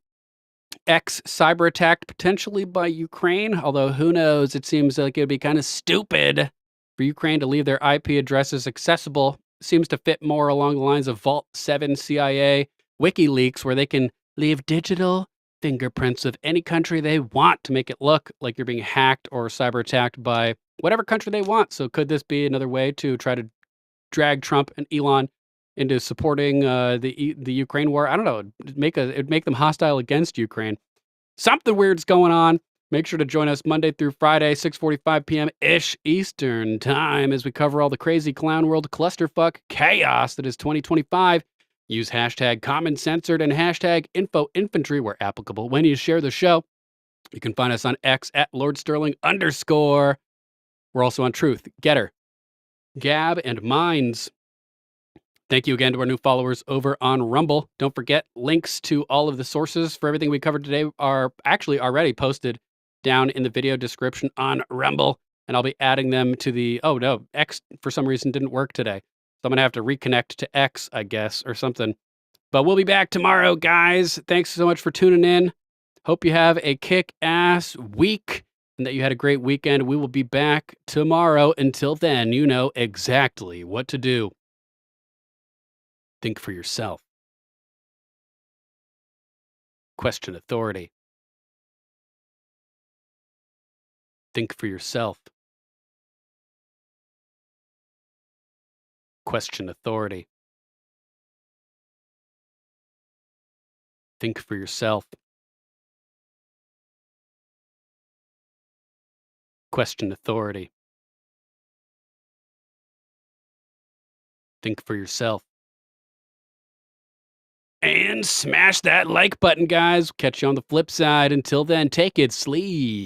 Cyber attacked potentially by Ukraine, although who knows? It seems like it'd be kind of stupid for Ukraine to leave their IP addresses accessible. Seems to fit more along the lines of Vault 7 CIA WikiLeaks, where they can leave digital fingerprints of any country they want to make it look like you're being hacked or cyber attacked by whatever country they want. So could this be another way to try to drag Trump and Elon into supporting the Ukraine war? I don't know. It'd make them hostile against Ukraine. Something weird's going on. Make sure to join us Monday through Friday, 6:45 p.m.-ish Eastern time as we cover all the crazy clown world clusterfuck chaos that is 2025. Use hashtag CommonCensored and hashtag InfoInfantry where applicable when you share the show. You can find us on X at LordSterling_. We're also on Truth, Getter, Gab, and Minds. Thank you again to our new followers over on Rumble. Don't forget, links to all of the sources for everything we covered today are actually already posted down in the video description on Rumble. And I'll be adding them to the, oh no, X for some reason didn't work today. So I'm going to have to reconnect to X, I guess, or something. But we'll be back tomorrow, guys. Thanks so much for tuning in. Hope you have a kick-ass week and that you had a great weekend. We will be back tomorrow. Until then, you know exactly what to do. Think for yourself. Question authority. Think for yourself. Question authority. Think for yourself. Question authority. Think for yourself. And smash that like button, guys. Catch you on the flip side. Until then, take it sleep.